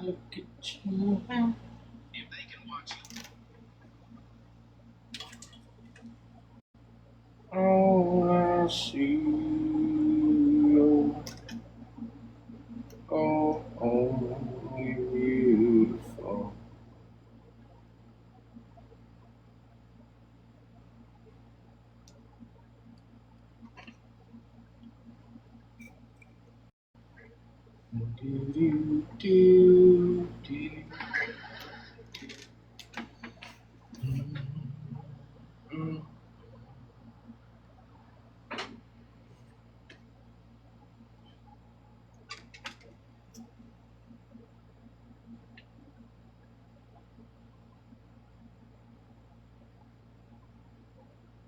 look at you now. Oh, I see you. Oh, only beautiful. Do, do, do, do. Mm.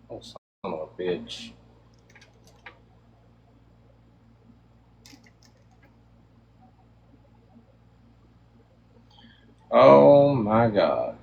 Oh, son of a bitch. Oh my God.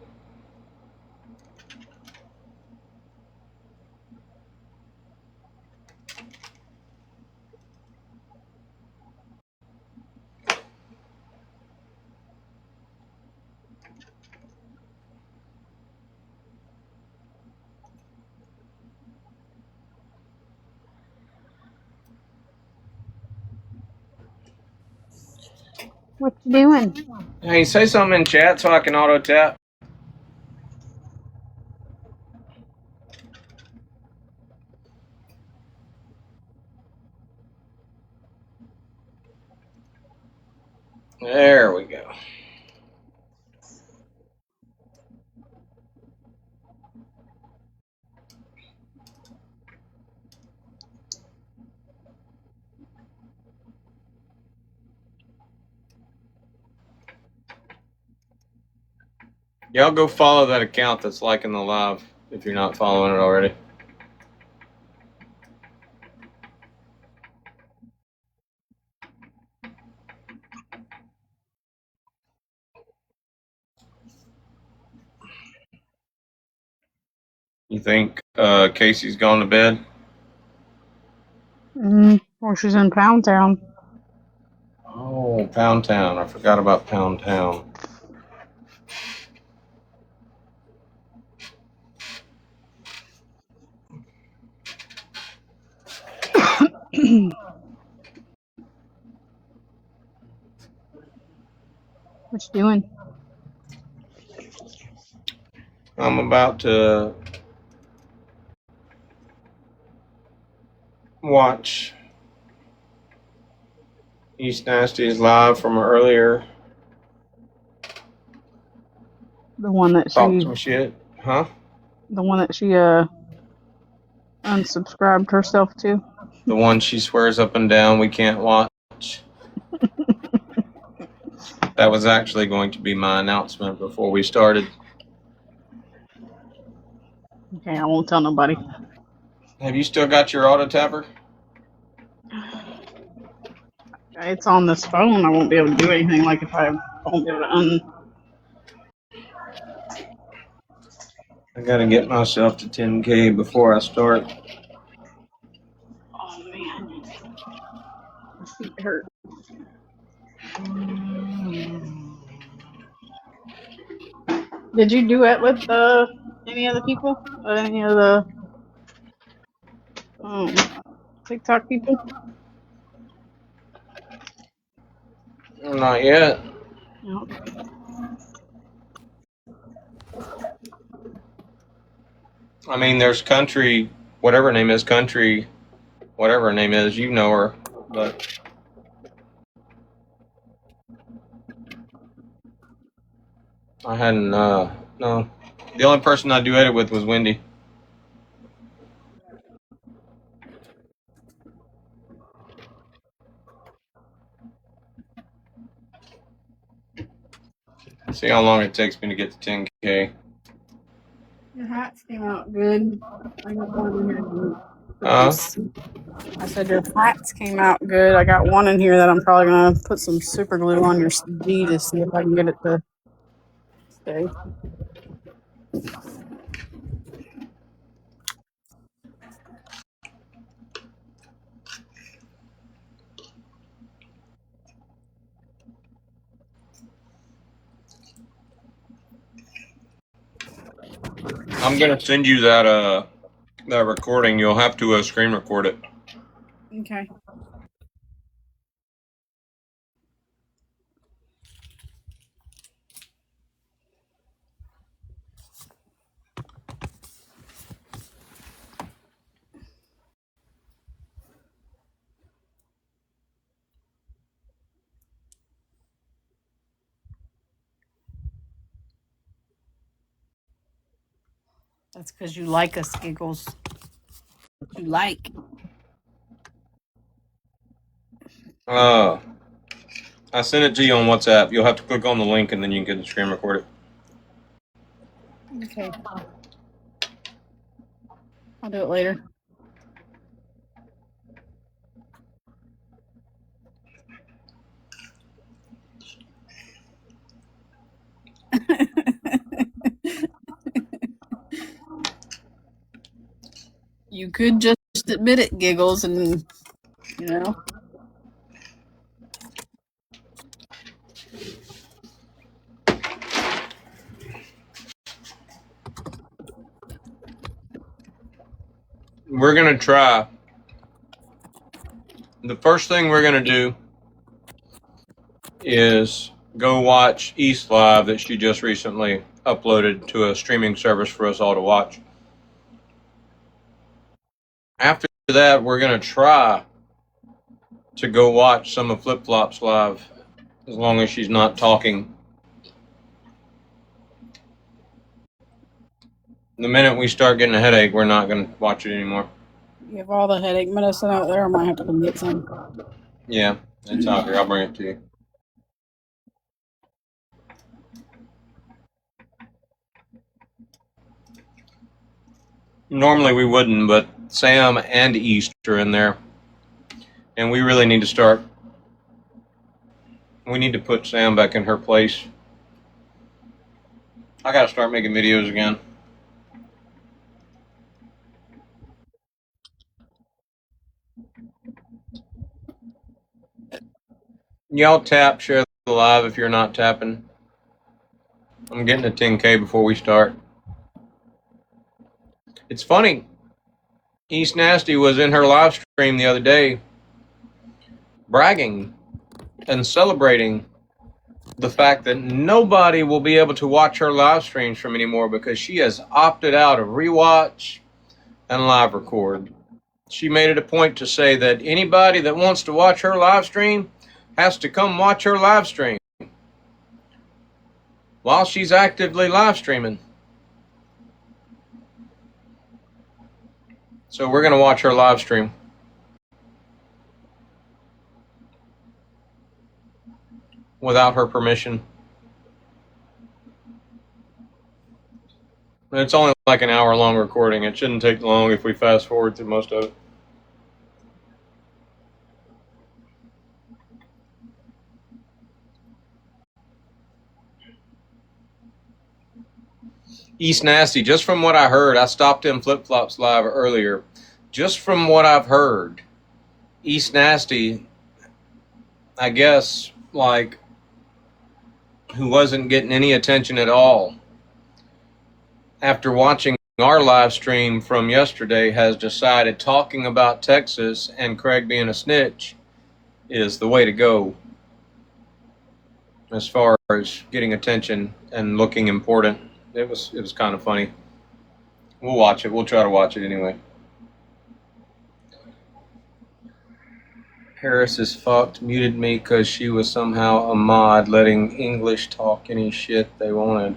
What you doing? Hey, say something in chat so I can auto tap. There we go. Y'all go follow that account that's liking the live if you're not following it already. You think Casey's gone to bed? Or she's in Pound Town. Oh, Pound Town. I forgot about Pound Town. What you doing? I'm about to watch East Nasty's live from earlier. The one that Talk she some shit. Huh? the one that she unsubscribed herself to. The one she swears up and down we can't watch. That was actually going to be my announcement before we started. Okay, I won't tell nobody. Have you still got your auto tapper? It's on this phone. I won't be able to do anything like if I won't be able to I gotta get myself to 10K before I start. Oh man. My feet hurt. Did you duet with any of the people? Any of the TikTok people? Not yet. Okay. I mean, there's country, whatever her name is, country, whatever her name is, you know her, but I hadn't, no. The only person I duetted with was Wendy. See how long it takes me to get to 10K. Your hats came out good. I got one in here. I said your hats came out good. I got one in here that I'm probably gonna put some super glue on your CD to see if I can get it to stay. I'm gonna send you that recording. You'll have to screen record it. Okay. That's because you like us, Giggles. You like. I sent it to you on WhatsApp. You'll have to click on the link and then you can get the screen record it. Okay. I'll do it later. You could just admit it, Giggles, and you know. We're gonna try. The first thing we're gonna do is go watch East Live that she just recently uploaded to a streaming service for us all to watch. After that, we're gonna try to go watch some of Flip Flop's live, as long as she's not talking. The minute we start getting a headache, we're not gonna watch it anymore. You have all the headache medicine out there. I might have to go get some. Yeah, it's out here. I'll bring it to you. Normally we wouldn't, but Sam and East are in there. And we really need to start. We need to put Sam back in her place. I gotta start making videos again. Y'all tap, share the live if you're not tapping. I'm getting to 10K before we start. It's funny. East Nasty was in her live stream the other day bragging and celebrating the fact that nobody will be able to watch her live streams from anymore because she has opted out of rewatch and live record. She made it a point to say that anybody that wants to watch her live stream has to come watch her live stream while she's actively live streaming. So we're going to watch her live stream without her permission. It's only like an hour-long recording. It shouldn't take long if we fast forward through most of it. East Nasty, just from what I heard, I stopped in Flip Flops live earlier. Just from what I've heard, East Nasty, I guess, like, who wasn't getting any attention at all, after watching our live stream from yesterday, has decided talking about Texas and Craig being a snitch is the way to go as far as getting attention and looking important. It was kind of funny. We'll watch it. We'll try to watch it anyway. Harris is fucked. Muted me because she was somehow a mod, letting English talk any shit they wanted.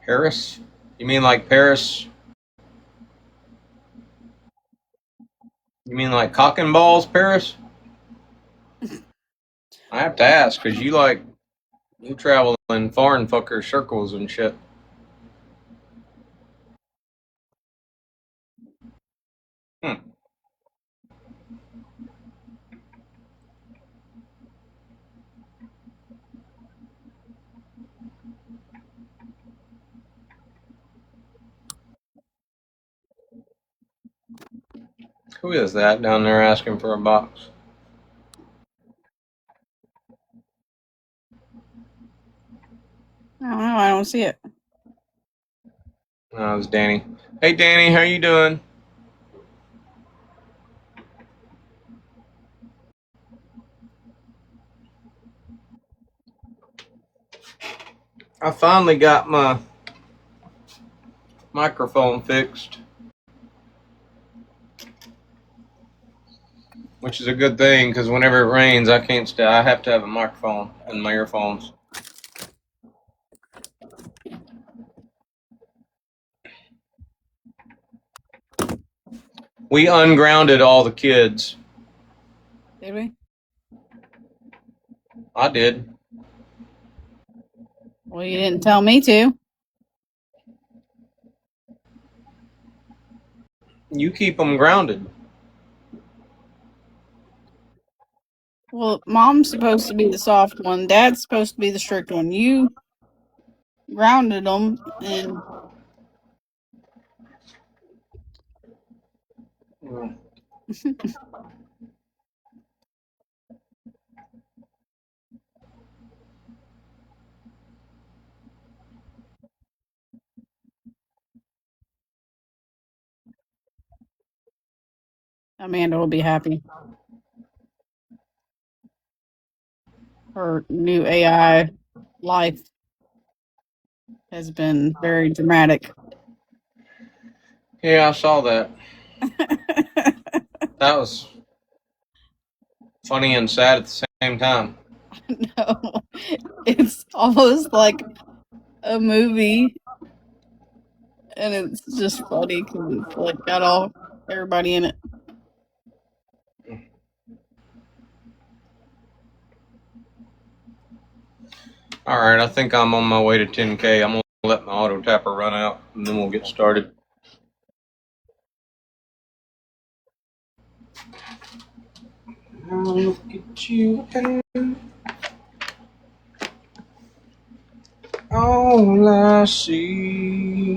Harris? You mean like Paris? You mean like cock and balls, Paris? I have to ask because you travel in foreign fucker circles and shit. Who is that down there asking for a box? I don't know. I don't see it. It was Danny. Hey, Danny, how you doing? I finally got my microphone fixed, which is a good thing because whenever it rains, I can't stay. I have to have a microphone and my earphones. We ungrounded all the kids. Did we? I did. Well, you didn't tell me to. You keep them grounded. Well, Mom's supposed to be the soft one. Dad's supposed to be the strict one. You grounded them, and Amanda will be happy. Her new AI life has been very dramatic. Yeah, I saw that. That was funny and sad at the same time. No, it's almost like a movie, and it's just funny because it's like got everybody in it. All right, I think I'm on my way to 10K. I'm going to let my auto tapper run out, and then we'll get started. Look at you and all I see.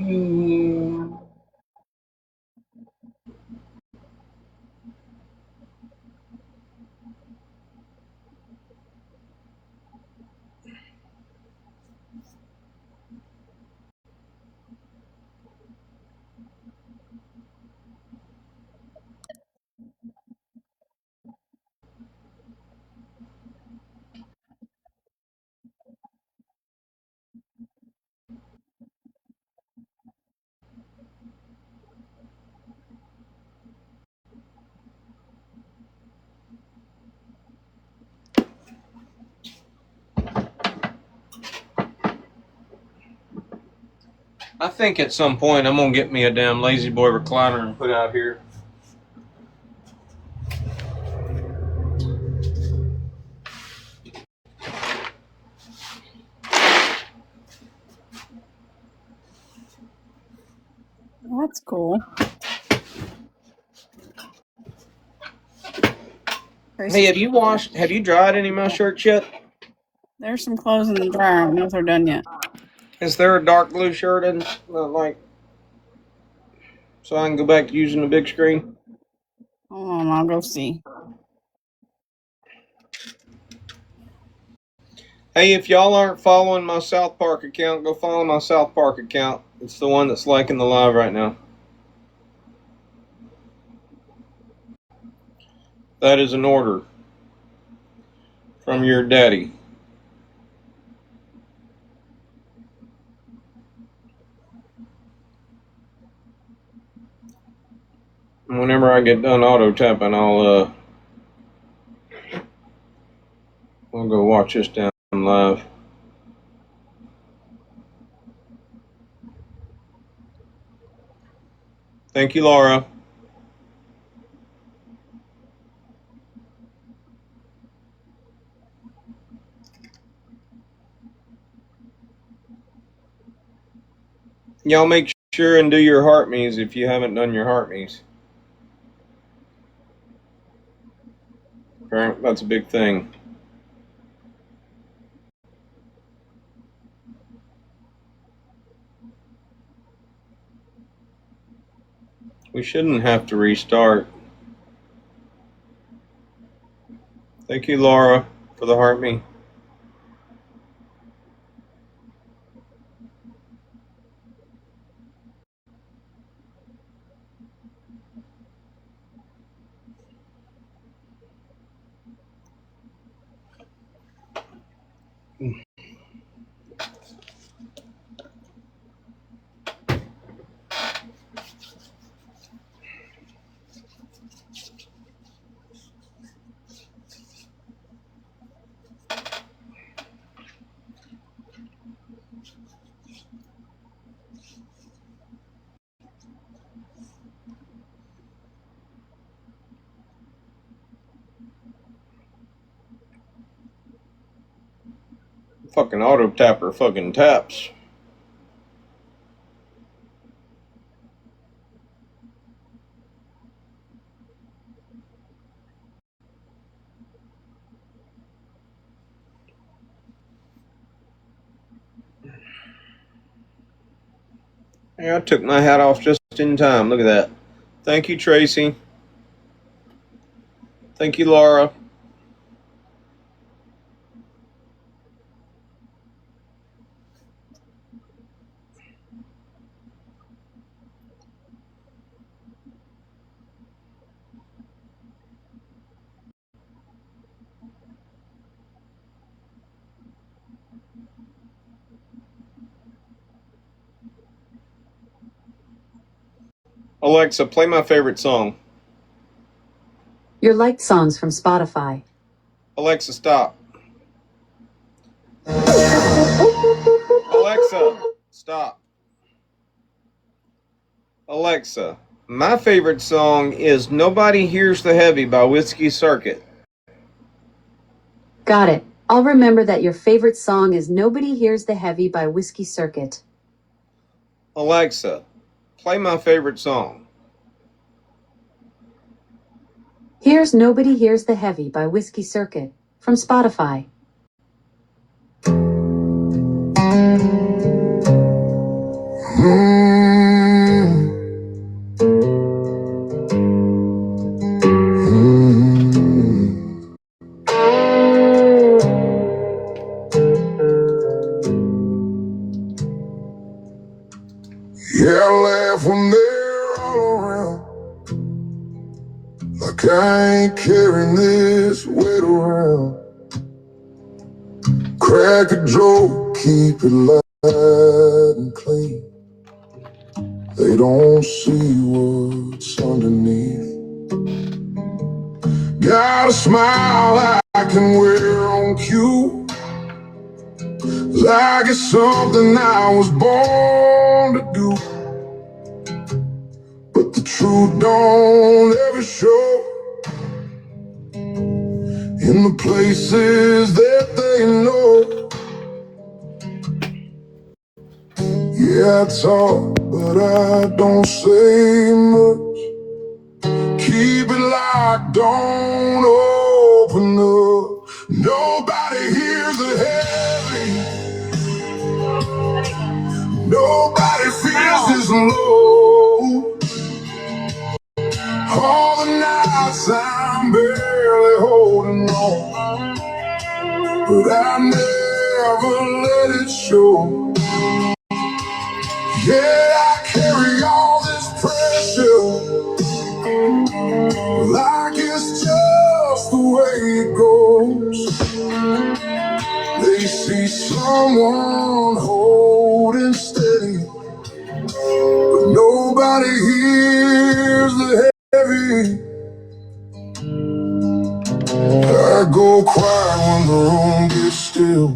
I think at some point I'm going to get me a damn lazy boy recliner and put out here. That's cool. Hey, have you dried any of my shirts yet? There's some clothes in the dryer. I don't know if they're done yet. Is there a dark blue shirt in, so I can go back to using the big screen? Hold on, I'll go see. Hey, if y'all aren't following my South Park account, go follow my South Park account. It's the one that's liking the live right now. That is an order from your daddy. Whenever I get done auto tapping, I'll go watch this down live. Thank you, Laura. Y'all make sure and do your heart me's if you haven't done your heart me's. Right? That's a big thing. We shouldn't have to restart. Thank you, Laura, for the heart me. Fucking auto tapper fucking taps. Yeah, I took my hat off just in time. Look at that. Thank you, Tracy. Thank you, Laura. Alexa, play my favorite song. Your liked songs from Spotify. Alexa, stop. Alexa, stop. Alexa, my favorite song is Nobody Hears the Heavy by Whiskey Circuit. Got it. I'll remember that your favorite song is Nobody Hears the Heavy by Whiskey Circuit. Alexa, play my favorite song. Here's Nobody Hears the Heavy by Whiskey Circuit from Spotify. Yeah, I laugh when they're all around, like I ain't carrying this weight around. Crack a joke, keep it light and clean. They don't see what's underneath. Got a smile I can wear on cue, like it's something I was born to do. But the truth don't ever show in the places that they know. Yeah, I talk, but I don't say much. Keep it locked, don't open up. Nobody hears the heavy. Nobody feels this low. All the nights I'm barely holding on, but I never let it show. Yeah, I carry all this pressure, like it's just the way it goes. They see someone holding steady, but nobody hears the heavy. I go quiet when the room gets still.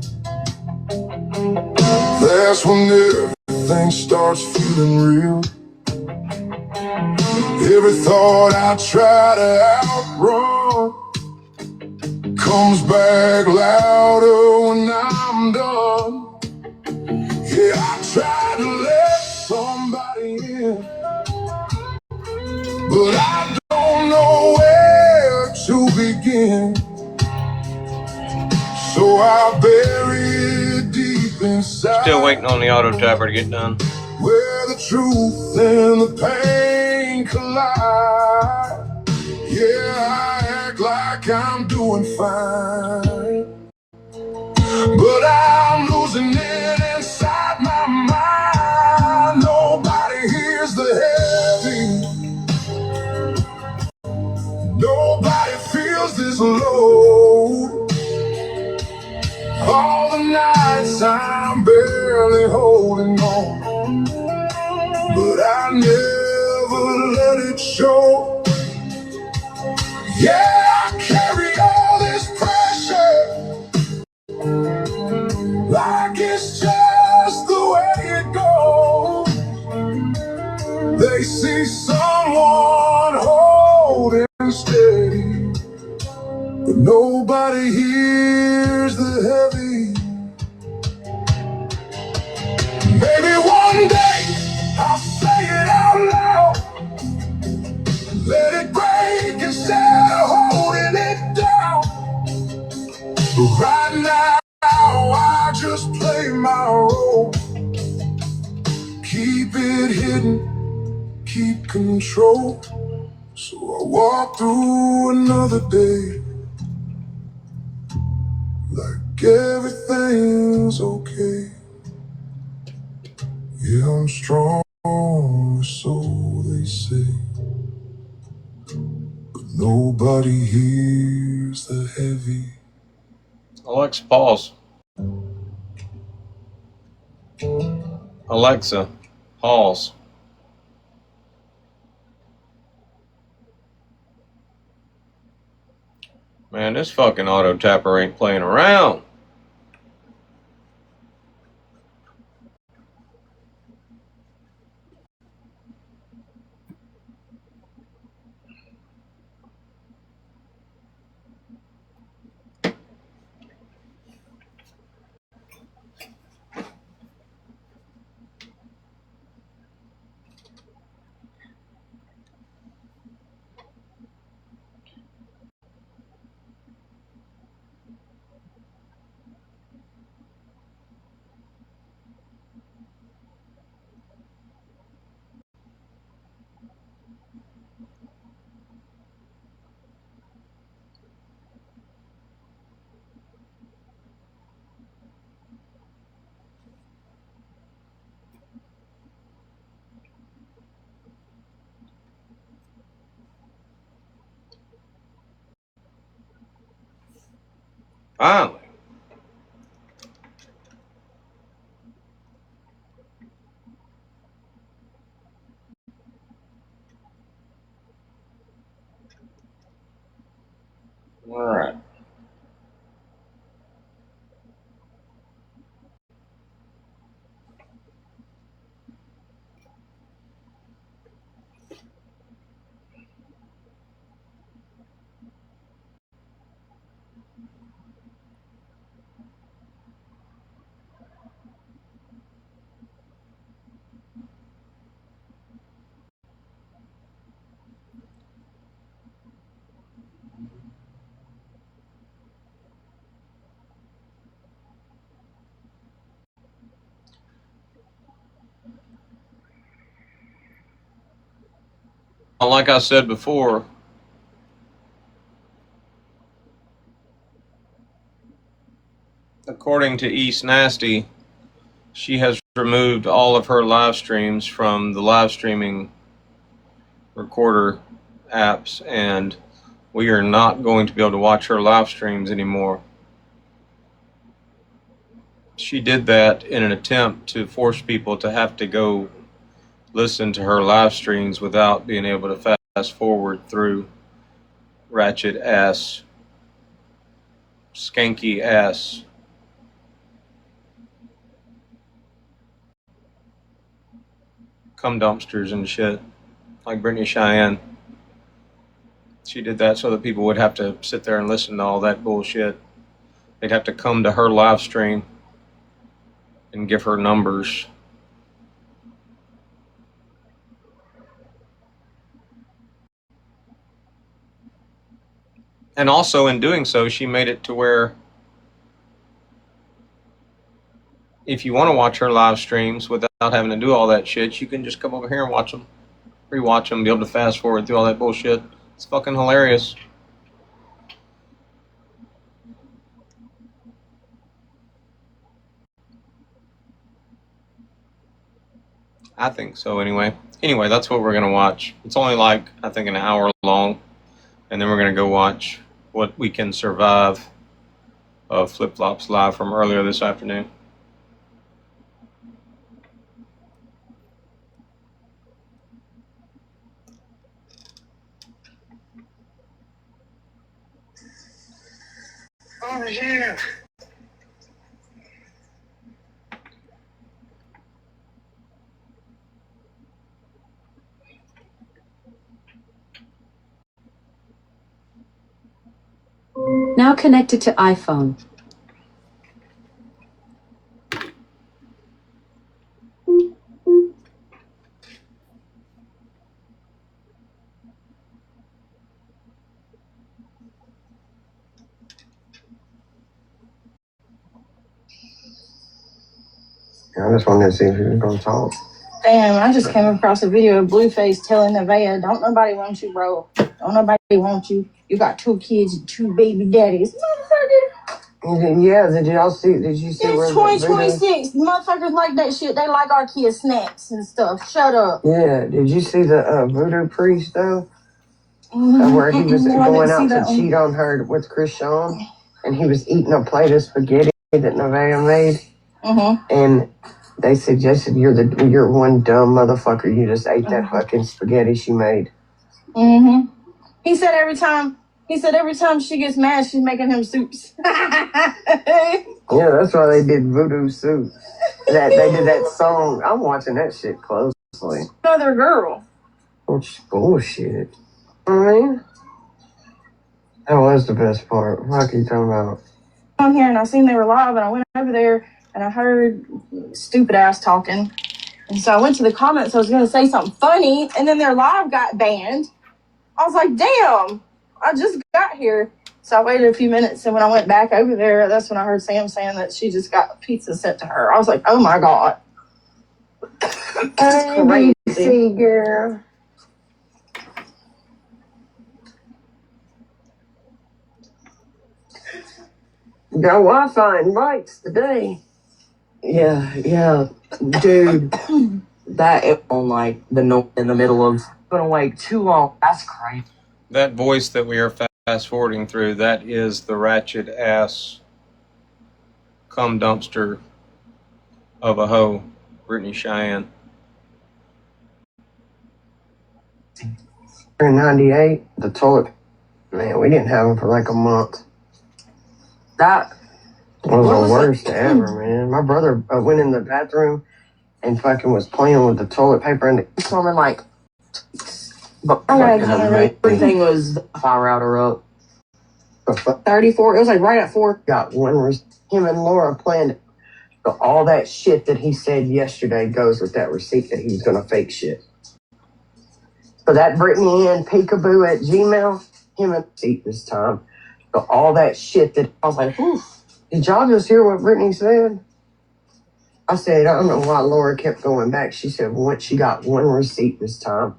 That's when everything starts feeling real. Every thought I try to outrun comes back louder when I'm done. Yeah, I tried to let somebody in, but I don't know where to begin. So I bury it deep inside. Still waiting on the auto tapper to get done. Where the truth and the pain collide. Yeah, I act like I'm doing fine, but I'm losing it inside my mind. Nobody hears the heavy. Nobody feels this load. All the nights I'm barely holding on, but I never let it show. Yeah, I carry all this pressure, like it's just the way it goes. They see someone holding steady, but nobody hears the heavy. Right now, I just play my role. Keep it hidden, keep control. So I walk through another day like everything's okay. Yeah, I'm strong, so they say. But nobody hears the heavy. Alexa, pause. Alexa, pause. Man, this fucking auto tapper ain't playing around. Finally. All right. Like I said before, according to East Nasty, she has removed all of her live streams from the live streaming recorder apps, and we are not going to be able to watch her live streams anymore. She did that in an attempt to force people to have to go listen to her live streams without being able to fast forward through ratchet ass, skanky ass cum dumpsters and shit like Brittany Cheyenne. She did that so that people would have to sit there and listen to all that bullshit. They'd have to come to her live stream and give her numbers. And also in doing so, she made it to where if you want to watch her live streams without having to do all that shit, you can just come over here and watch them, rewatch them, be able to fast forward through all that bullshit. It's fucking hilarious. I think so anyway. Anyway, that's what we're going to watch. It's only like, I think, an hour long. And then we're going to go watch What We Can Survive of Flip Flops Live from earlier this afternoon. Oh, yeah. Now connected to iPhone. I just wanted to see if you were going to talk. Damn, I just came across a video of Blueface telling Nevaeh, don't nobody want you, bro. Don't nobody want you. You got 2 kids and 2 baby daddies. Motherfucker. Yeah, did you see It's where 2026. Motherfuckers like that shit. They like our kids' snacks and stuff. Shut up. Yeah, did you see the voodoo priest, though? Where he was going out to cheat on her with Krishan, and he was eating a plate of spaghetti that Nevaeh made. And they suggested you're one dumb motherfucker. You just ate that fucking spaghetti she made. He said every time she gets mad, she's making him soups. Yeah, that's why they did voodoo soup. They did that song. I'm watching that shit closely. Another girl. Which bullshit. I mean, that was the best part. What are you talking about? On here and I seen they were live and I went over there and I heard stupid ass talking. And so I went to the comments. I was going to say something funny and then their live got banned. I was like, damn, I just got here. So I waited a few minutes, and when I went back over there, that's when I heard Sam saying that she just got pizza sent to her. I was like, oh my God. That's crazy, girl. Got Wi-Fi and lights today. Yeah, dude. That on like the note in the middle of gonna wait too long. That's crazy. That voice that we are fast forwarding through, that is the ratchet ass cum dumpster of a hoe, Brittany Cheyenne. In '98, the toilet, man, we didn't have them for like a month. That was the worst ever, man. My brother went in the bathroom and fucking was playing with the toilet paper and swimming like. But everything was fire router up. 34. It was like right at 4. Got one. Him and Laura planned. So all that shit that he said yesterday goes with that receipt that he was gonna fake shit. So that Brittany Ann Peekaboo at Gmail, him and receipt this time. So all that shit that I was like, whew. Did y'all just hear what Brittany said? I said, I don't know why Laura kept going back. She said, once she got one receipt this time.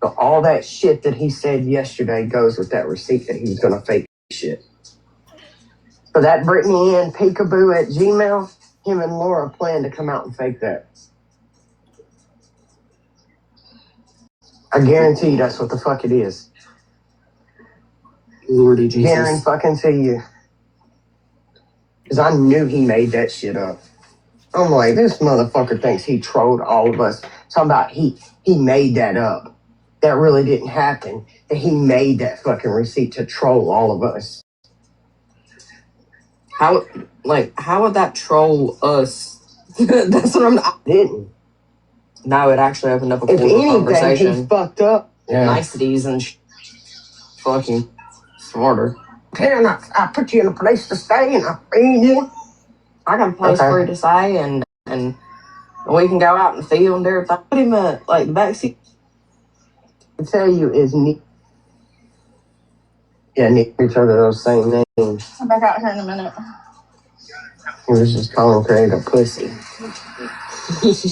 So all that shit that he said yesterday goes with that receipt that he was going to fake shit. So that Brittany Ann Peekaboo at Gmail, him and Laura planned to come out and fake that. I guarantee you that's what the fuck it is. Lordy Jesus. Guarantee you. Because I knew he made that shit up. I'm like, this motherfucker thinks he trolled all of us. Talking about he made that up. That really didn't happen. That he made that fucking receipt to troll all of us. How would that troll us? That's what I didn't. Now it actually opened up a If anything, conversation. He fucked up. Yeah. Niceties and fucking smarter. Karen, I put you in a place to stay and I feed you. I got a place for you to stay and we can go out and field and everything. Put him like the backseat. I tell you is neat. Yeah, Nick, each other those same names. I'm back out here in a minute. He was just calling Craig a pussy. That's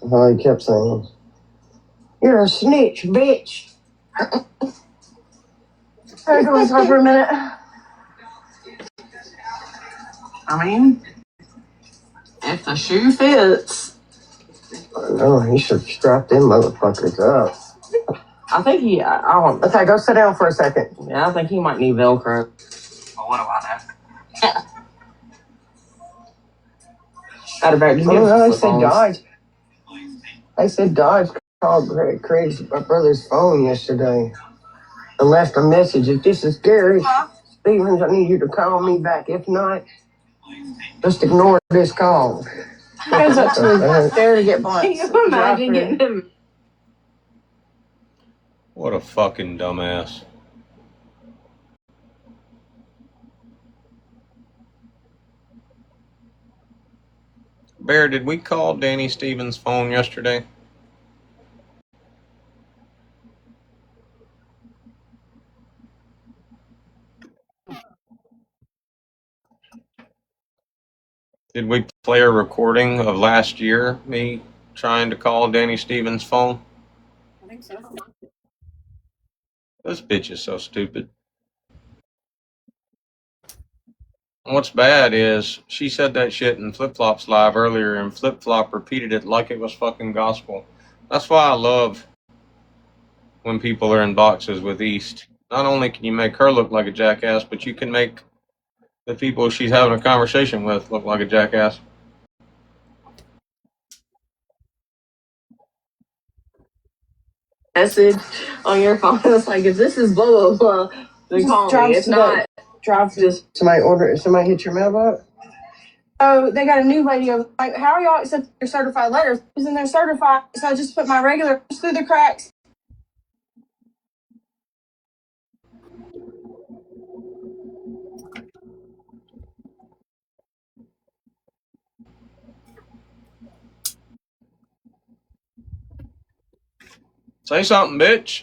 all he kept saying. You're a snitch, bitch. Can I go inside for a minute? I mean, if the shoe fits. I know, he should strap them motherfuckers up. I think I don't know. Okay, go sit down for a second. Yeah, I think he might need Velcro. Well, what do I know? They said Dodge called Craig's brother's phone yesterday and left a message. If this is Gary Stevens, I need you to call me back. If not, just ignore this call. He goes up to there to get blunts. Can you imagine getting him? What a fucking dumbass. Bear, did we call Danny Stevens' phone yesterday? Did we play a recording of last year, me trying to call Danny Stevens' phone? I think so. This bitch is so stupid. What's bad is she said that shit in Flip Flop's live earlier, and Flip Flop repeated it like it was fucking gospel. That's why I love when people are in boxes with East. Not only can you make her look like a jackass, but you can make the people she's having a conversation with look like a jackass. Message on your phone. It's like, if this is blah blah blah, then call me. If not, drive to just Somebody hit your mailbox? Oh, they got a new lady over. Like, how are y'all accepting your certified letters? Isn't there certified? So I just put my regular through the cracks. Say something, bitch.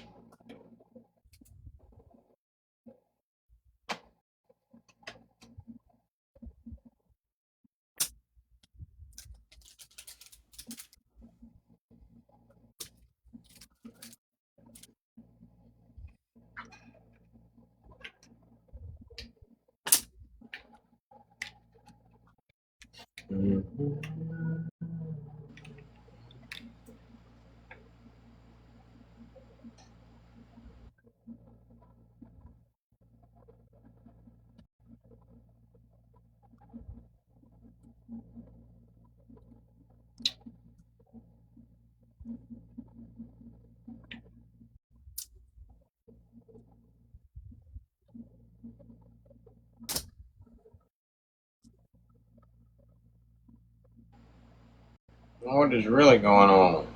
What is really going on?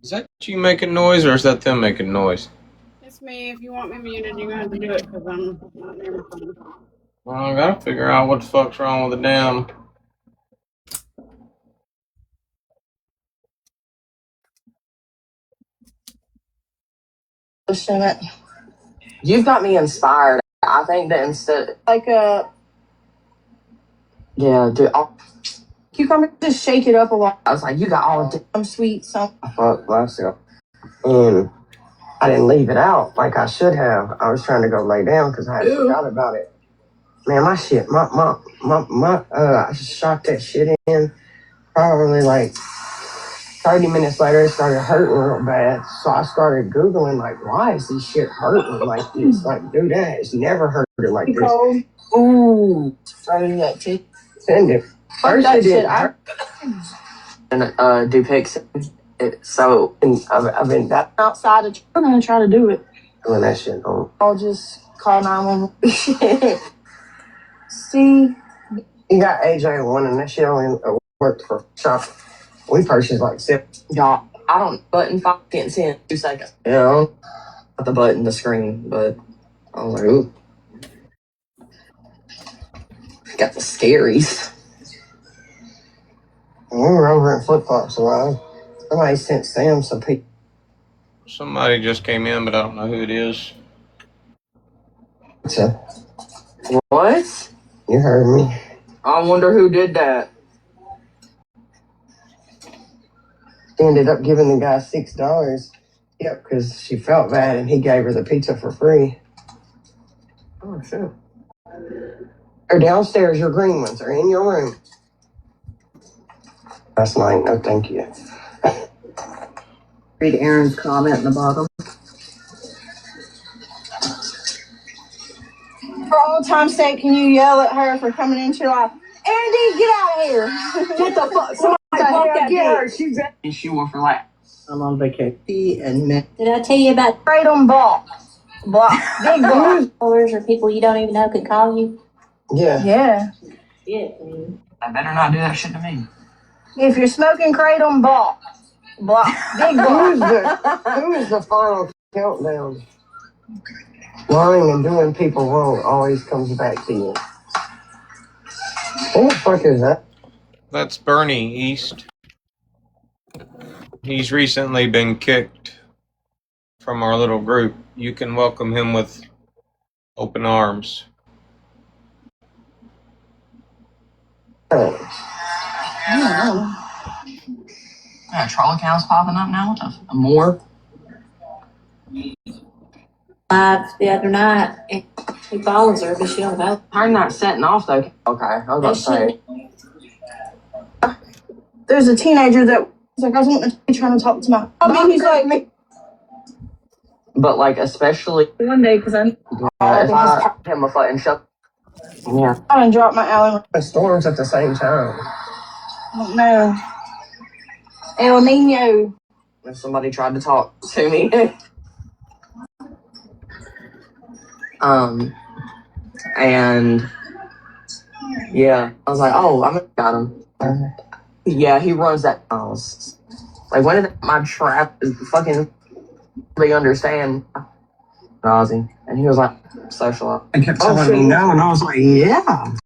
Is that you making noise, or is that them making noise? It's me. If you want me muted, you're gonna have to do it because I'm not near my phone. Well, I gotta figure out what the fuck's wrong with the damn. you've got me inspired. I think that instead, yeah, dude. Cucumber, just shake it up a lot. I was like, you got all of Some sweet, some. I fucked myself. And I didn't leave it out like I should have. I was trying to go lay down because I had forgot about it. Man, my shit, I shot that shit in. Probably like 30 minutes later, it started hurting real bad. So I started Googling, like, why is this shit hurting like this? Like, dude, that has never hurted like this. Cold. ooh, Started that too. Send it. Fuck First that it shit. didn't hurt. and depicts it. So And I've been Outside of. I'm gonna try to do it. doing that shit on. I'll just call 911. See, You got AJ1 and that shit only worked for shop. We purchased like 7. y'all, I don't button 5 can't see in 2 seconds. Yeah. Not the button, the screen, but I was like, ooh, got the scaries. We were over at Flip Flops a while. Somebody sent Sam some people. Somebody just came in, but I don't know who it is. So, What? you heard me. I wonder who did that. She ended up giving the guy $6. Yep, because she felt bad and he gave her the pizza for free. Oh shit. They're downstairs, your green ones are in your room. Last night, no thank you. Read Aaron's comment in the bottom. for all time's sake, can you yell at her for coming into your life? Andy, get out of here. Get the fuck. Somebody fuck that get her. bitch. She wore for like. I'm on vacation and met. Did I tell you about Kratom block. Block. Big block. callers or people you don't even know can call you? Yeah. Yeah. Yeah. I better not do that shit to me. If you're smoking Kratom, block. Block. Big block. Who is the final countdown? Lying and doing people wrong always comes back to you. Who the fuck is that? That's Bernie East. He's recently been kicked from our little group you can welcome him with open arms. Yeah, troll accounts popping up now. What the more? Live the other night, and he follows her, but she don't know. Her not setting off though. Okay, I was about to say. There's a teenager that was like, I was wanting to be trying to talk to my. I mean, he's like me. But like, especially One day, because I if I him a foot and shut. Yeah. I done dropped my Allen. The storms at the same time. I don't know. El Nino. If somebody tried to talk to me. And yeah, I was like, oh, I got him. Yeah, he runs that house. Like, when did my trap is fucking really understand Ozzy? And he was like, social. They kept telling me no, and I was like, yeah. I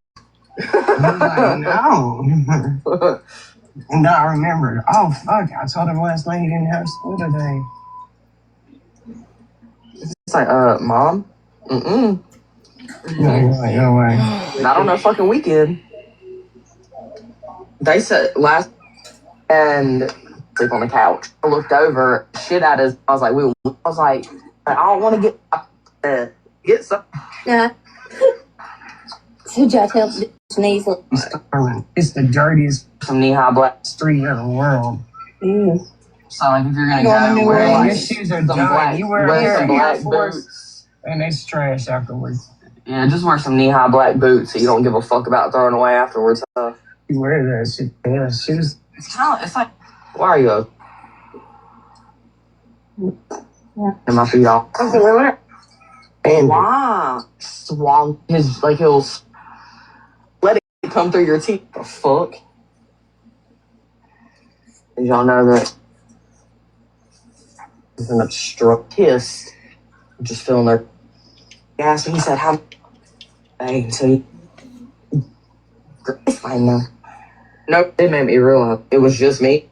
was like, no. And I remembered, oh, fuck, I told him last night he didn't have school today. It's like, Mom? Mm-mm. No way. Not on a fucking weekend. They said last and sleep on the couch. I looked over, shit at us. I was like, I don't want to get some. Yeah. So Josh helps sneeze. It's the dirtiest Some knee-high black. street in the world. So like, if you're gonna Going go, wear anywhere. like Your shoes are some done. black, You wear wear some Air black Force, boots. and it's trash afterwards. Yeah, just wear some knee-high black boots that you don't give a fuck about throwing away afterwards. You wear that shit. Yeah, shoes. It's like, why are you? And my feet off. And Why? Swallow his, like, he'll let it come through your teeth. The fuck? Did y'all know that he's an obstructist? Just feeling their gas. He said, how? Hey, so he. I know. Nope, it made me realize it was just me.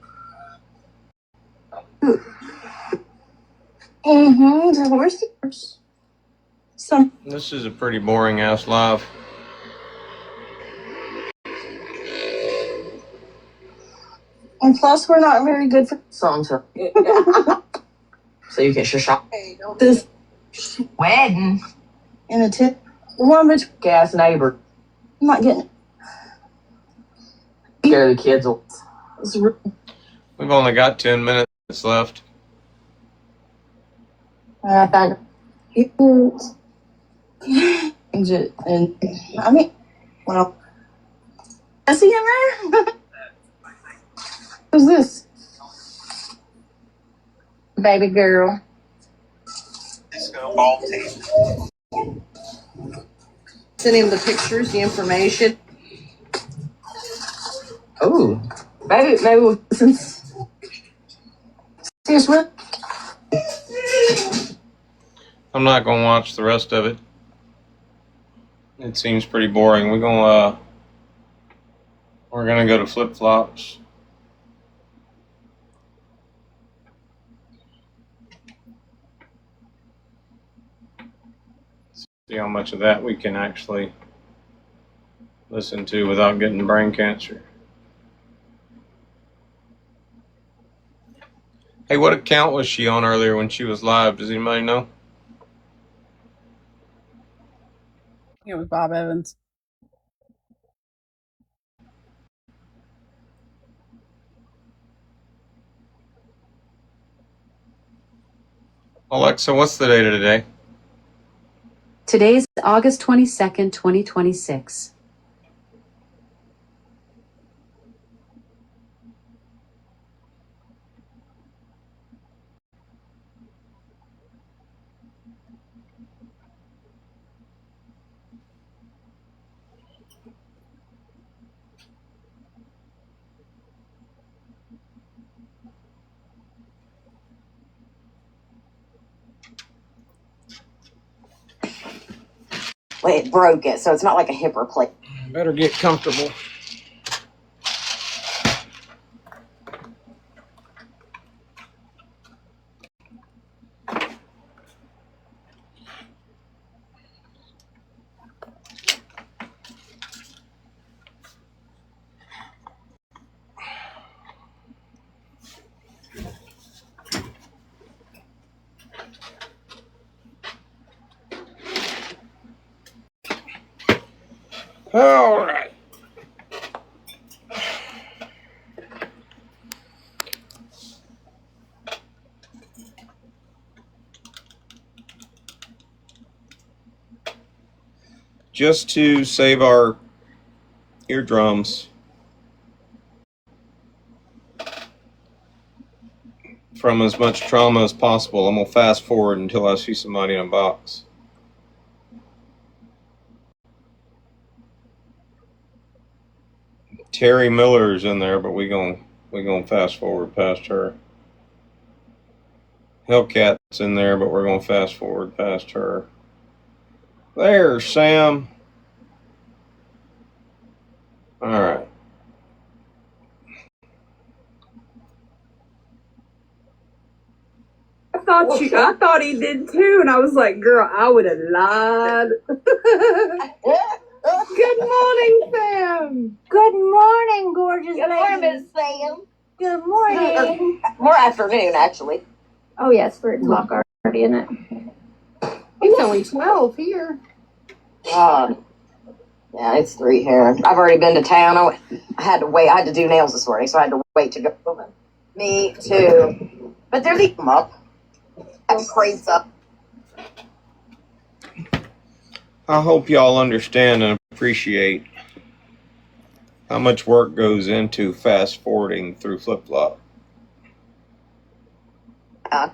The horse. Some. This is a pretty boring ass live. And plus, we're not very good for Something to. So you can shop. this Wedding. in a tip. The one bitch, Gas neighbor. I'm not getting it. Scare the kids. It's re- We've only got 10 minutes left. I thought it, and I mean, well, I see him there. Who's this? Baby girl. Send him the pictures, the information. Oh, maybe we'll since. Serious what? I'm not gonna watch the rest of it. It seems pretty boring. We're gonna go to flip flops. See how much of that we can actually listen to without getting brain cancer. Hey, what account was she on earlier when she was live? Does anybody know? It was Bob Evans. Alexa, what's the date of today? Today's August 22nd, 2026. Well, it broke it, so it's not like a hip replacement. Better get comfortable. All right. Just to save our eardrums from as much trauma as possible, I'm going to fast forward until I see somebody in a box. Terry Miller's in there, but we're gonna fast forward past her. Hellcat's in there, but we're gonna fast forward past her. There's Sam. All right. I thought he did too, and I was like, girl, I would have lied. Good morning, Sam. Good morning, gorgeous Good lady. morning, Miss Sam. Good morning. More afternoon, actually. Oh, yeah, it's 3 o'clock already, isn't it? It's only 12 here. Yeah, it's 3 here. I've already been to town. I had to wait. I had to do nails this morning, so I had to wait to go. Me too. But they're leaving them up. Have crates up. I hope y'all understand and appreciate how much work goes into fast forwarding through flip-flop. I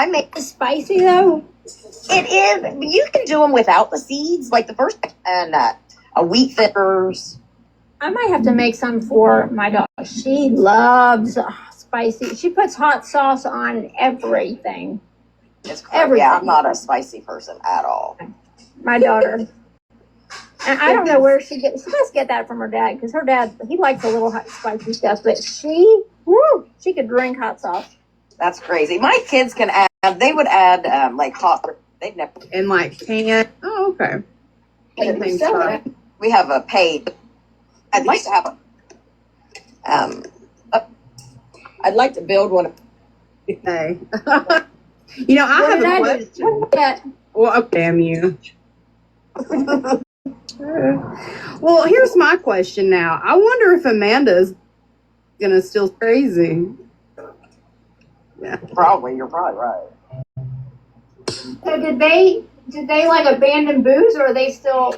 make It's spicy, though. it is. You can do them without the seeds, like the first and a wheat thinners. I might have to make some for my daughter. She loves spicy. She puts hot sauce on everything. It's crazy. Everything. Yeah, I'm not a spicy person at all. My daughter. And I don't know where she must get that from her dad, because her dad, he likes a little hot spicy stuff, but she could drink hot sauce. That's crazy. My kids can add. They would add like hot. They've never. And like can. Oh, okay. Same time. We have a paid. I'd like to have I'd like to build one. Okay. You know, I have a question. Well, oh, damn you. Well, here's my question now. I wonder if Amanda's gonna still crazy. Yeah. Probably, you're probably right. So did they like abandon Booze, or are they still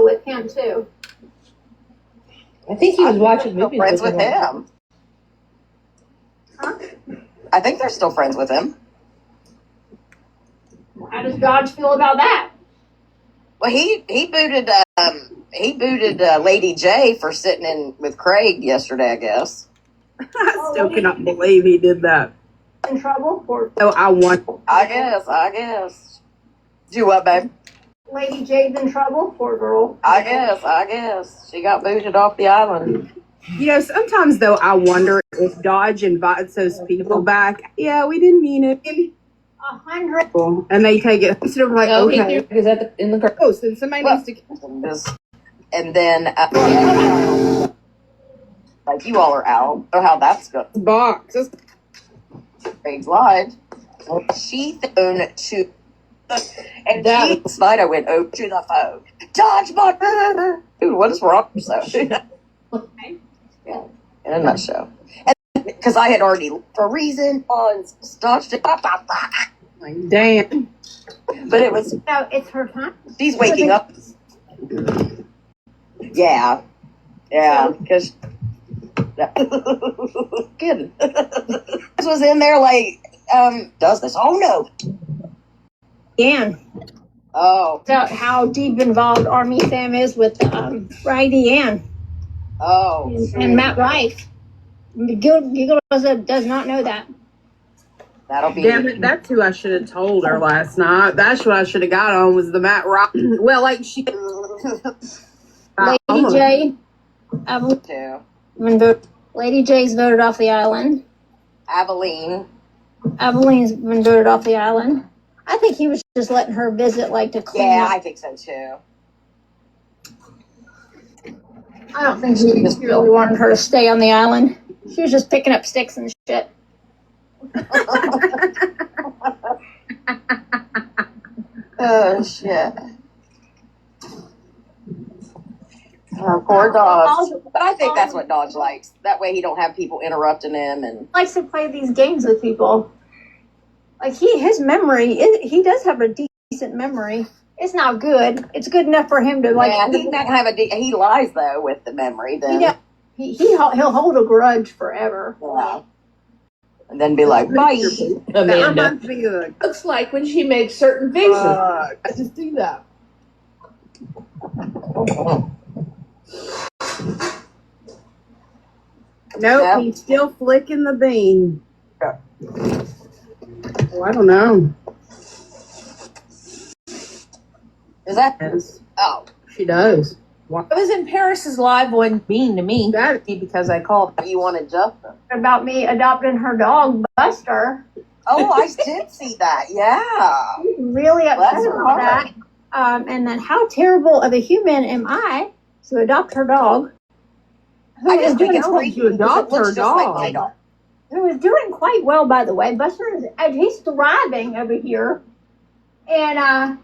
with him too? I think he was watching Still movies friends with with him. Huh? I think they're still friends with him. How does Dodge feel about that? Well, he booted Lady J for sitting in with Craig yesterday, I guess. I still cannot believe he did that. In trouble? Or So I want. I guess. Do what, babe? Lady Jade's in trouble? Poor girl. I guess. She got booted off the island. You know, sometimes though I wonder if Dodge invites those people back. Yeah, we didn't mean it. 100. And they take it instead of like, No, okay. because in the car. Oh, so somebody needs to. And then, like you all are out. Know how that's going. Box. Craig's live. She phoned to, and That- she slide. I went over to the phone. Dodgeball. Dude, what is wrong with that? Yeah, in a nutshell. Because I had already, for a reason, on dodged it. Like, damn. But it was. No, it's her time. She's waking up. Yeah, because kidding. This was in there like, does this? Oh no. Deanne. Oh. How deep involved Army Sam is with Ray Deanne and Matt Rife. Giggle does not know that. That'll be. Damn it, that's who I should have told her last night. That's what I should have got on was the Matt Rock. Well, like she. Lady J. Too. Lady J's voted off the island. Aveline. Aveline's been voted off the island. I think he was just letting her visit, like, to clean Yeah, up. I think so too. I don't think she just really wanted her to stay on the island. She was just picking up sticks and shit. Oh shit. Poor dogs. But I think that's what Dodge likes. That way he don't have people interrupting him and Likes to play these games with people. Like his memory, he does have a decent memory. It's not good. It's good enough for him to like. yeah, he's not gonna have he lies though with the memory then. He'll hold a grudge forever. Yeah. And then be like, bye. Amanda. Be good. Looks like when she makes certain faces. I just do that. Nope, Yeah. he's still flicking the bean. Yeah. Oh, I don't know. Is that? Yes, Oh. she does. I was in Paris's live one being to me That because I called. You wanted Justin. About me adopting her dog, Buster. Oh, I did see that. Yeah. He's really upset Bless her about that. heart. And then how terrible of a human am I to adopt her dog? I just think it's hell creepy did you adopt because it looks her just like dog? my dog. Who is doing quite well, by the way. Buster is he's thriving over here. And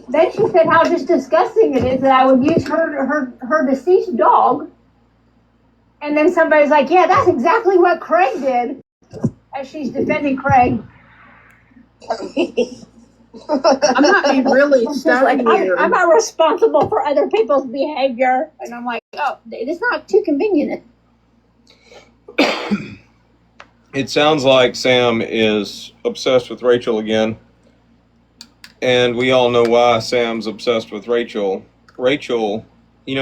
then she said how just disgusting it is that I would use her deceased dog. And then somebody's like, yeah, that's exactly what Craig did. As she's defending Craig. I'm not being really She's like, stuck here. I'm not responsible for other people's behavior. And I'm like, oh, it's not too convenient. It sounds like Sam is obsessed with Rachel again. And we all know why Sam's obsessed with Rachel. Rachel,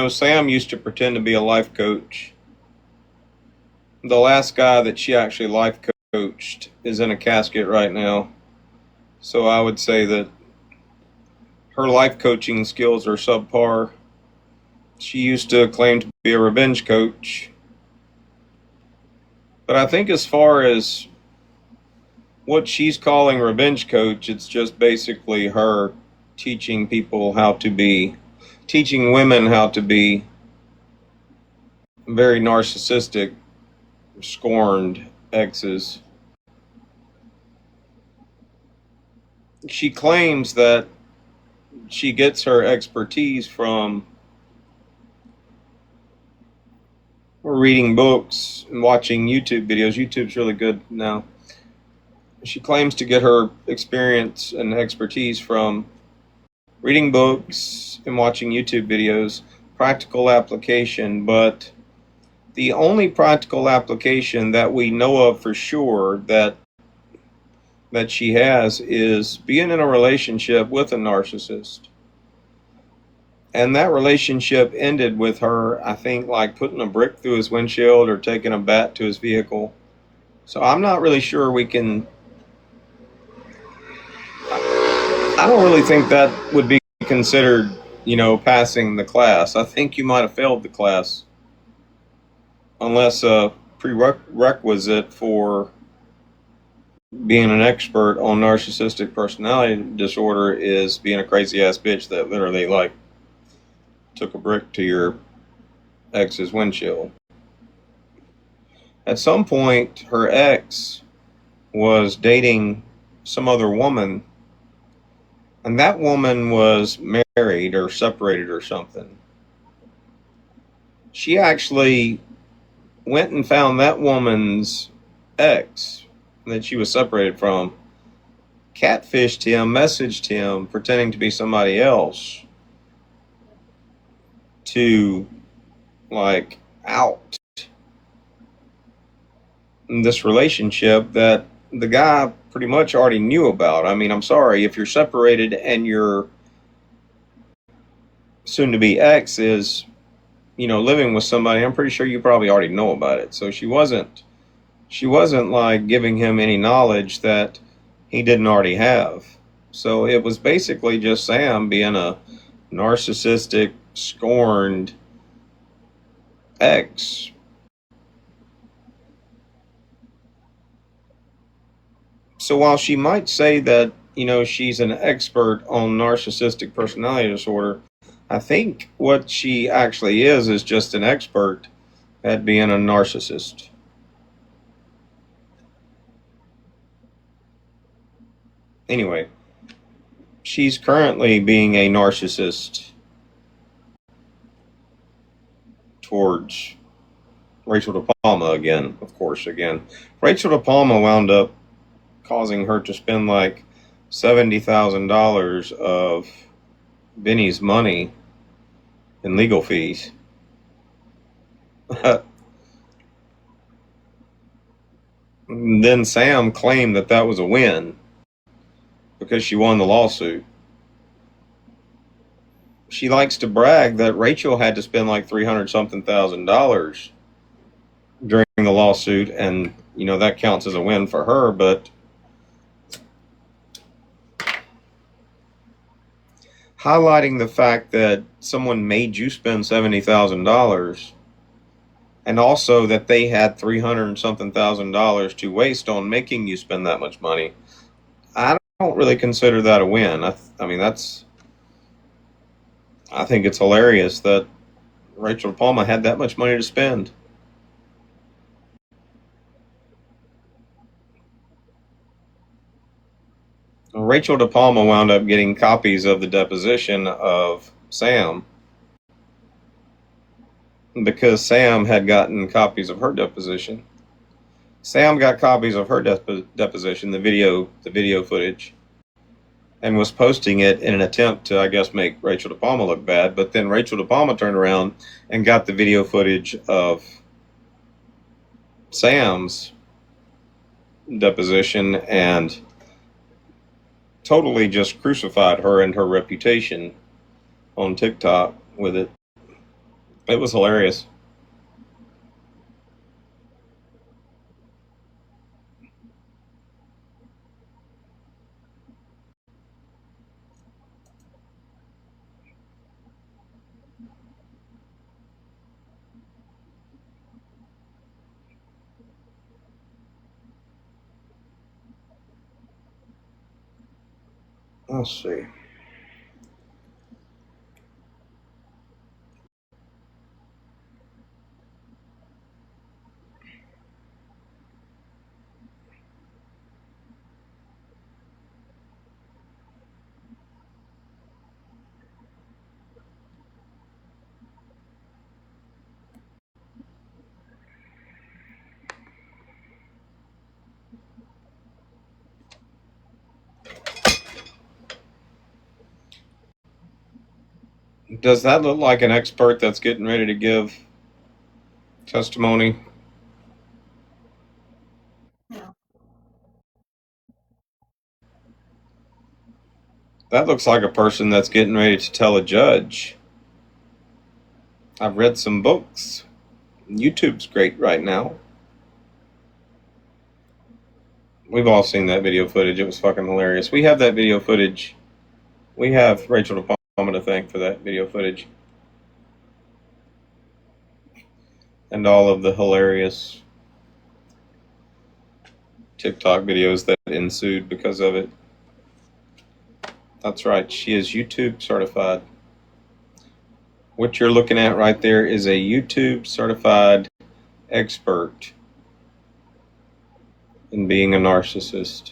Sam used to pretend to be a life coach. The last guy that she actually life coached is in a casket right now. So I would say that her life coaching skills are subpar. She used to claim to be a revenge coach. But I think as far as what she's calling revenge coach, it's just basically her teaching women how to be very narcissistic, scorned exes. She claims that she gets her expertise from reading books and watching YouTube videos. YouTube's really good now. She claims to get her experience and expertise from reading books and watching YouTube videos, practical application, but the only practical application that we know of for sure that she has is being in a relationship with a narcissist. And that relationship ended with her, I think, like putting a brick through his windshield or taking a bat to his vehicle. So I'm not really sure we can... I don't really think that would be considered, passing the class. I think you might have failed the class. Unless a prerequisite for being an expert on narcissistic personality disorder is being a crazy ass bitch that literally took a brick to your ex's windshield. At some point, her ex was dating some other woman, and that woman was married or separated or something. She actually went and found that woman's ex that she was separated from, catfished him, messaged him, pretending to be somebody else to, out this relationship that the guy pretty much already knew about. I mean, I'm sorry, if you're separated and your soon-to-be ex is, living with somebody, I'm pretty sure you probably already know about it. So she wasn't giving him any knowledge that he didn't already have. So it was basically just Sam being a narcissistic, scorned ex. So while she might say that, she's an expert on narcissistic personality disorder, I think what she actually is just an expert at being a narcissist. Anyway, she's currently being a narcissist. towards Rachel De Palma again, of course, again. Rachel De Palma wound up causing her to spend like $70,000 of Benny's money in legal fees. Then Sam claimed that that was a win because she won the lawsuit. She likes to brag that Rachel had to spend like $300-something thousand during the lawsuit, and you know that counts as a win for her, but highlighting the fact that someone made you spend $70,000 and also that they had $300-something thousand to waste on making you spend that much money, I don't really consider that a win. I think it's hilarious that Rachel De Palma had that much money to spend. Rachel De Palma wound up getting copies of the deposition of Sam because Sam had gotten copies of her deposition. Sam got copies of her deposition, the video footage, and was posting it in an attempt to, I guess, make Rachel De Palma look bad. But then Rachel De Palma turned around and got the video footage of Sam's deposition and totally just crucified her and her reputation on TikTok with it. It was hilarious. Let's see. Does that look like an expert that's getting ready to give testimony? That looks like a person that's getting ready to tell a judge. I've read some books. YouTube's great right now. We've all seen that video footage. It was fucking hilarious. We have that video footage. We have Rachel De Palma to thank for that video footage. And all of the hilarious TikTok videos that ensued because of it. That's right, she is YouTube certified. What you're looking at right there is a YouTube certified expert in being a narcissist.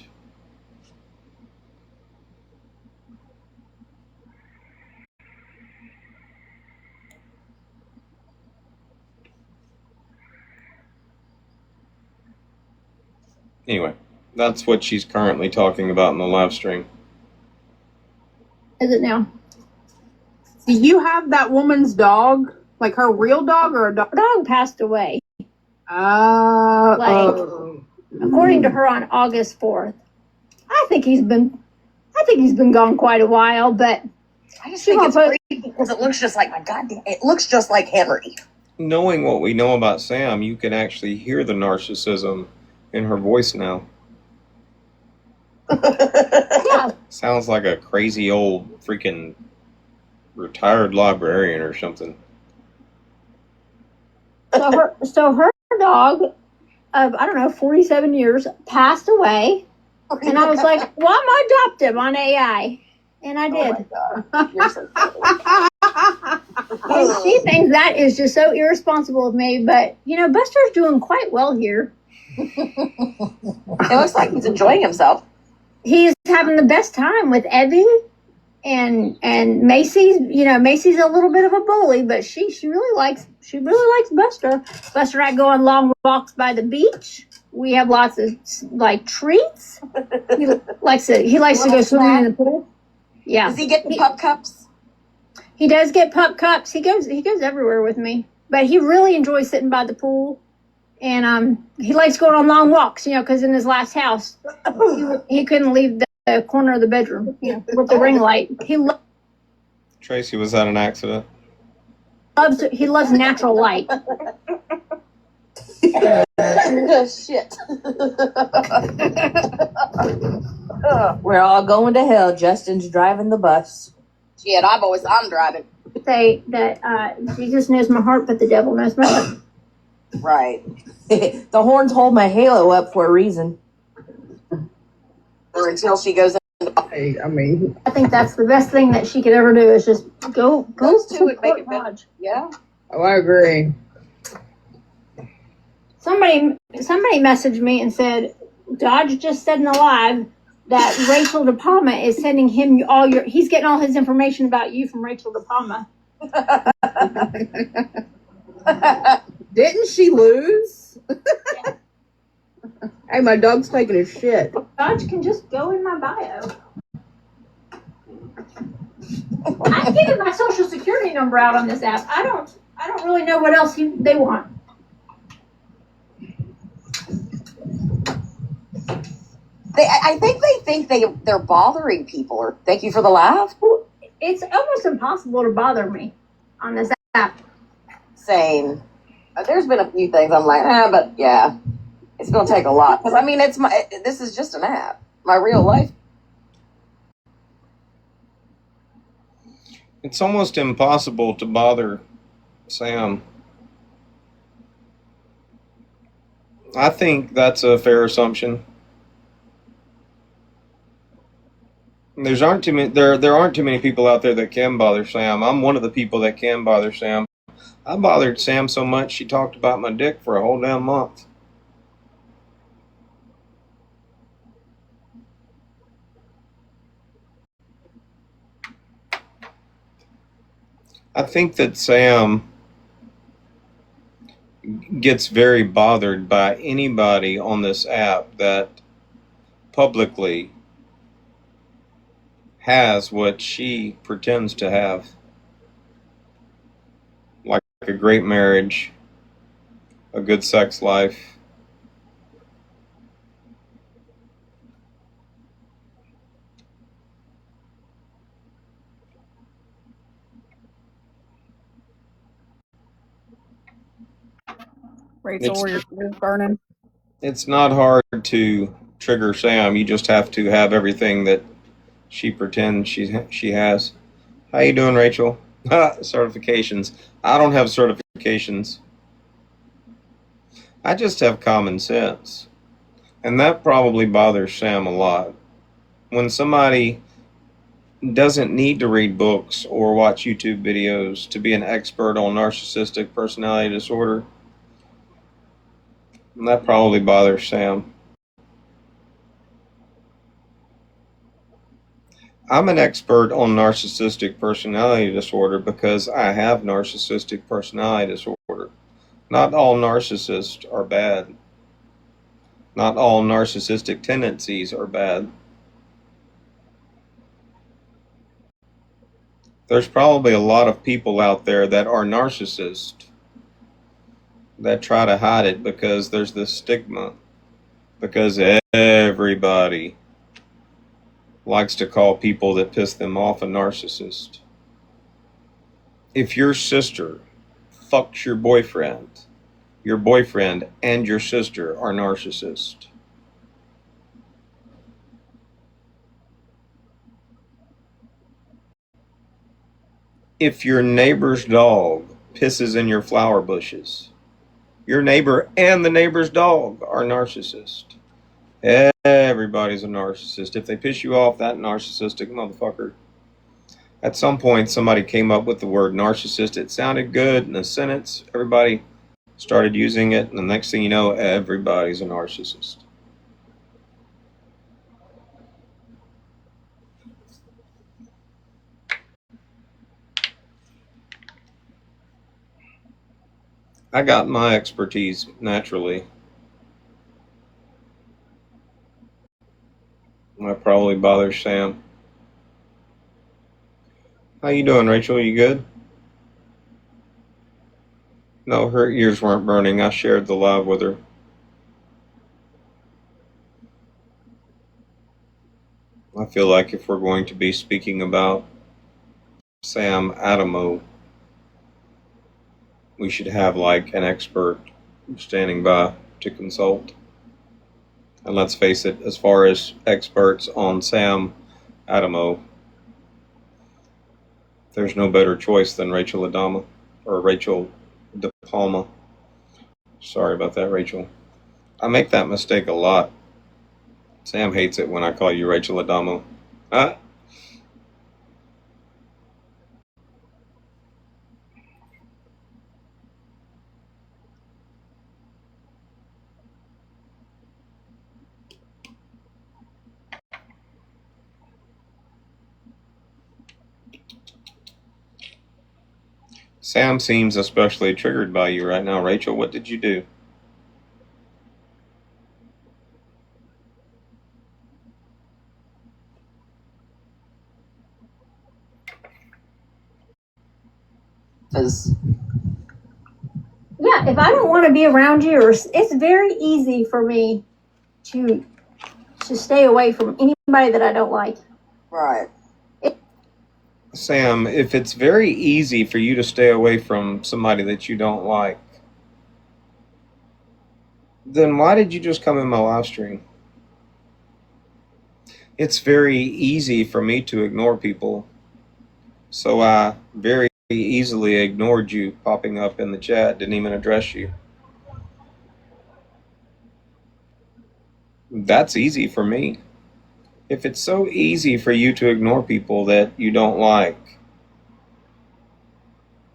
Anyway, that's what she's currently talking about in the live stream. Is it now? Do you have that woman's dog? Like her real dog or a dog? Her dog passed away. According to her on August 4th. I think he's been gone quite a while, but I just think it's creepy because it looks just like it looks just like Henry. Knowing what we know about Sam, you can actually hear the narcissism in her voice now. yeah. Sounds like a crazy old freaking retired librarian or something. So her dog of, I don't know, 47 years passed away. And I was like, well, I'm going to adopt him on AI. And I did. Oh my God. You're so funny. And she thinks that is just so irresponsible of me. But, you know, Buster's doing quite well here. It looks like he's enjoying himself. He's having the best time with Evan. and Macy's, Macy's a little bit of a bully, but she really likes Buster. Buster and I go on long walks by the beach. We have lots of like treats. He likes to go swimming in the pool. Yeah. Does he get the pup cups? He does get pup cups. He goes everywhere with me, but he really enjoys sitting by the pool, and he likes going on long walks. Because in his last house, he couldn't leave the corner of the bedroom, with the ring light. Tracy, was that an accident? He loves natural light. Shit. We're all going to hell. Justin's driving the bus. Shit, I'm driving. Say that Jesus knows my heart, but the devil knows my heart. Right. The horns hold my halo up for a reason. Or until she goes Hey, I mean, I think that's the best thing that she could ever do is just go to it, make it Fort better. Dodge. Yeah. oh, I agree. Somebody messaged me and said, Dodge just said in the live that Rachel De Palma is sending him he's getting all his information about you from Rachel De Palma. Didn't she lose? Hey, my dog's taking a shit. Dodge can just go in my bio. I'm giving my social security number out on this app. I don't really know what else they want. I think they're bothering people. Or thank you for the laugh. It's almost impossible to bother me on this app. Same. There's been a few things I'm like, but yeah, it's gonna take a lot. Because I mean, this is just an app. My real life. It's almost impossible to bother Sam. I think that's a fair assumption. There aren't too many people out there that can bother Sam. I'm one of the people that can bother Sam. I bothered Sam so much she talked about my dick for a whole damn month. I think that Sam gets very bothered by anybody on this app that publicly has what she pretends to have. Like a great marriage, a good sex life. Rachel, where your ears burning? It's not hard to trigger Sam. You just have to have everything that she pretends she has. How you doing, Rachel? Certifications. I don't have certifications. I just have common sense. And that probably bothers Sam a lot. When somebody doesn't need to read books or watch YouTube videos to be an expert on narcissistic personality disorder, that probably bothers Sam. I'm an expert on narcissistic personality disorder because I have narcissistic personality disorder. Not all narcissists are bad. Not all narcissistic tendencies are bad. There's probably a lot of people out there that are narcissists that try to hide it because there's this stigma. Because everybody likes to call people that piss them off a narcissist. If your sister fucks your boyfriend and your sister are narcissists. If your neighbor's dog pisses in your flower bushes, your neighbor and the neighbor's dog are narcissists. Everybody's a narcissist. If they piss you off, that narcissistic motherfucker. At some point, somebody came up with the word narcissist. It sounded good in a sentence. Everybody started using it, and the next thing you know, everybody's a narcissist. I got my expertise naturally. That probably bothers Sam. How you doing, Rachel? You good? No, her ears weren't burning. I shared the live with her. I feel like if we're going to be speaking about Sam Adamo, we should have like an expert standing by to consult. And let's face it, as far as experts on Sam Adamo, there's no better choice than Rachel Adama or Rachel De Palma. Sorry about that, Rachel. I make that mistake a lot. Sam hates it when I call you Rachel Adamo. Huh? Sam seems especially triggered by you right now, Rachel. What did you do? Because Yeah, if I don't want to be around you, it's very easy for me to stay away from anybody that I don't like. right. Sam, if it's very easy for you to stay away from somebody that you don't like, then why did you just come in my live stream? It's very easy for me to ignore people, so I very easily ignored you popping up in the chat, didn't even address you. That's easy for me. If it's so easy for you to ignore people that you don't like,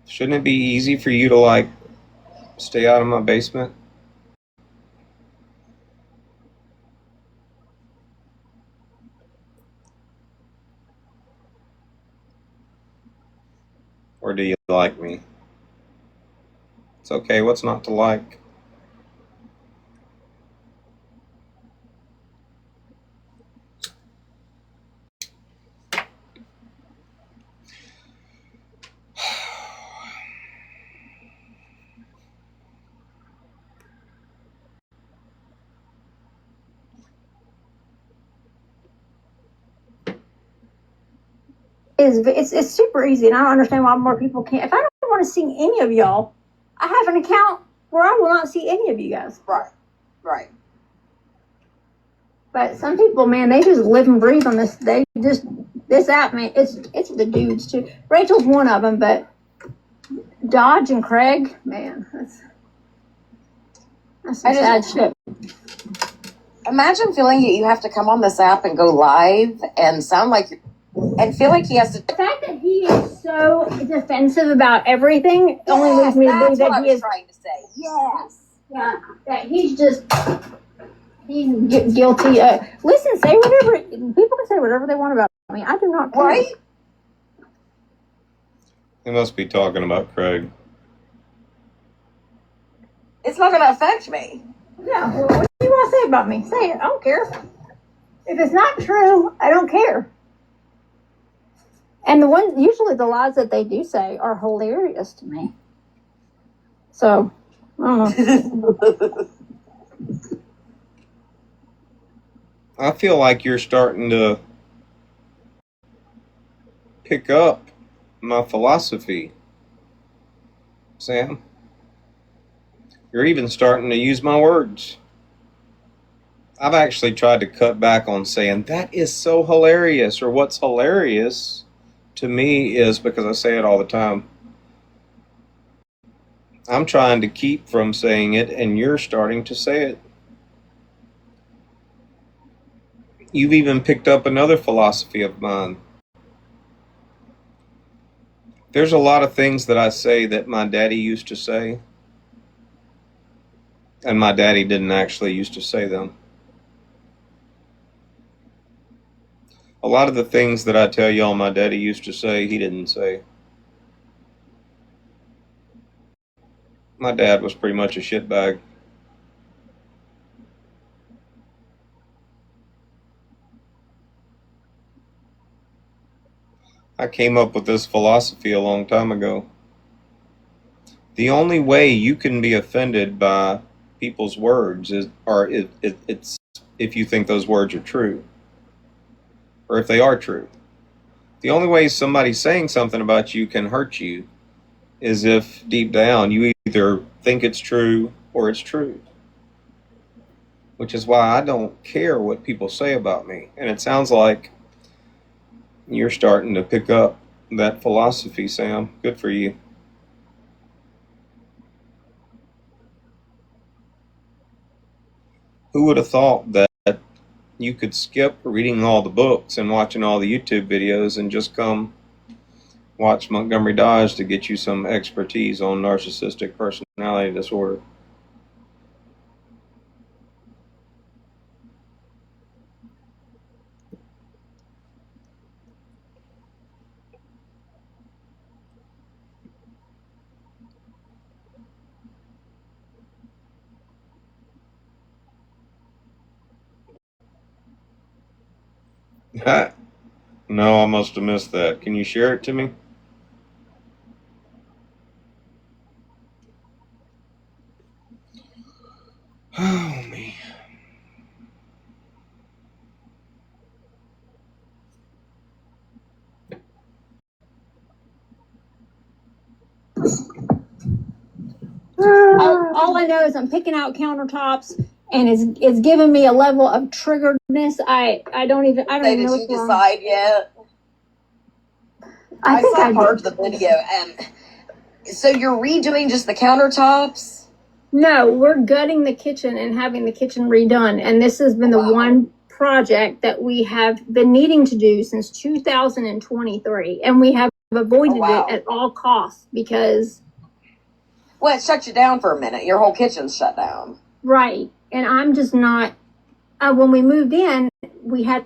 shouldn't it be easy for you to, like, stay out of my basement? Or do you like me? It's okay, what's not to like? It's super easy, and I don't understand why more people can't. If I don't want to see any of y'all, I have an account where I will not see any of you guys. Right. Right. But some people, man, they just live and breathe on this. They just this app, man. It's the dudes too. Rachel's one of them, but Dodge and Craig, man, that's some sad shit. Imagine feeling that you have to come on this app and go live and sound like and feel like he has to. The fact that he is so defensive about everything only leads me to believe that he is trying to say. Yes. Yeah, that he's guilty. Listen, say whatever. People can say whatever they want about me. I do not care. Right? They must be talking about Craig. It's not going to affect me. Yeah, well, what do you want to say about me? Say it. I don't care. If it's not true, I don't care. And usually the lies that they do say are hilarious to me. So, I don't know. I feel like you're starting to pick up my philosophy, Sam. You're even starting to use my words. I've actually tried to cut back on saying that is so hilarious, or what's hilarious to me is because I say it all the time. I'm trying to keep from saying it, and you're starting to say it. You've even picked up another philosophy of mine. There's a lot of things that I say that my daddy used to say, and my daddy didn't actually used to say them. A lot of the things that I tell y'all my daddy used to say, he didn't say. My dad was pretty much a shitbag. I came up with this philosophy a long time ago. The only way you can be offended by people's words it's if you think those words are true, or if they are true. The only way somebody saying something about you can hurt you is if deep down you either think it's true or it's true. Which is why I don't care what people say about me. And it sounds like you're starting to pick up that philosophy, Sam. Good for you. Who would have thought that you could skip reading all the books and watching all the YouTube videos and just come watch Montgomery Dodge to get you some expertise on narcissistic personality disorder? No, I must have missed that. Can you share it to me? Oh, man. All I know is I'm picking out countertops, and it's giving me a level of triggeredness. I don't even Did know. you decide yet? I think saw I part did. of the video. So you're redoing just the countertops? No, we're gutting the kitchen and having the kitchen redone, and this has been the one project that we have been needing to do since 2023, and we have avoided it at all costs because. Well, it shut you down for a minute. Your whole kitchen's shut down. Right. And I'm just not. When we moved in, we had.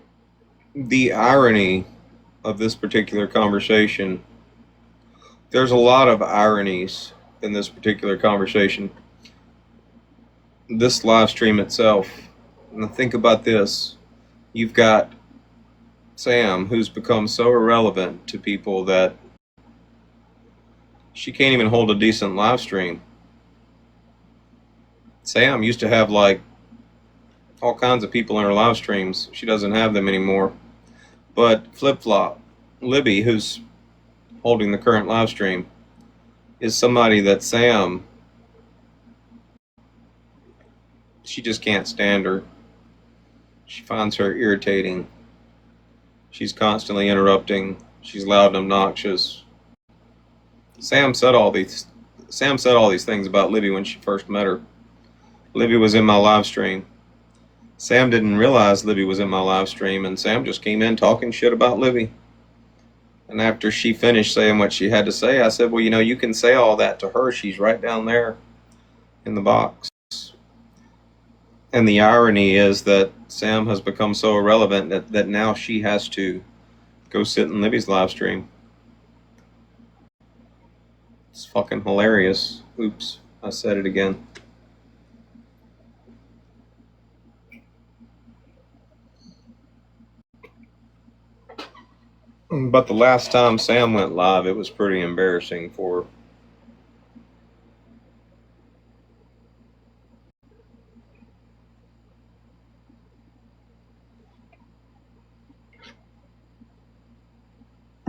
The irony of this particular conversation, there's a lot of ironies in this particular conversation. This live stream itself, and think about this. You've got Sam, who's become so irrelevant to people that she can't even hold a decent live stream. Sam used to have like all kinds of people in her live streams. She doesn't have them anymore. But flip-flop, Libby, who's holding the current live stream, is somebody that Sam, she just can't stand her. She finds her irritating. She's constantly interrupting. She's loud and obnoxious. Sam said all these things about Libby when she first met her. Libby was in my live stream. Sam didn't realize Libby was in my live stream, and Sam just came in talking shit about Libby. And after she finished saying what she had to say, I said, well, you can say all that to her. She's right down there in the box. And the irony is that Sam has become so irrelevant that now she has to go sit in Libby's live stream. It's fucking hilarious. Oops, I said it again. But the last time Sam went live, it was pretty embarrassing for her.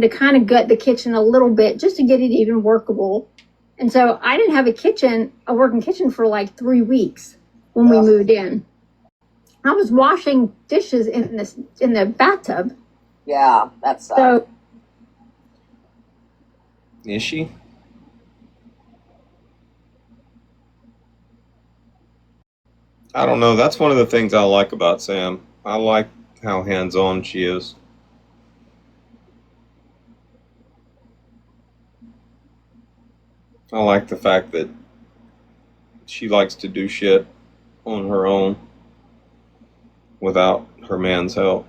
To kind of gut the kitchen a little bit just to get it even workable. And so I didn't have a working kitchen for like 3 weeks when we moved in. I was washing dishes in the bathtub. Yeah, that's so. Is she? I don't know. That's one of the things I like about Sam. I like how hands-on she is. I like the fact that she likes to do shit on her own without her man's help.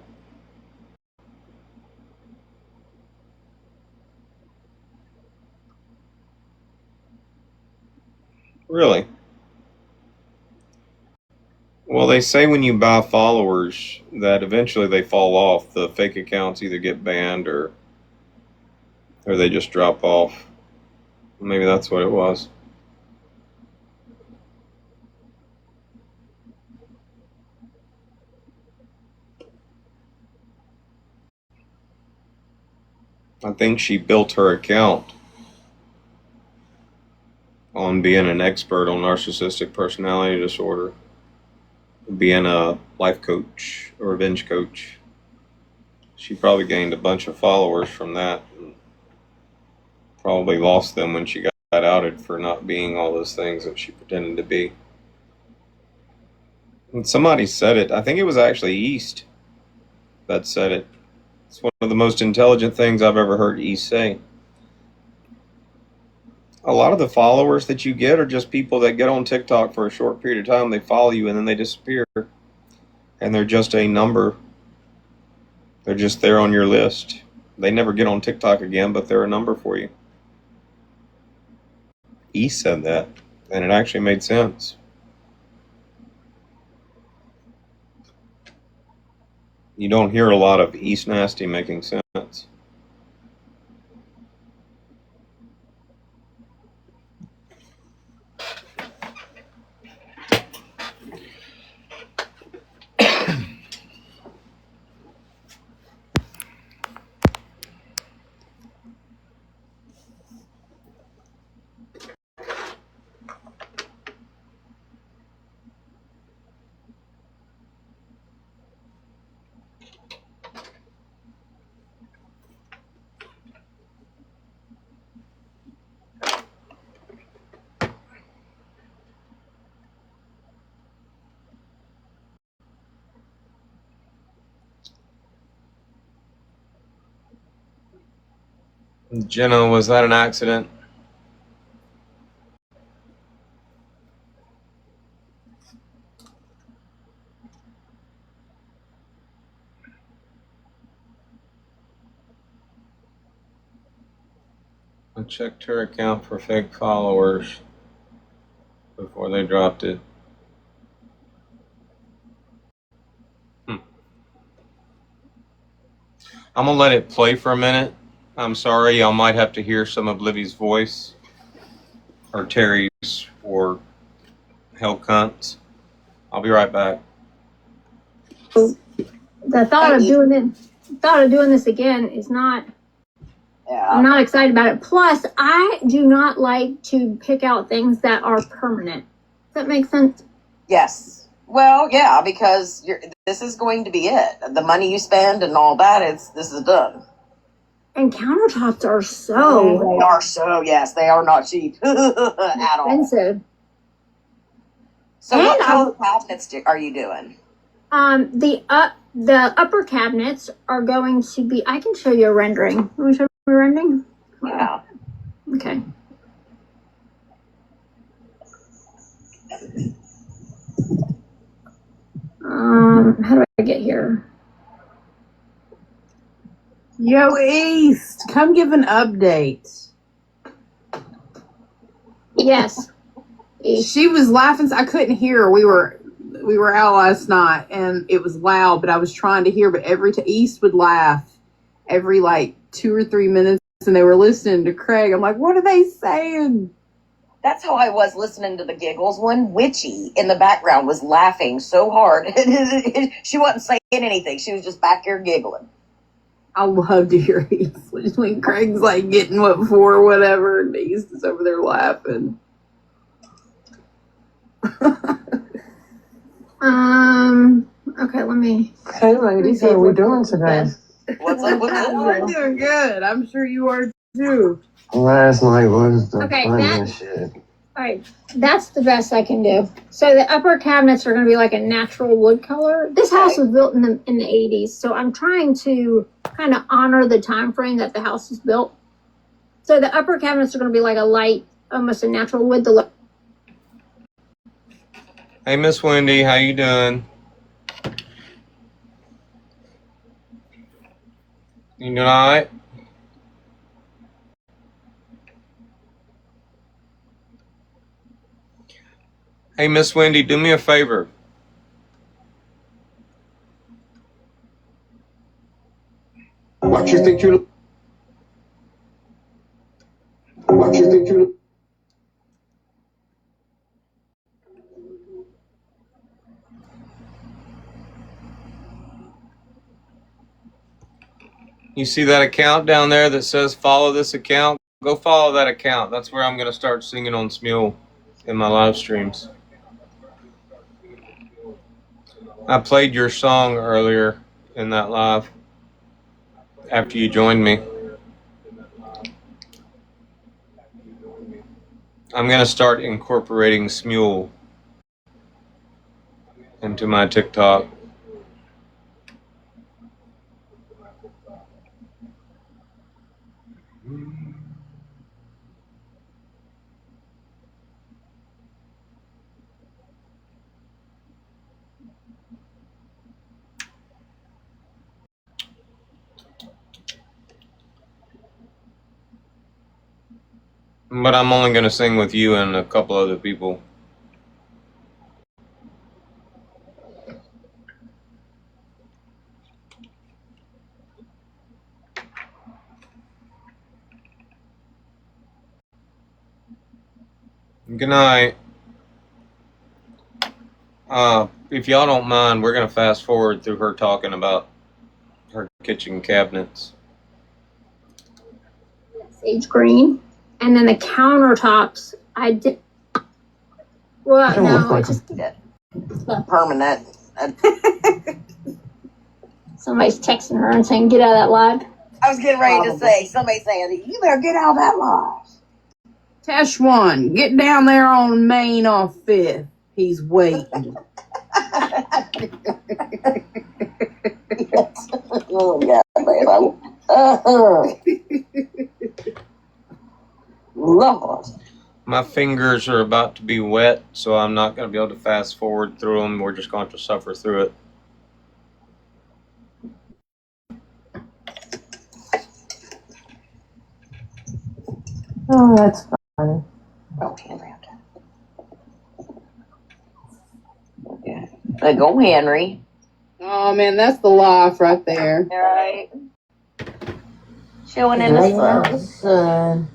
Really? Well, they say when you buy followers that eventually they fall off. The fake accounts either get banned or they just drop off. Maybe that's what it was. I think she built her account on being an expert on narcissistic personality disorder, being a life coach, a revenge coach. She probably gained a bunch of followers from that and probably lost them when she got outed for not being all those things that she pretended to be. And somebody said it. I think it was actually East that said it. It's one of the most intelligent things I've ever heard East say. A lot of the followers that you get are just people that get on TikTok for a short period of time. They follow you and then they disappear. And they're just a number. They're just there on your list. They never get on TikTok again, but they're a number for you. East said that, and it actually made sense. You don't hear a lot of East Nasty making sense. Jenna, was that an accident? I checked her account for fake followers before they dropped it. I'm going to let it play for a minute. I'm sorry, I might have to hear some of Livy's voice, or Terry's, or Hell Cunt's. I'll be right back. The thought of doing this again is not. Yeah. I'm not excited about it. Plus, I do not like to pick out things that are permanent. Does that make sense? Yes. Well, yeah, because this is going to be it. The money you spend and all that, this is done. And countertops are so. They are so, yes, they are not cheap at all. Expensive. So and what kind of cabinets are you doing? The upper cabinets are going to be. I can show you a rendering. Let me show you a rendering. Yeah. Okay. How do I get here? Yo, East, come give an update. Yes. She was laughing. I couldn't hear her. We were out last night and it was loud, but I was trying to hear. But East would laugh every like 2 or 3 minutes, and they were listening to Craig. I'm like, what are they saying? That's how I was listening to the giggles when Witchy in the background was laughing so hard. She wasn't saying anything. She was just back here giggling. I love to hear East when Craig's like getting what for or whatever, and East is over there laughing. Okay, let me. Hey, ladies, how are we doing today? What's up with that? We're doing good. I'm sure you are too. Last night was the Okay, funniest shit. All right, that's the best I can do. So the upper cabinets are going to be like a natural wood color. This house was built in the 80s, so I'm trying to kind of honor the time frame that the house was built. So the upper cabinets are going to be like a light, almost a natural wood. Hey, Miss Wendy, how you doing? You doing all right? Hey, Miss Wendy, do me a favor. What you think you? What you think you? You see that account down there that says follow this account? Go follow that account. That's where I'm going to start singing on Smule in my live streams. I played your song earlier in that live after you joined me. I'm going to start incorporating Smule into my TikTok. But I'm only going to sing with you and a couple other people. Good night. If y'all don't mind, we're going to fast forward through her talking about her kitchen cabinets. Sage green. And then the countertops, I did. Well, no, it's just Permanent. somebody's texting her and saying, get out of that live. I was getting ready to say, somebody saying, you better get out of that live. Tesh 1, get down there on Main off 5th. He's waiting. Oh, yeah, babe. Lord. My fingers are about to be wet, so I'm not going to be able to fast forward through them. We're just going to suffer through it. Oh, that's funny. Oh, Henry. Okay. Go, Henry. Oh, man, that's the life right there. All right. Showing in the sun.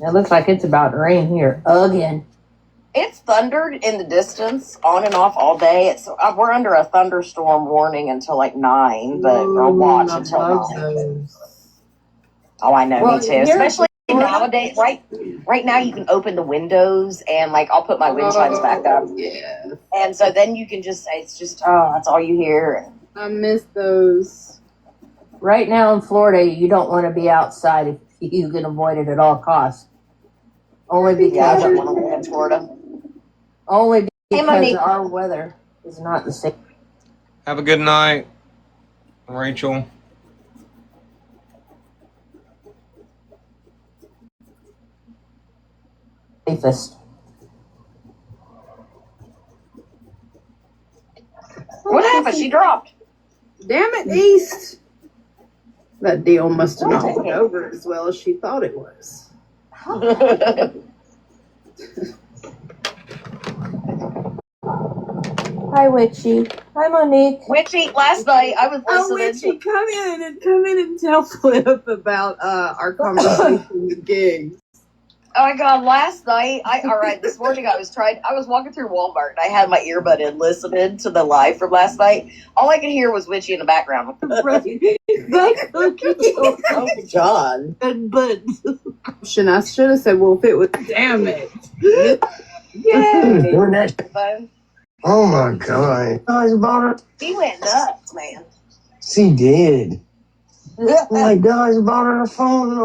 It looks like it's about to rain here again. It's thundered in the distance, on and off all day. We're under a thunderstorm warning until like 9, but we'll watch until 9. Oh, I know, me too. Especially nowadays, right now you can open the windows and like I'll put my wind chimes back up. Yeah. And so then you can just say, it's just, that's all you hear. I miss those. Right now in Florida, you don't want to be outside if you can avoid it at all costs. Only because I don't want to live in Florida. Only because our weather is not the same. Have a good night, Rachel. Safest. What happened? She dropped. Damn it, East. That deal must have not went over as well as she thought it was. Hi, Witchy. Hi, Monique. Witchy, last night I was Oh, listening Witchy, come in and tell Flip about our conversation with gigs. Oh my god, last night, this morning I was walking through Walmart and I had my earbud in listening to the live from last night. All I could hear was Witchy in the background. Oh, God. But I should have said, well, if it was, damn it. Yay. Doing that. Phone. Oh my God. Guys bought her. He went nuts, man. She did. Like, guys bought her a phone, and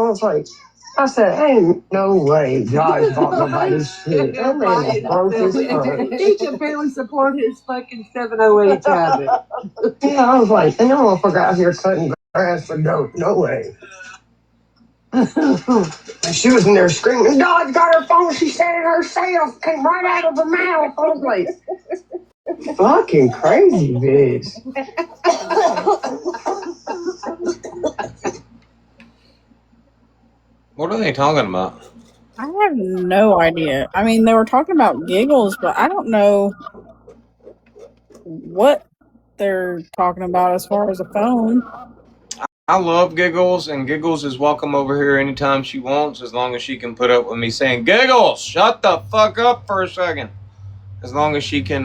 I said, ain't no way guys bought nobody's shit. That man broke his phone. He can barely support his fucking 708 habit. Yeah, I was like, and no motherfucker out here cutting grass for dope. No way. And she was in there screaming, Dodge got her phone, she said it herself, came right out of her mouth. I was like, fucking crazy, bitch. What are they talking about? I have no idea. I mean, they were talking about giggles, but I don't know what they're talking about as far as a phone. I love Giggles, and Giggles is welcome over here anytime she wants, as long as she can put up with me saying, Giggles, shut the fuck up for a second. As long as she can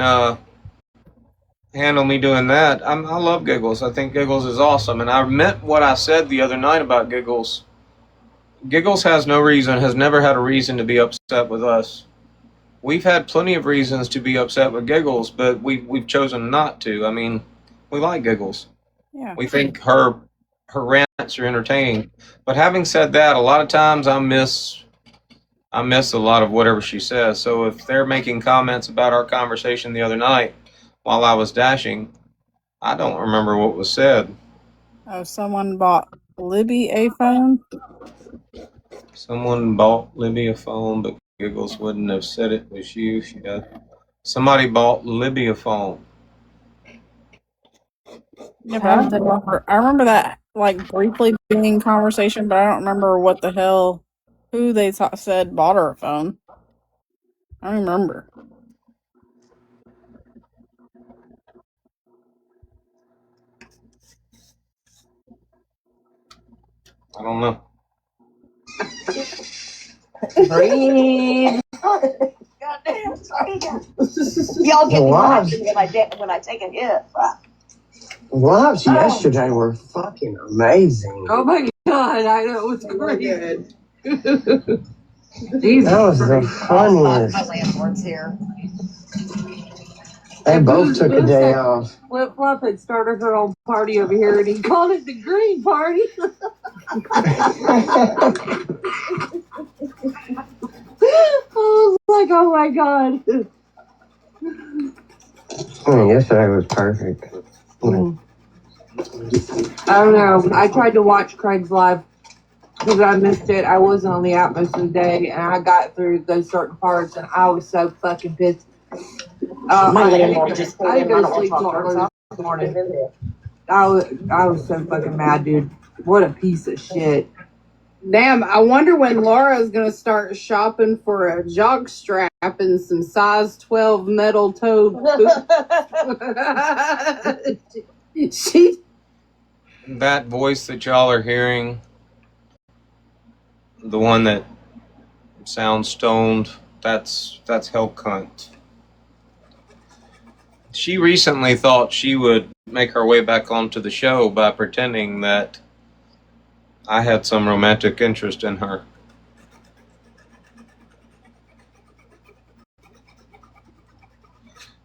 handle me doing that. I love Giggles. I think Giggles is awesome, and I meant what I said the other night about Giggles. Giggles has no reason, has never had a reason to be upset with us. We've had plenty of reasons to be upset with Giggles, but we've chosen not to. I mean, we like Giggles. Yeah. We think her rants are entertaining. But having said that, a lot of times I miss a lot of whatever she says. So if they're making comments about our conversation the other night while I was dashing, I don't remember what was said. Oh, someone bought Libby a phone? Someone bought Libby a phone, but Giggles wouldn't have said it was you. Somebody bought Libby a phone. Yeah, but I remember that like briefly being in conversation, but I don't remember what the hell who they said bought her a phone. I don't remember. I don't know. Breathe. Goddamn, sorry. Y'all get me laughing when I take a hit. Lives yesterday were fucking amazing. Oh my god, I know, it was great. Good. That was the funniest. My landlord's here. They both took a day off. Flip Flop had started her own party over here, and he called it the Green Party. I was like, oh my god. I mean, yesterday was perfect. I don't know. I tried to watch Craig's live because I missed it. I wasn't on the app most of the day, and I got through those certain parts, and I was so fucking pissed. My landlord just pulled I in. didn't go to sleep till early this morning. I was so fucking mad, dude. What a piece of shit. Damn, I wonder when Laura's gonna start shopping for a jock strap and some size 12 metal toed she That voice that y'all are hearing, the one that sounds stoned, that's Hell Cunt. She recently thought she would make her way back onto the show by pretending that I had some romantic interest in her.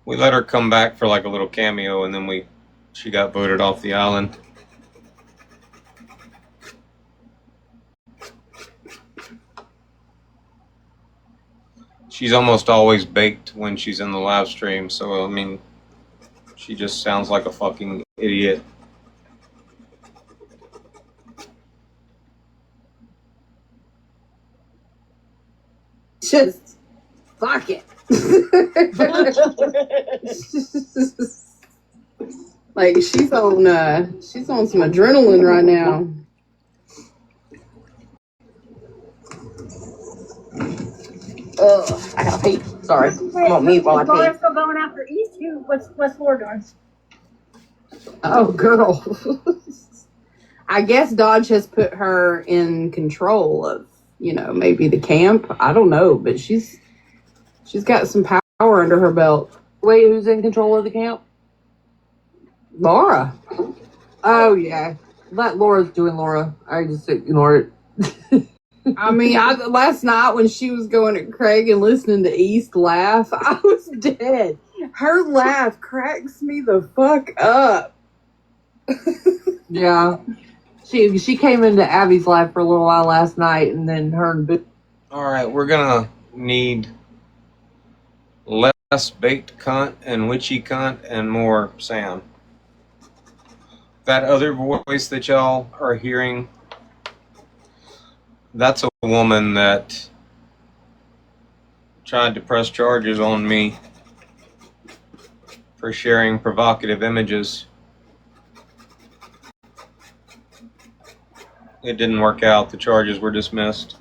We let her come back for like a little cameo, and then she got voted off the island. She's almost always baked when she's in the live stream, so I mean, she just sounds like a fucking idiot. just fuck it. Like she's on some adrenaline right now. I gotta pee. Sorry. I'm on mute while I Laura's pee. still going after East. What's Laura doing? Oh girl. I guess Dodge has put her in control of, maybe the camp. I don't know, but she's got some power under her belt. Wait, who's in control of the camp? Laura. Oh, yeah. Let Laura's doing Laura. I just ignore it. I mean, last night when she was going at Craig and listening to East laugh, I was dead. Her laugh cracks me the fuck up. Yeah. She came into Abby's life for a little while last night, and then her and Boo. Alright, we're gonna need less baked cunt and witchy cunt and more Sam. That other voice that y'all are hearing, that's a woman that tried to press charges on me for sharing provocative images. It didn't work out. The charges were dismissed.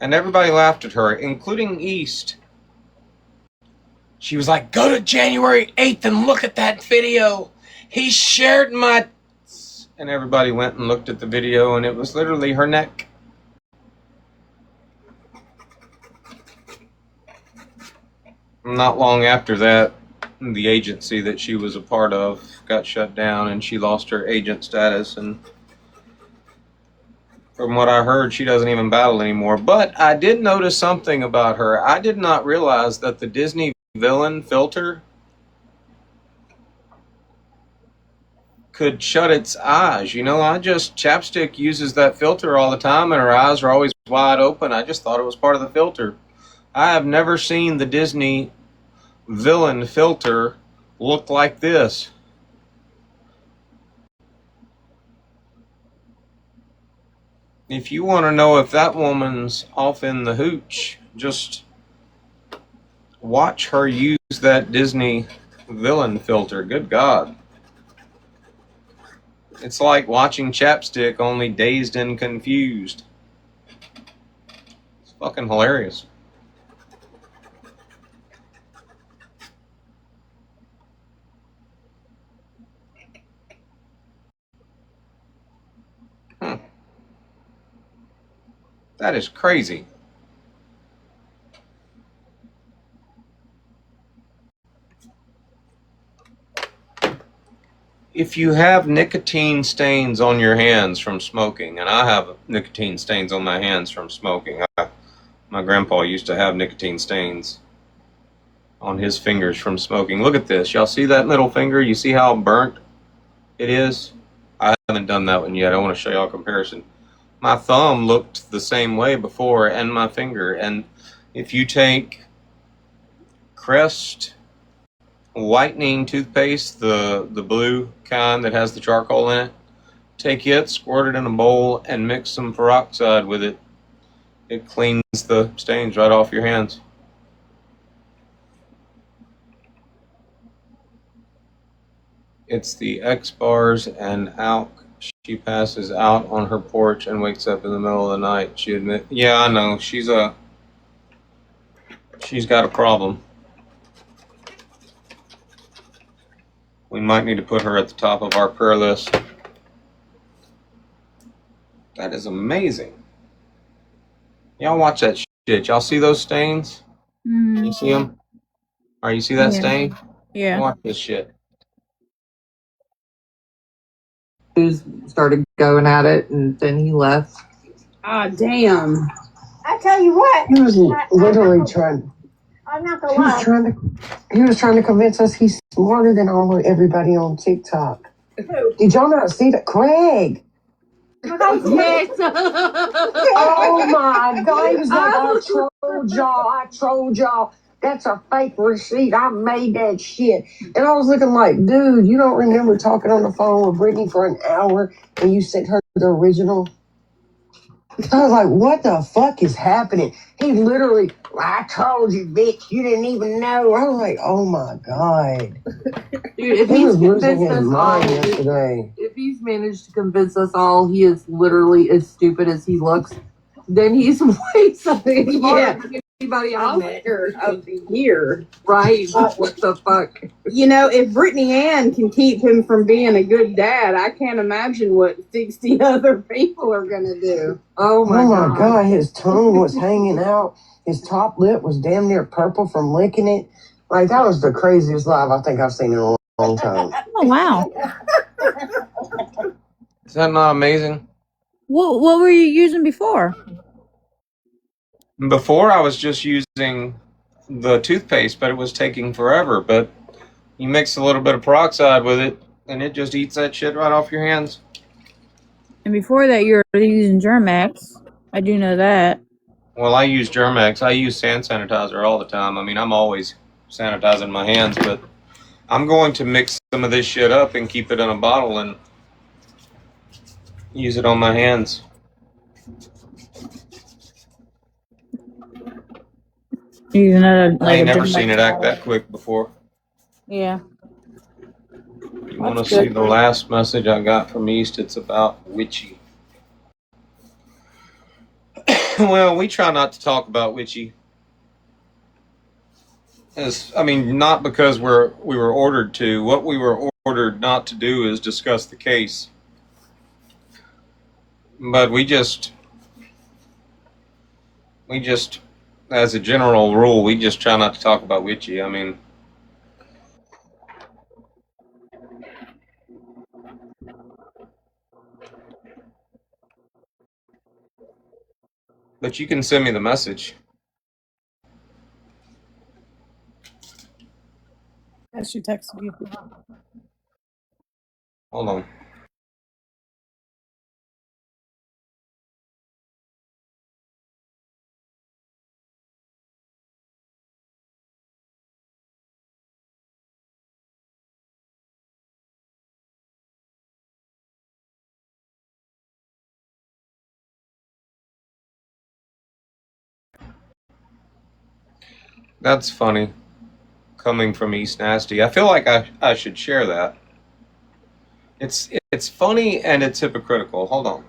And everybody laughed at her, including East. She was like, go to January 8th and look at that video. He shared my... And everybody went and looked at the video, and it was literally her neck. Not long after that, the agency that she was a part of got shut down, and she lost her agent status. And from what I heard, she doesn't even battle anymore. But I did notice something about her. I did not realize that the Disney villain filter could shut its eyes. You know, Chapstick uses that filter all the time, and her eyes are always wide open. I just thought it was part of the filter. I have never seen the Disney villain filter look like this. If you want to know if that woman's off in the hooch, just watch her use that Disney villain filter. Good God. It's like watching Chapstick, only dazed and confused. It's fucking hilarious. That is crazy. If you have nicotine stains on your hands from smoking, and I have nicotine stains on my hands from smoking. My grandpa used to have nicotine stains on his fingers from smoking. Look at this. Y'all see that middle finger? You see how burnt it is? I haven't done that one yet. I want to show y'all a comparison. My thumb looked the same way before, and my finger. And if you take Crest whitening toothpaste, the blue kind that has the charcoal in it, take it, squirt it in a bowl, and mix some peroxide with it. It cleans the stains right off your hands. It's the X-Bars and Alk. She passes out on her porch and wakes up in the middle of the night. She admit, yeah, I know, she's got a problem. We might need to put her at the top of our prayer list. That is amazing. Y'all watch that shit. Y'all see those stains? You see them? Or you see that stain? Yeah. Watch this shit. Started going at it, and then he left. Ah, damn. I tell you what. He was literally trying. I'm not gonna lie. He was trying to convince us he's smarter than everybody on TikTok. Who? Did y'all not see that? Craig. Yes. Oh my God. He was like, I told y'all. That's a fake receipt. I made that shit. And I was looking like, dude, you don't remember talking on the phone with Brittany for an hour and you sent her the original? I was like, what the fuck is happening? He literally, I told you, bitch, you didn't even know. I was like, oh my God. Dude, if He he's was losing convinced his us mind all, yesterday. if he's managed to convince us all he is literally as stupid as he looks, then he's way something smarter than anybody I've met. Of the year. Right? What the fuck? You know, if Brittany Ann can keep him from being a good dad, I can't imagine what 60 other people are going to do. Oh my God. His tongue was hanging out. His top lip was damn near purple from licking it. Like, that was the craziest live I think I've seen in a long time. Oh, wow. Is that not amazing? What were you using before? Before I was just using the toothpaste, but it was taking forever. But you mix a little bit of peroxide with it, and it just eats that shit right off your hands. And before that, you were using Germax. I do know that. Well, I use Germax. I use hand sanitizer all the time. I mean, I'm always sanitizing my hands, but I'm going to mix some of this shit up and keep it in a bottle and use it on my hands. Using another, I ain't never seen it act that quick before. Yeah. You want to see the last message I got from East? It's about Witchy. Well, we try not to talk about witchy. Not because we were ordered to. What we were ordered not to do is discuss the case. But we just, as a general rule, we just try not to talk about witchy. But you can send me the message. As she texted you. Hold on. That's funny, coming from East Nasty. I feel like I should share that. It's funny and it's hypocritical. Hold on.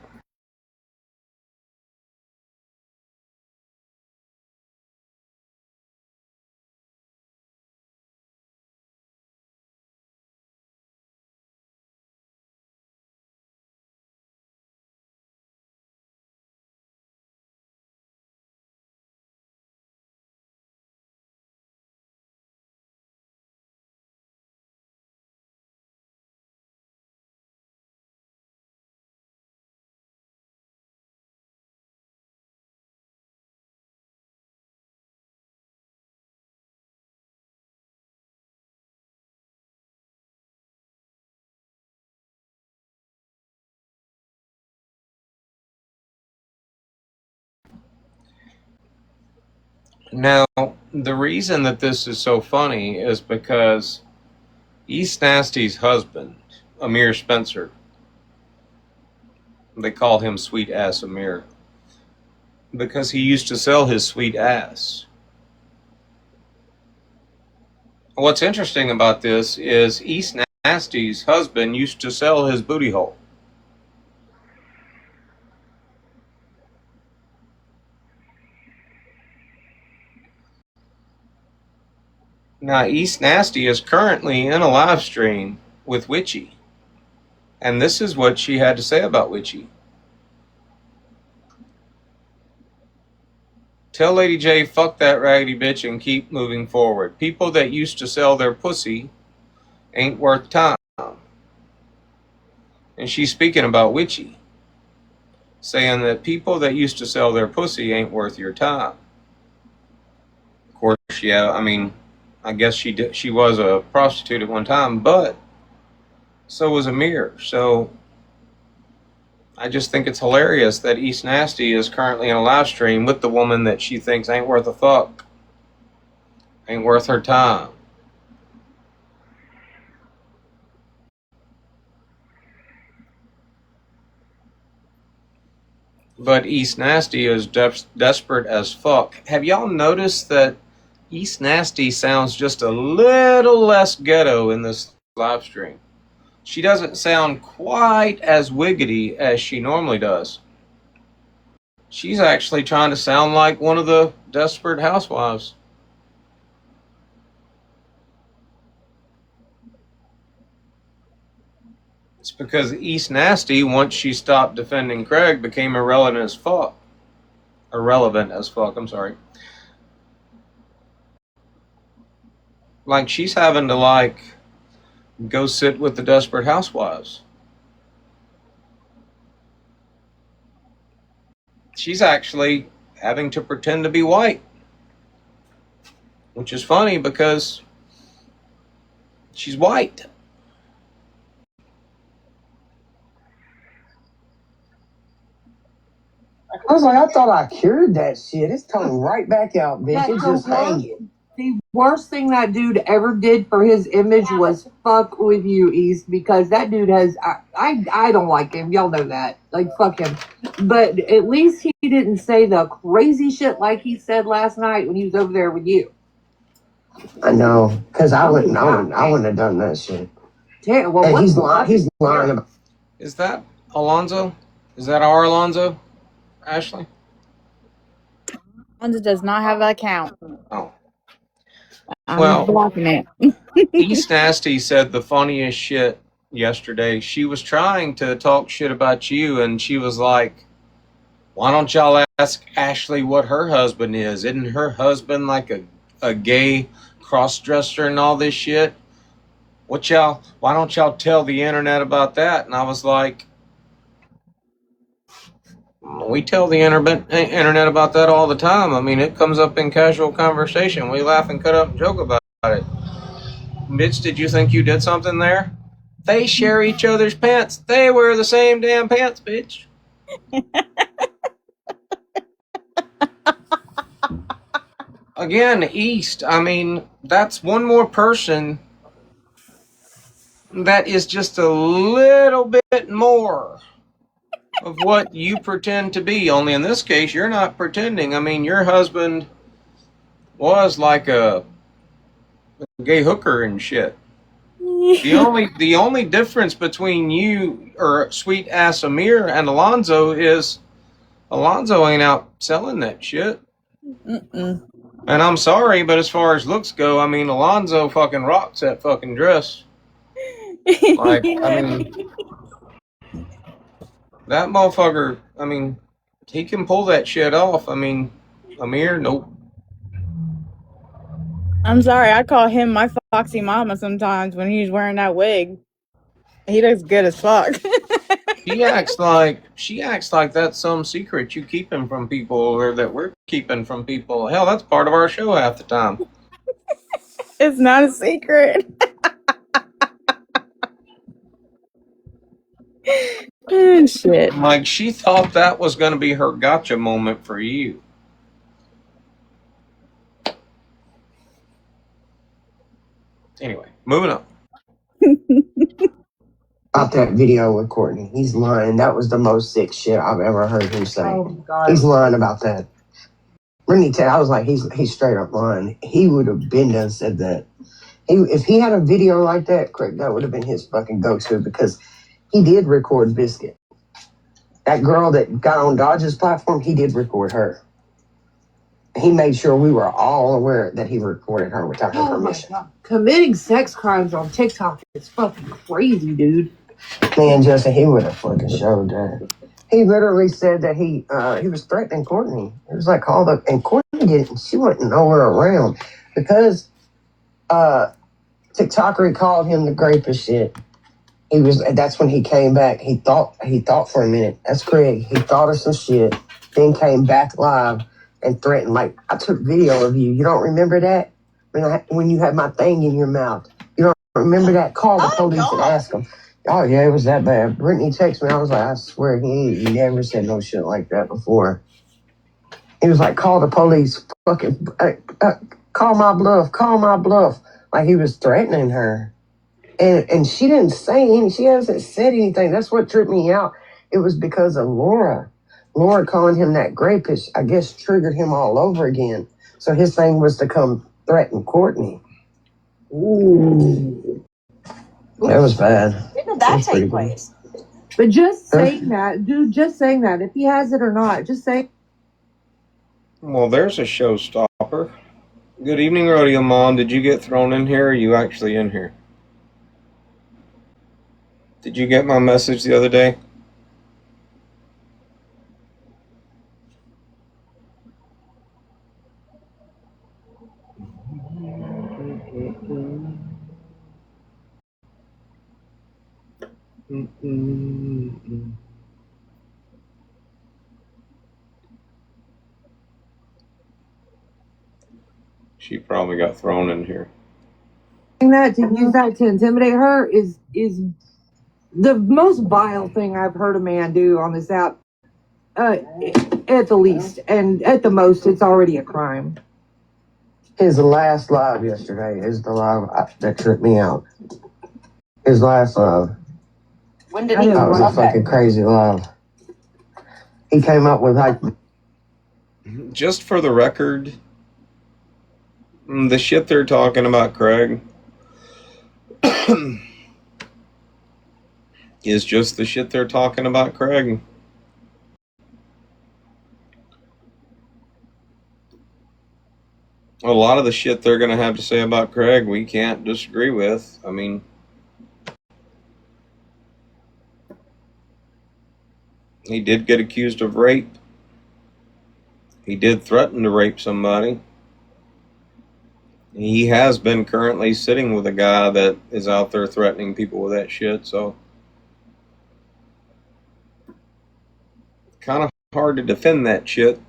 Now, the reason that this is so funny is because East Nasty's husband, Amir Spencer, they call him Sweet Ass Amir, because he used to sell his sweet ass. What's interesting about this is East Nasty's husband used to sell his booty hole. Now, East Nasty is currently in a live stream with Witchy. And this is what she had to say about Witchy. Tell Lady J, fuck that raggedy bitch and keep moving forward. People that used to sell their pussy ain't worth time. And she's speaking about Witchy, saying that people that used to sell their pussy ain't worth your time. Of course, yeah, I guess she was a prostitute at one time, but so was Amir. So I just think it's hilarious that East Nasty is currently in a live stream with the woman that she thinks ain't worth a fuck, ain't worth her time. But East Nasty is desperate as fuck. Have y'all noticed that East Nasty sounds just a little less ghetto in this live stream? She doesn't sound quite as wiggity as she normally does. She's actually trying to sound like one of the desperate housewives. It's because East Nasty, once she stopped defending Craig, became irrelevant as fuck. I'm sorry. Like, she's having to, go sit with the desperate housewives. She's actually having to pretend to be white. Which is funny because she's white. I was like, I thought I cured that shit. It's coming right back out, bitch. It's just hanging. The worst thing that dude ever did for his image was fuck with you, East, because that dude has I don't like him. Y'all know that. Like, fuck him. But at least he didn't say the crazy shit like he said last night when he was over there with you. I know, because I wouldn't have done that shit. Yeah, well, hey, he's lying about. Is that Alonzo? Is that our Alonzo, Ashley? Alonzo does not have an account. Oh. I'm Well, blocking it. East Nasty said the funniest shit yesterday. She was trying to talk shit about you, and she was like, why don't y'all ask Ashley what her husband is? Isn't her husband like a gay cross-dresser and all this shit? Why don't y'all tell the internet about that? And I was like, we tell the internet about that all the time. I mean, it comes up in casual conversation. We laugh and cut up and joke about it. Bitch, did you think you did something there? They share each other's pants. They wear the same damn pants, bitch. Again, East, I mean, that's one more person that is just a little bit more of what you pretend to be. Only in this case, you're not pretending. I mean, your husband was like a gay hooker and shit. The only difference between you or sweet ass Amir and Alonzo is Alonzo ain't out selling that shit. Mm-mm. And I'm sorry, but as far as looks go, I mean, Alonzo fucking rocks that fucking dress. Like, I mean, that motherfucker, I mean, he can pull that shit off. I mean, Amir, nope. I'm sorry, I call him my foxy mama sometimes when he's wearing that wig. He looks good as fuck. She acts like that's some secret you keeping from people or that we're keeping from people. Hell, that's part of our show half the time. It's not a secret. Shit. Like, she thought that was going to be her gotcha moment for you. Anyway, moving on. About that video with Courtney. He's lying. That was the most sick shit I've ever heard him say. Oh, God. He's lying about that. Brittany, I was like, he's straight up lying. He would have been done said that. If he had a video like that, Craig, that would have been his fucking go-to because he did record Biscuit. That girl that got on Dodge's platform, he did record her. He made sure we were all aware that he recorded her without her permission. Committing sex crimes on TikTok is fucking crazy, dude. Man, Justin, he would have fucking showed that. He literally said that he was threatening Courtney. It was like and Courtney didn't. She went nowhere around because TikToker called him the grapist shit. That's when he came back. He thought for a minute. That's Craig. He thought of some shit, then came back live and threatened. Like, I took video of you. You don't remember that? When you had my thing in your mouth. You don't remember that? Call the police and ask them. Oh yeah, it was that bad. Brittany texted me. I was like, I swear he never said no shit like that before. He was like, call the police. Fucking call my bluff. Call my bluff. Like he was threatening her. And she didn't say anything. She hasn't said anything. That's what tripped me out. It was because of Laura. Laura calling him that grapist, I guess, triggered him all over again. So his thing was to come threaten Courtney. Ooh. That was bad. When did that take place? But just saying that, dude, just saying that, if he has it or not, just say. Well, there's a showstopper. Good evening, Rodeo Mom. Did you get thrown in here or are you actually in here? Did you get my message the other day? She probably got thrown in here. That to use that to intimidate her is the most vile thing I've heard a man do on this app. At the least, and at the most, it's already a crime. His last live yesterday is the live that tripped me out. His last live. When did he That was a fucking crazy live. He came up with like. Just for the record, the shit they're talking about, Craig, is just the shit they're talking about, Craig. a lot of the shit they're going to have to say about Craig, we can't disagree with. I mean, he did get accused of rape. He did threaten to rape somebody. He has been currently sitting with a guy that is out there threatening people with that shit, so kind of hard to defend that shit.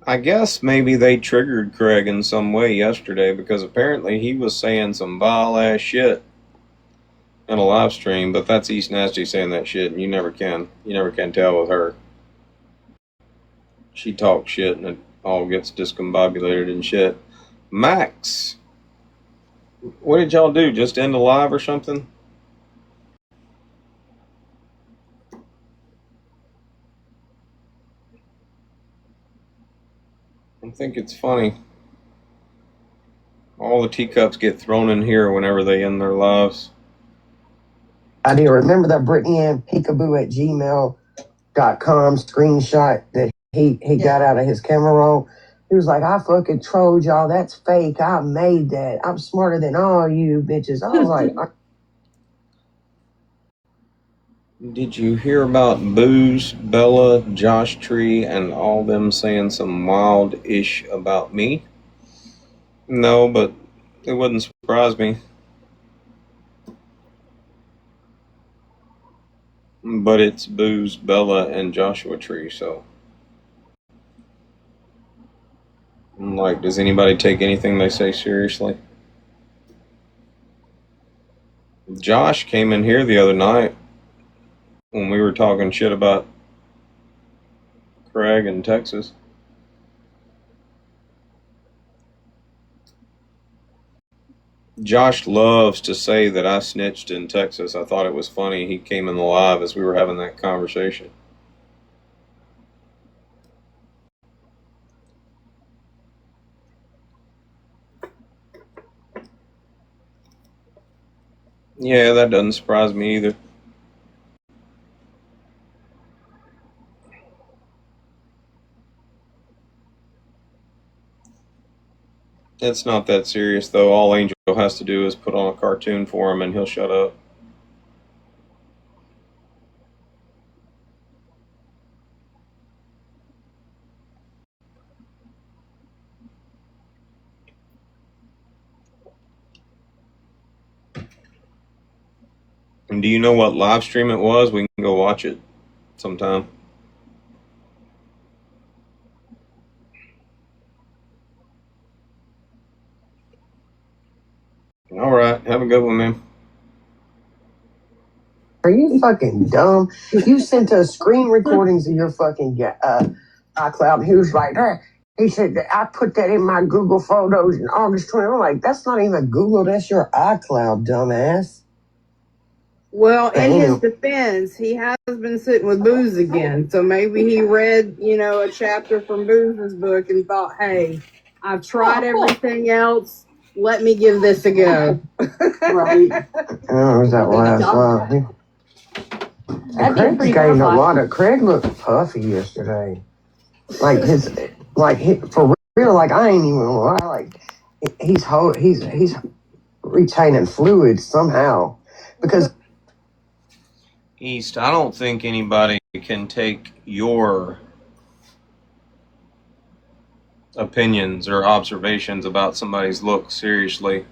I guess maybe they triggered Craig in some way yesterday because apparently he was saying some vile ass shit in a live stream, but that's East Nasty saying that shit, and you never can tell with her. She talks shit and it all gets discombobulated and shit. Max, what did y'all do? Just end the live or something? I think it's funny. All the teacups get thrown in here whenever they end their lives. I do remember that Brittany Ann Peekaboo at gmail.com screenshot that he got out of his camera roll. He was like, I fucking trolled y'all. That's fake. I made that. I'm smarter than all you bitches. I was like, did you hear about Booze, Bella, Josh Tree, and all them saying some wild-ish about me? No, but it wouldn't surprise me. But it's Booze, Bella, and Joshua Tree, so... I'm like, does anybody take anything they say seriously? Josh came in here the other night when we were talking shit about Craig in Texas. Josh loves to say that I snitched in Texas. I thought it was funny. He came in the live as we were having that conversation. Yeah, that doesn't surprise me either. It's not that serious, though. All Angel has to do is put on a cartoon for him and he'll shut up. And do you know what live stream it was? We can go watch it sometime. All right. Have a good one, man. are you fucking dumb? You sent us screen recordings of your fucking iCloud. He was like, hey. He said, I put that in my Google Photos in August 20. I'm like, that's not even Google. That's your iCloud, dumbass. Well, in his defense, he has been sitting with Booze again. So maybe he read, a chapter from Booze's book and thought, hey, I've tried everything else. Let me give this a go. Right. Oh, was that last Craig gained a lot of. Craig looked puffy yesterday. For real, like I ain't even lie. Like he's retaining fluid somehow because. East, I don't think anybody can take your opinions or observations about somebody's look seriously.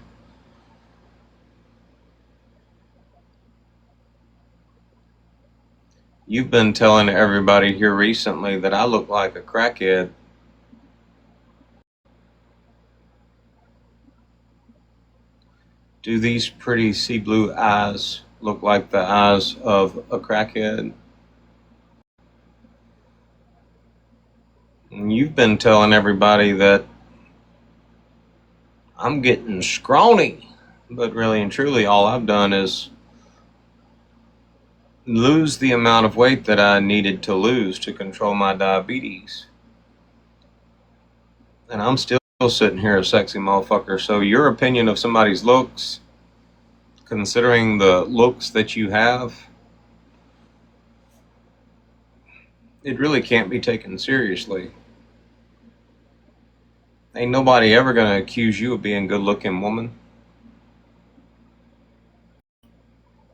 You've been telling everybody here recently that I look like a crackhead. Do these pretty sea blue eyes look like the eyes of a crackhead? And you've been telling everybody that I'm getting scrawny, but really and truly all I've done is lose the amount of weight that I needed to lose to control my diabetes. And I'm still sitting here a sexy motherfucker. So your opinion of somebody's looks, considering the looks that you have, it really can't be taken seriously. Ain't nobody ever gonna accuse you of being a good-looking woman.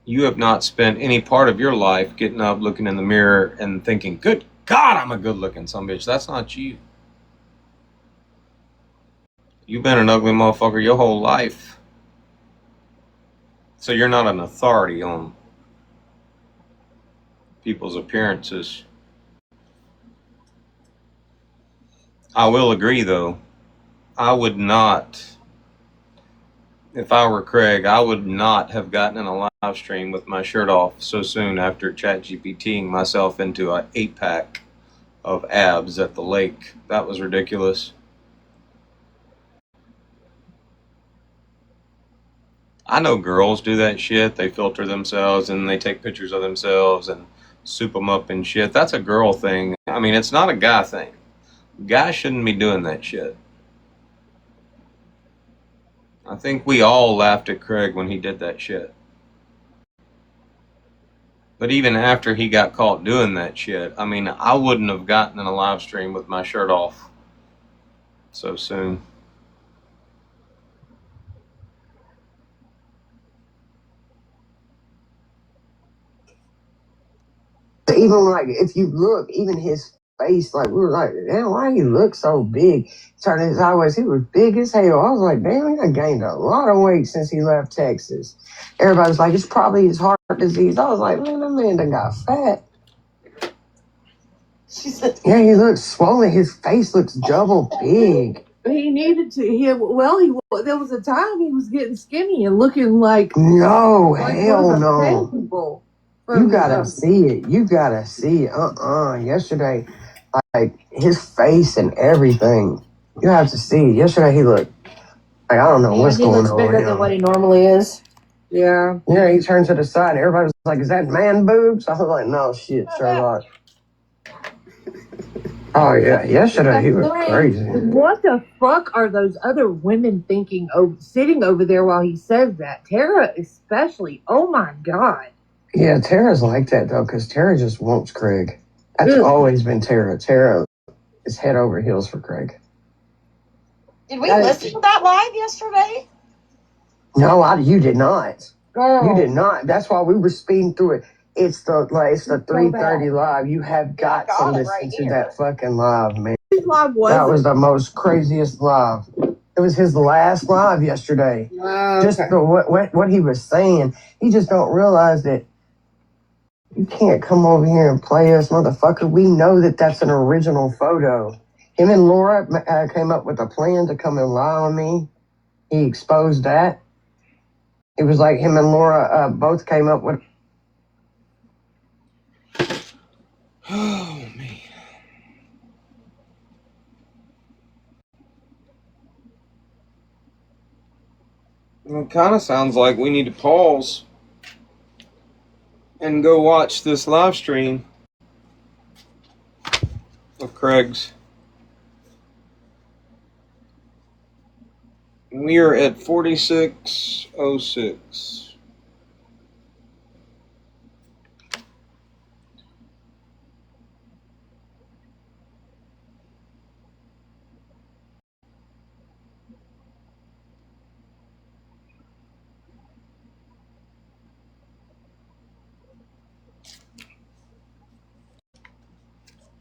You have not spent any part of your life getting up, looking in the mirror, and thinking, good God, I'm a good-looking sumbitch. That's not you. You've been an ugly motherfucker your whole life. So you're not an authority on people's appearances. I will agree, though. I would not, if I were Craig, I would not have gotten in a live stream with my shirt off so soon after ChatGPTing myself into an 8-pack of abs at the lake. That was ridiculous. I know girls do that shit. They filter themselves and they take pictures of themselves and soup them up and shit. That's a girl thing. I mean, it's not a guy thing. Guys shouldn't be doing that shit. I think we all laughed at Craig when he did that shit. But even after he got caught doing that shit, I mean, I wouldn't have gotten in a live stream with my shirt off so soon. Even like, if you look, even his face, like, we were like, damn, why he look so big? Turned his sideways, he was big as hell. I was like, damn, he done gained a lot of weight since he left Texas. Everybody was like, it's probably his heart disease. I was like, man, that man done got fat. She said, yeah, he looks swollen. His face looks double big. He needed to. There was a time he was getting skinny and looking like hell no. People you gotta see it. You gotta see it. Yesterday, like his face and everything. You have to see it. Yesterday he looked like, I don't know what's going on. He looks bigger than what he normally is. Yeah. Yeah, he turned to the side and everybody was like, is that man boobs? I was like, no shit, Sherlock. Oh yeah, yesterday he was crazy. What the fuck are those other women thinking sitting over there while he says that? Tara especially. Oh my God. Yeah, Tara's like that though, because Tara just wants Craig. That's always been Tara. Tara is head over heels for Craig. Did we listen to that live yesterday? No, you did not. Girl. You did not. That's why we were speeding through it. It's the 3:30 live. You have got to listen to that fucking live, man. Live was that was the most craziest live. It was his last live yesterday. Just what he was saying. He just don't realize that you can't come over here and play us, motherfucker. We know that that's an original photo. Him and Laura came up with a plan to come and lie on me. He exposed that. It was like him and Laura both came up with. Oh, man. It kind of sounds like we need to pause and go watch this live stream of Craig's. We are at 46:06.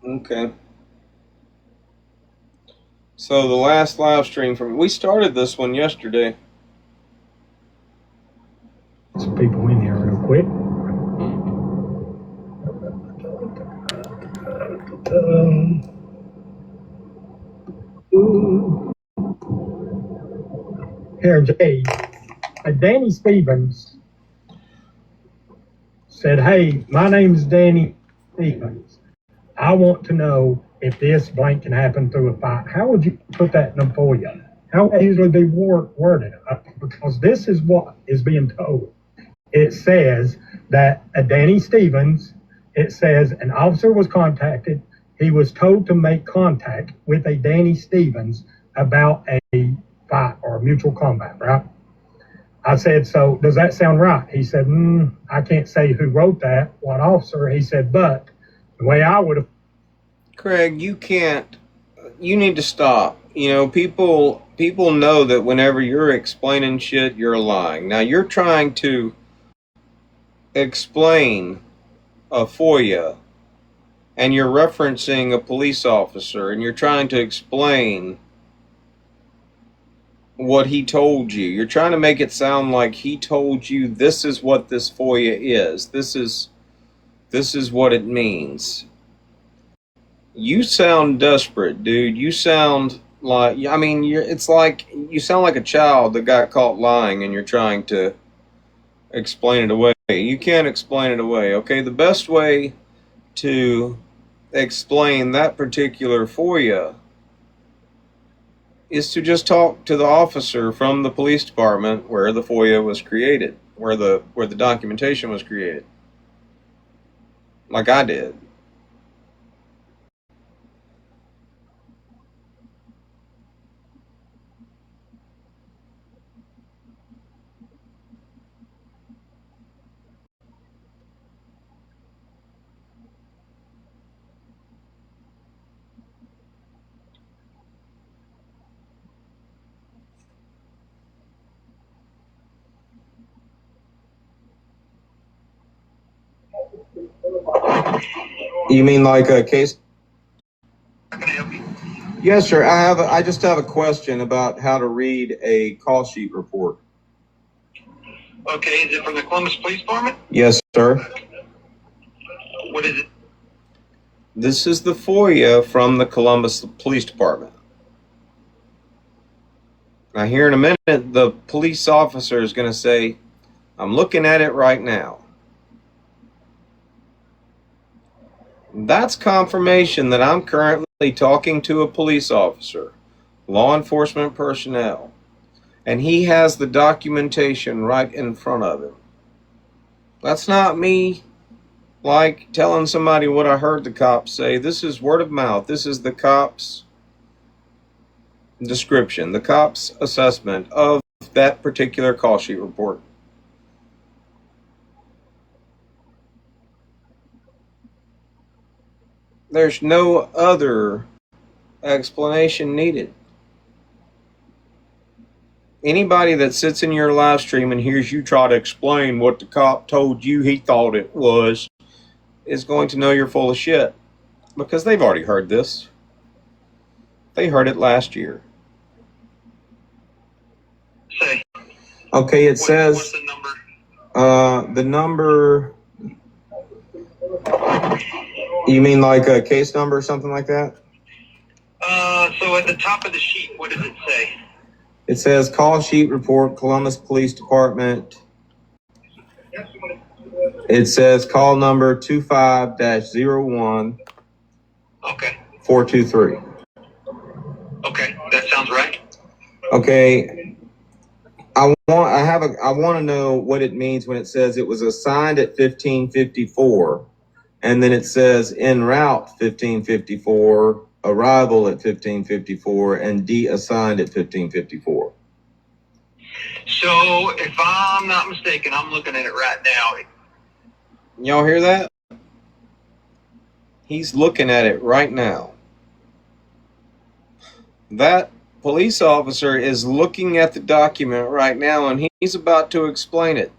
Okay. So the last live stream we started this one yesterday. Some people in here real quick. Here, Jay. Danny Stevens said, hey, my name is Danny Stevens. I want to know if this blank can happen through a fight. How would you put that in a FOIA? How would it usually be worded? Because this is what is being told. It says that Danny Stevens, it says an officer was contacted. He was told to make contact with a Danny Stevens about a fight or a mutual combat, right? I said, so does that sound right? He said, I can't say who wrote that, what officer. He said, but the way I would have Craig, you can't. You need to stop. You know, people know that whenever you're explaining shit, you're lying. Now you're trying to explain a FOIA, and you're referencing a police officer, and you're trying to explain what he told you. You're trying to make it sound like he told you this is what this FOIA is. This is what it means. You sound desperate, dude. You sound like, I mean, it's like you sound like a child that got caught lying and you're trying to explain it away. You can't explain it away, okay? The best way to explain that particular FOIA is to just talk to the officer from the police department where the FOIA was created, where the documentation was created. Like I did. You mean like a case? Yes, sir. I just have a question about how to read a call sheet report. Okay, is it from the Columbus Police Department? Yes, sir. What is it? This is the FOIA from the Columbus Police Department. Now, here in a minute, the police officer is going to say, I'm looking at it right now. That's confirmation that I'm currently talking to a police officer, law enforcement personnel, and he has the documentation right in front of him. That's not me like telling somebody what I heard the cops say. This is word of mouth. This is the cops' description, the cops' assessment of that particular call sheet report. There's no other explanation needed. Anybody that sits in your live stream and hears you try to explain what the cop told you he thought it was is going to know you're full of shit, because they've already heard this. They heard it last year. Say. Okay, it says what's the number? The number. You mean like a case number or something like that? So at the top of the sheet, what does it say? It says call sheet report, Columbus Police Department. It says call number 25-01. Okay. 423. Okay, that sounds right. Okay. I want to know what it means when it says it was assigned at 1554, and then it says en route 1554, arrival at 1554, and de-assigned at 1554. So if I'm not mistaken, I'm looking at it right now. Y'all hear that? He's looking at it right now. That police officer is looking at the document right now, and he's about to explain it.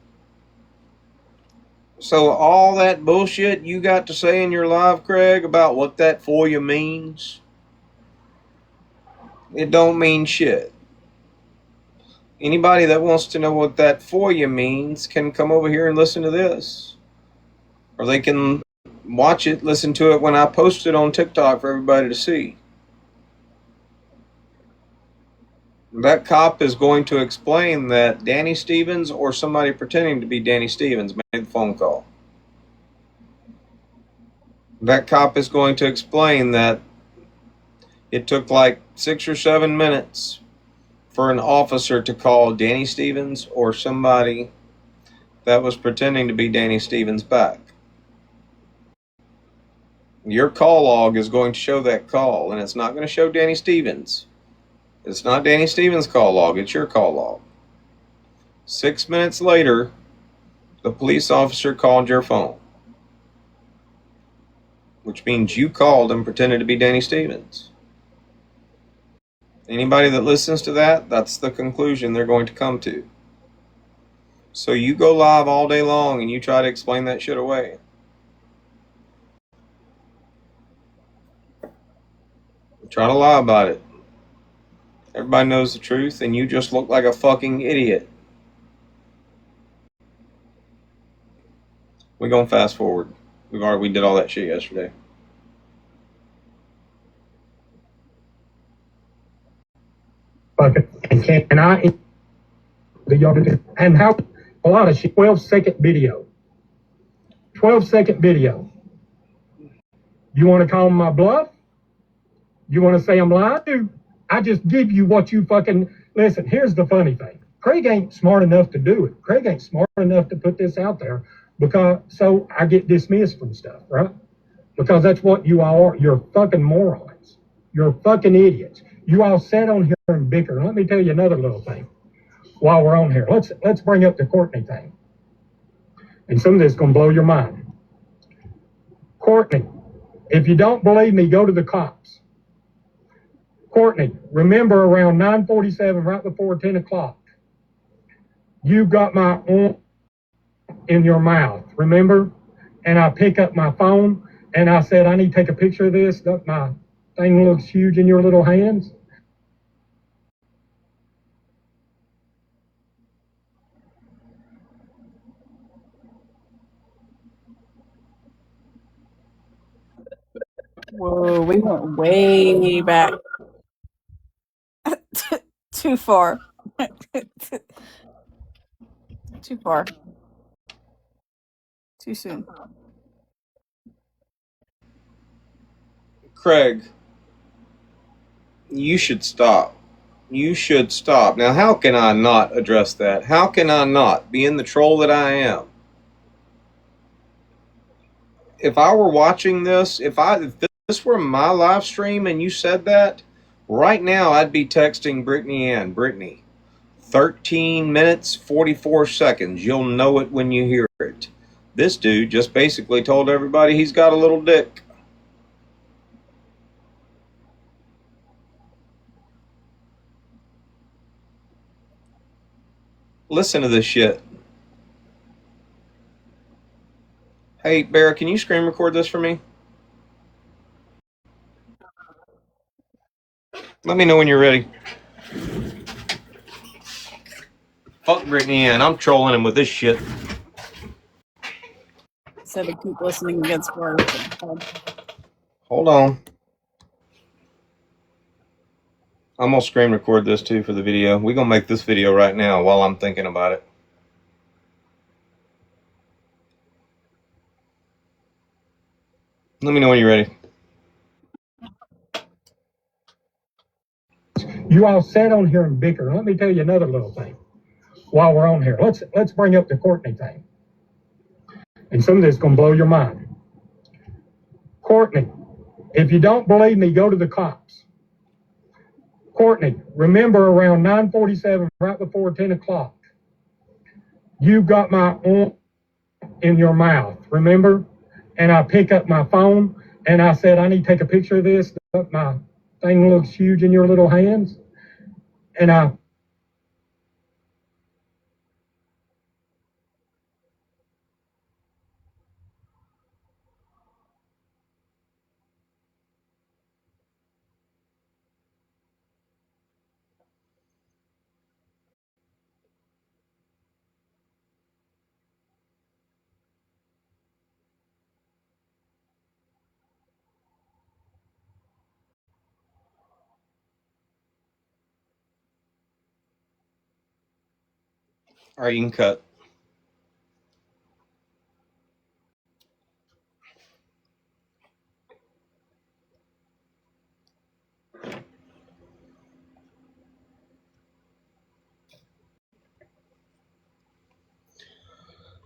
So all that bullshit you got to say in your live, Craig, about what that FOIA means, it don't mean shit. Anybody that wants to know what that FOIA means can come over here and listen to this. Or they can watch it, listen to it when I post it on TikTok for everybody to see. That cop is going to explain that Danny Stevens or somebody pretending to be Danny Stevens made the phone call. That cop is going to explain that it took like 6 or 7 minutes for an officer to call Danny Stevens or somebody that was pretending to be Danny Stevens back. Your call log is going to show that call, and it's not going to show Danny Stevens. It's not Danny Stevens' call log, it's your call log. 6 minutes later, the police officer called your phone. which means you called and pretended to be Danny Stevens. Anybody that listens to that, that's the conclusion they're going to come to. So you go live all day long and you try to explain that shit away. Try to lie about it. Everybody knows the truth and you just look like a fucking idiot. We're going to fast forward. We did all that shit yesterday. And can I and how a lot of shit, 12-second video. 12-second video. You want to call my bluff? You want to say I'm lying? I just give you what you fucking listen. Here's the funny thing. Craig ain't smart enough to do it. Craig ain't smart enough to put this out there because so I get dismissed from stuff, right? Because that's what you all are. You're fucking morons. You're fucking idiots. You all sat on here and bicker. Let me tell you another little thing. While we're on here, let's bring up the Courtney thing. And some of this is gonna blow your mind. Courtney, if you don't believe me, go to the cops. Courtney, remember around 9:47, right before 10 o'clock, you got my arm in your mouth, remember? And I pick up my phone and I said, I need to take a picture of this. My thing looks huge in your little hands. Whoa, we went way back. Too far. Too far. Too soon. Craig, you should stop. You should stop. Now, how can I not address that? How can I not, being the troll that I am? If I were watching this, if this were my live stream and you said that, right now I'd be texting Brittany Ann. Brittany, 13 minutes, 44 seconds. You'll know it when you hear it. This dude just basically told everybody he's got a little dick. Listen to this shit. Hey, Bear, can you screen record this for me? Let me know when you're ready. Fuck Brittany Ann. I'm trolling him with this shit. Said to keep listening against words. Hold on. I'm going to screen record this too for the video. We're going to make this video right now while I'm thinking about it. Let me know when you're ready. You all sat on here and bicker. Let me tell you another little thing. While we're on here, let's bring up the Courtney thing. And some of this is gonna blow your mind. Courtney, if you don't believe me, go to the cops. Courtney, remember around 9:47, right before 10 o'clock, you got my arm in your mouth, remember? And I pick up my phone and I said, I need to take a picture of this. My thing looks huge in your little hands. And I All right, you can cut.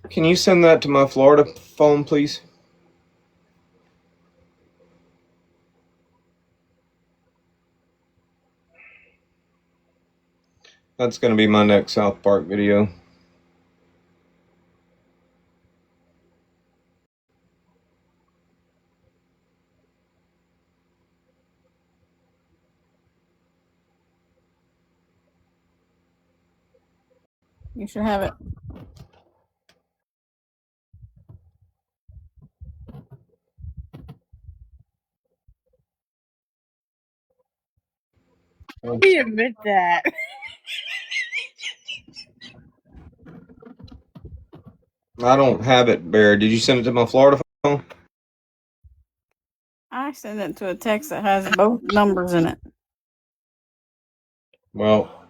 Can you send that to my Florida phone, please? That's going to be my next South Park video. You should have it. We admit that. I don't have it, Bear. Did you send it to my Florida phone? I sent it to a text that has both numbers in it. Well,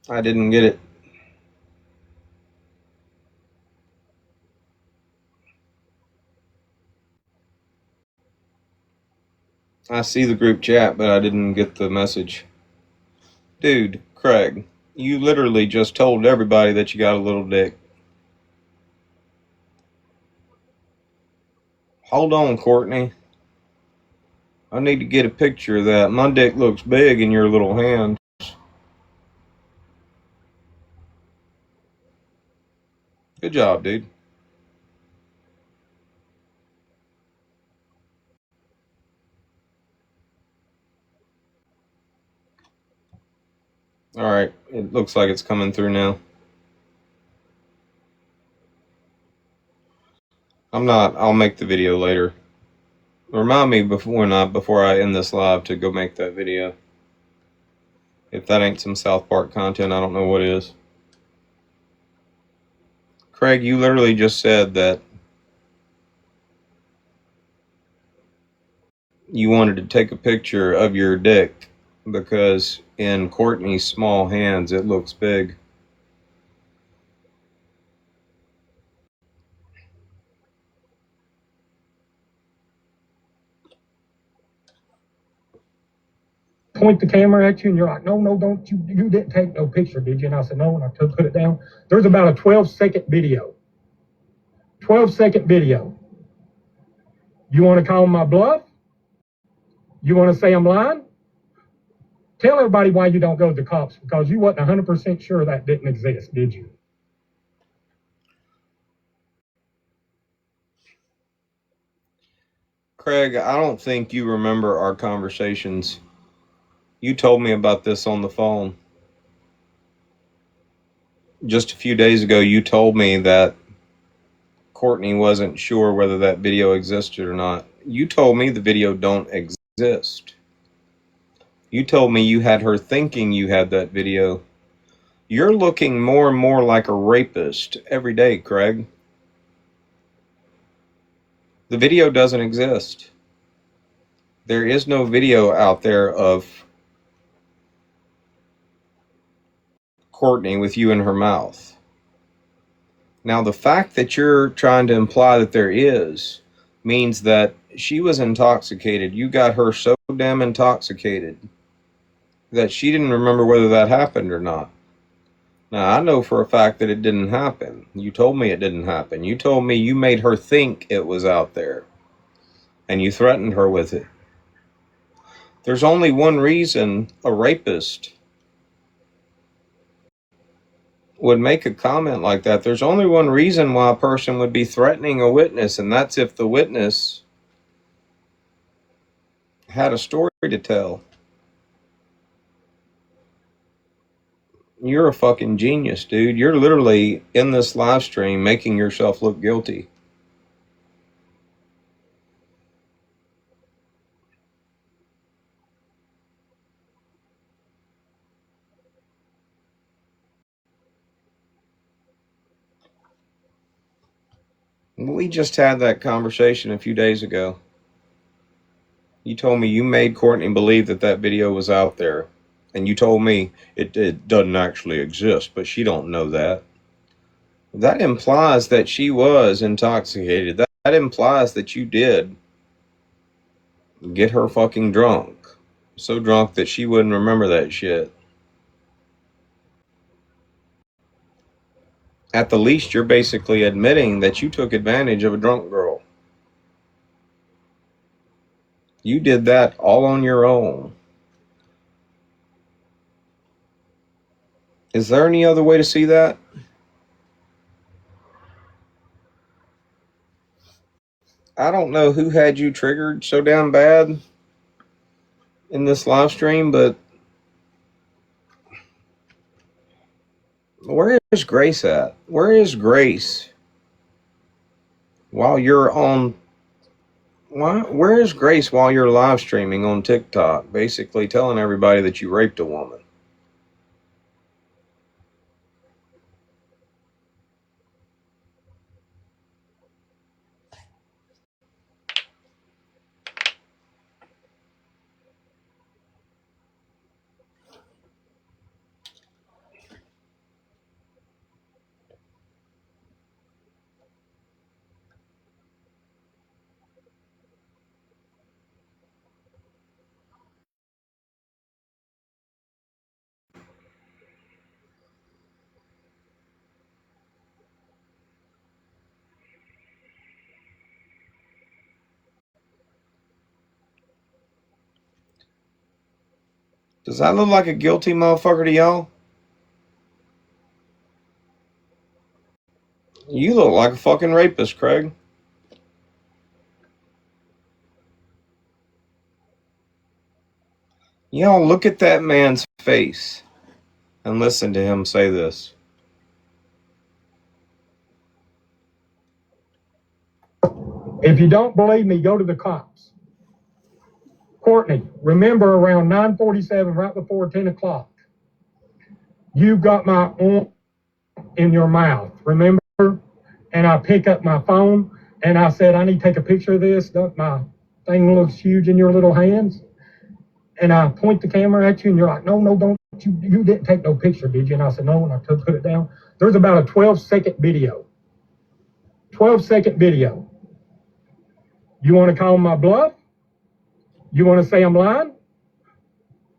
I didn't get it. I see the group chat, but I didn't get the message. Dude, Craig, you literally just told everybody that you got a little dick. Hold on, Courtney. I need to get a picture of that. My dick looks big in your little hand. Good job, dude. Alright, it looks like it's coming through now. I'll make the video later. Remind me before I end this live to go make that video. If that ain't some South Park content, I don't know what is. Craig, you literally just said that you wanted to take a picture of your dick because in Courtney's small hands it looks big. Point the camera at you, and you're like, no, don't you? You didn't take no picture, did you? And I said, no, and I put it down. There's about a 12-second video. 12-second video. You want to call my bluff? You want to say I'm lying? Tell everybody why you don't go to the cops, because you wasn't 100% sure that didn't exist, did you? Craig, I don't think you remember our conversations. You told me about this on the phone. Just a few days ago, you told me that Courtney wasn't sure whether that video existed or not. You told me the video don't exist. You told me you had her thinking you had that video. You're looking more and more like a rapist every day, Craig. The video doesn't exist. There is no video out there of Courtney with you in her mouth. Now, the fact that you're trying to imply that there is means that she was intoxicated. You got her so damn intoxicated that she didn't remember whether that happened or not. Now, I know for a fact that it didn't happen. You told me it didn't happen. You told me you made her think it was out there, and you threatened her with it. There's only one reason a rapist would make a comment like that. There's only one reason why a person would be threatening a witness, and that's if the witness had a story to tell. You're a fucking genius, dude. You're literally in this live stream making yourself look guilty. We just had that conversation a few days ago. You told me you made Courtney believe that that video was out there. And you told me it doesn't actually exist, but she don't know that. That implies that she was intoxicated. That implies that you did get her fucking drunk. So drunk that she wouldn't remember that shit. At the least, you're basically admitting that you took advantage of a drunk girl. You did that all on your own. Is there any other way to see that? I don't know who had you triggered so damn bad in this live stream, but Where is Grace at? Where is Grace? While you're on... Where is Grace while you're live streaming on TikTok, basically telling everybody that you raped a woman? Does that look like a guilty motherfucker to y'all? You look like a fucking rapist, Craig. Y'all look at that man's face and listen to him say this. If you don't believe me, go to the cops. Courtney, remember around 9:47, right before 10 o'clock, you got my arm in your mouth, remember? And I pick up my phone and I said, I need to take a picture of this. My thing looks huge in your little hands. And I point the camera at you and you're like, no, don't. You didn't take no picture, did you? And I said, no, and I put it down. There's about a 12-second video. 12-second video. You want to call my bluff? You want to say I'm lying?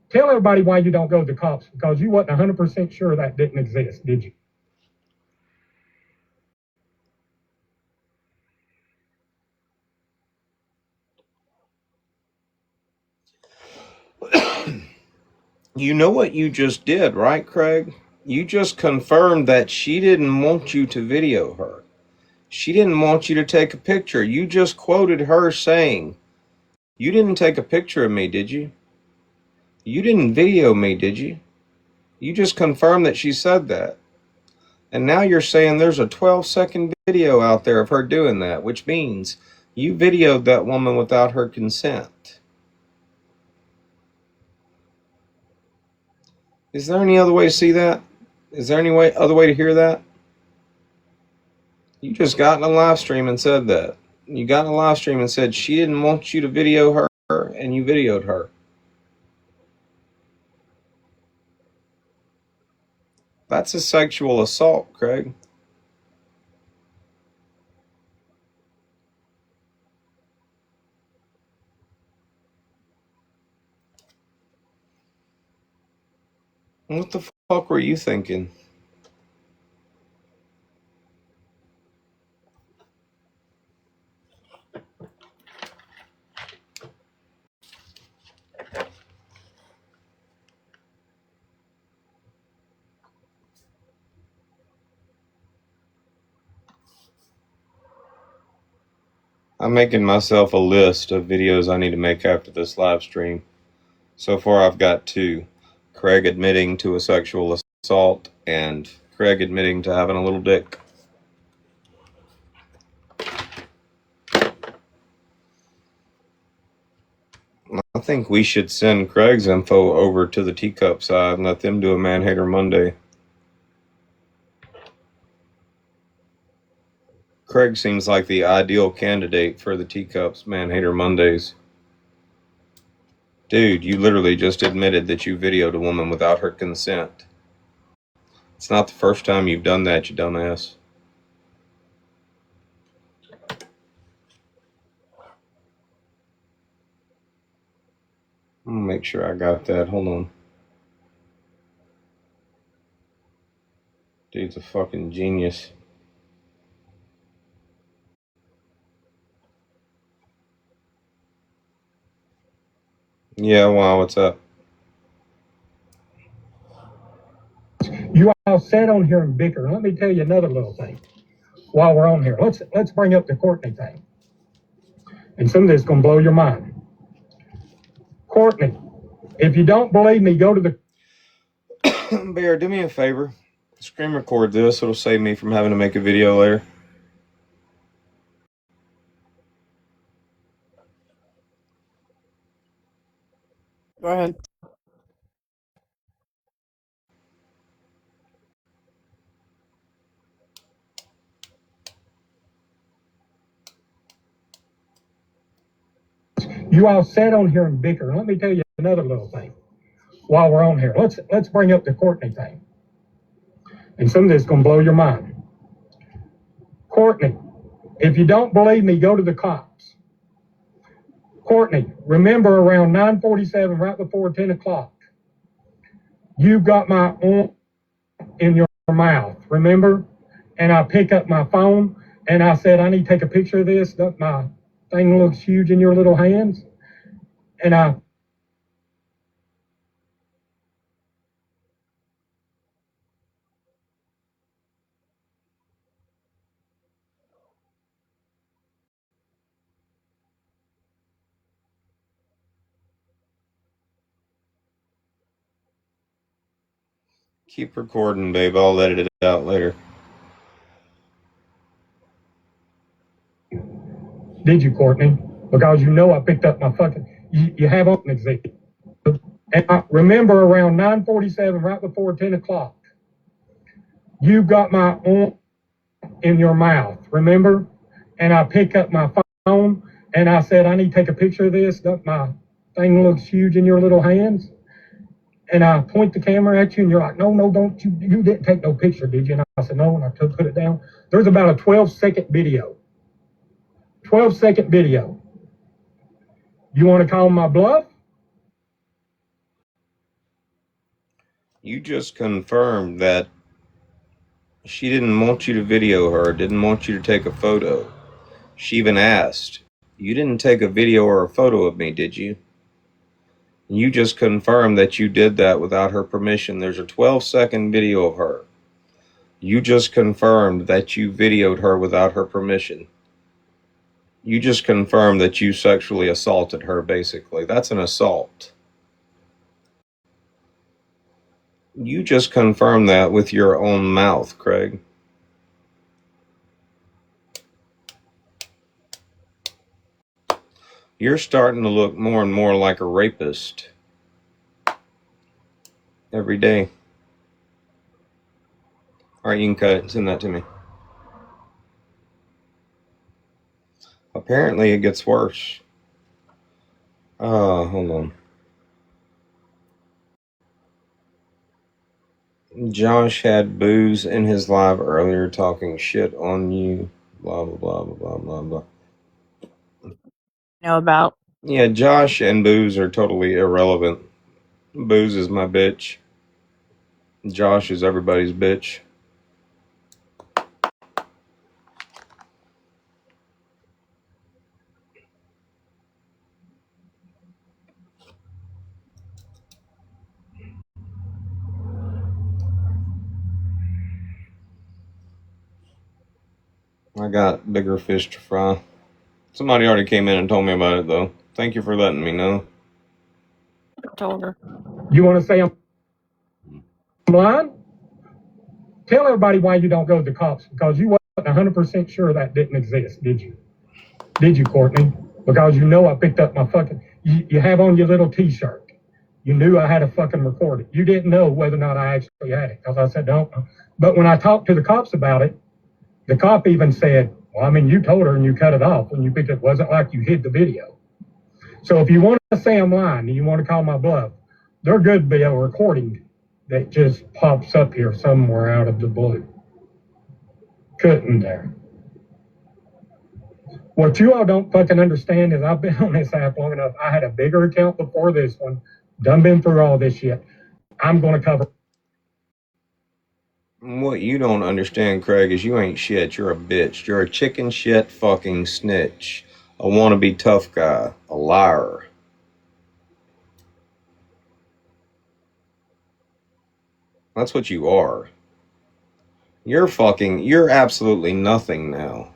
Tell everybody why you don't go to the cops, because you wasn't 100% sure that didn't exist, did you? You know what you just did, right, Craig? You just confirmed that she didn't want you to video her. She didn't want you to take a picture. You just quoted her saying, you didn't take a picture of me, did you? You didn't video me, did you? You just confirmed that she said that. And now you're saying there's a 12-second video out there of her doing that, which means you videoed that woman without her consent. Is there any other way to see that? Is there any other way to hear that? You just got in a live stream and said that. You got in a live stream and said she didn't want you to video her, and you videoed her. That's a sexual assault, Craig. What the fuck were you thinking? I'm making myself a list of videos I need to make after this live stream. So far I've got 2. Craig admitting to a sexual assault and Craig admitting to having a little dick. I think we should send Craig's info over to the Teacup side and let them do a Man Hater Monday. Craig seems like the ideal candidate for the Teacups Man Hater Mondays. Dude, you literally just admitted that you videoed a woman without her consent. It's not the first time you've done that, you dumbass. I'm gonna make sure I got that. Hold on. Dude's a fucking genius. Yeah, wow, what's up? You all sat on here and bicker. Let me tell you another little thing while we're on here. Let's bring up the Courtney thing. And some of this is going to blow your mind. Courtney, if you don't believe me, go to the... Bear, do me a favor. Screen record this. It'll save me from having to make a video later. Go ahead. You all sat on here and bicker. Let me tell you another little thing while we're on here. Let's bring up the Courtney thing. And some of this is going to blow your mind. Courtney, if you don't believe me, go to the cops. Courtney, remember around 9:47, right before 10 o'clock, you got my arm in your mouth, remember? And I pick up my phone and I said, I need to take a picture of this. My thing looks huge in your little hands. And I Keep recording, babe. I'll edit it out later. did you, Courtney? Because you know I picked up my fucking, you have on an exhibit. And I remember around 9:47, right before 10 o'clock, you got my arm in your mouth, remember? And I pick up my phone and I said, I need to take a picture of this. My thing looks huge in your little hands. And I point the camera at you and you're like, no, don't you didn't take no picture, did you? And I said, no, and I put it down. There's about a 12-second video. 12-second video. You want to call my bluff? You just confirmed that she didn't want you to video her, didn't want you to take a photo. She even asked, you didn't take a video or a photo of me, did you? You just confirmed that you did that without her permission. There's a 12-second video of her. You just confirmed that you videoed her without her permission. You just confirmed that you sexually assaulted her, basically. That's an assault. You just confirmed that with your own mouth, Craig. You're starting to look more and more like a rapist every day. All right, you can cut it and send that to me. Apparently, it gets worse. Hold on. Josh had Booze in his live earlier talking shit on you. Blah, blah, blah, blah, blah, blah. Know about. Yeah, Josh and Booze are totally irrelevant. Booze is my bitch. Josh is everybody's bitch. I got bigger fish to fry. Somebody already came in and told me about it, though. Thank you for letting me know. I told her. You want to say I'm lying? Tell everybody why you don't go to the cops, because you wasn't 100% sure that didn't exist, did you? Did you, Courtney? Because you know I picked up my fucking, you have on your little t-shirt. You knew I had a fucking record it. You didn't know whether or not I actually had it, because I said, don't. But when I talked to the cops about it, the cop even said, well, I mean, you told her and you cut it off when you picked it. It wasn't like you hid the video. So if you want to say I'm lying and you want to call my bluff, there could be a recording that just pops up here somewhere out of the blue. Couldn't there? What you all don't fucking understand is I've been on this app long enough. I had a bigger account before this one. Done been through all this shit. I'm going to cover. What you don't understand, Craig, is you ain't shit. You're a bitch. You're a chicken shit fucking snitch. A wannabe tough guy. A liar. That's what you are. You're absolutely nothing now.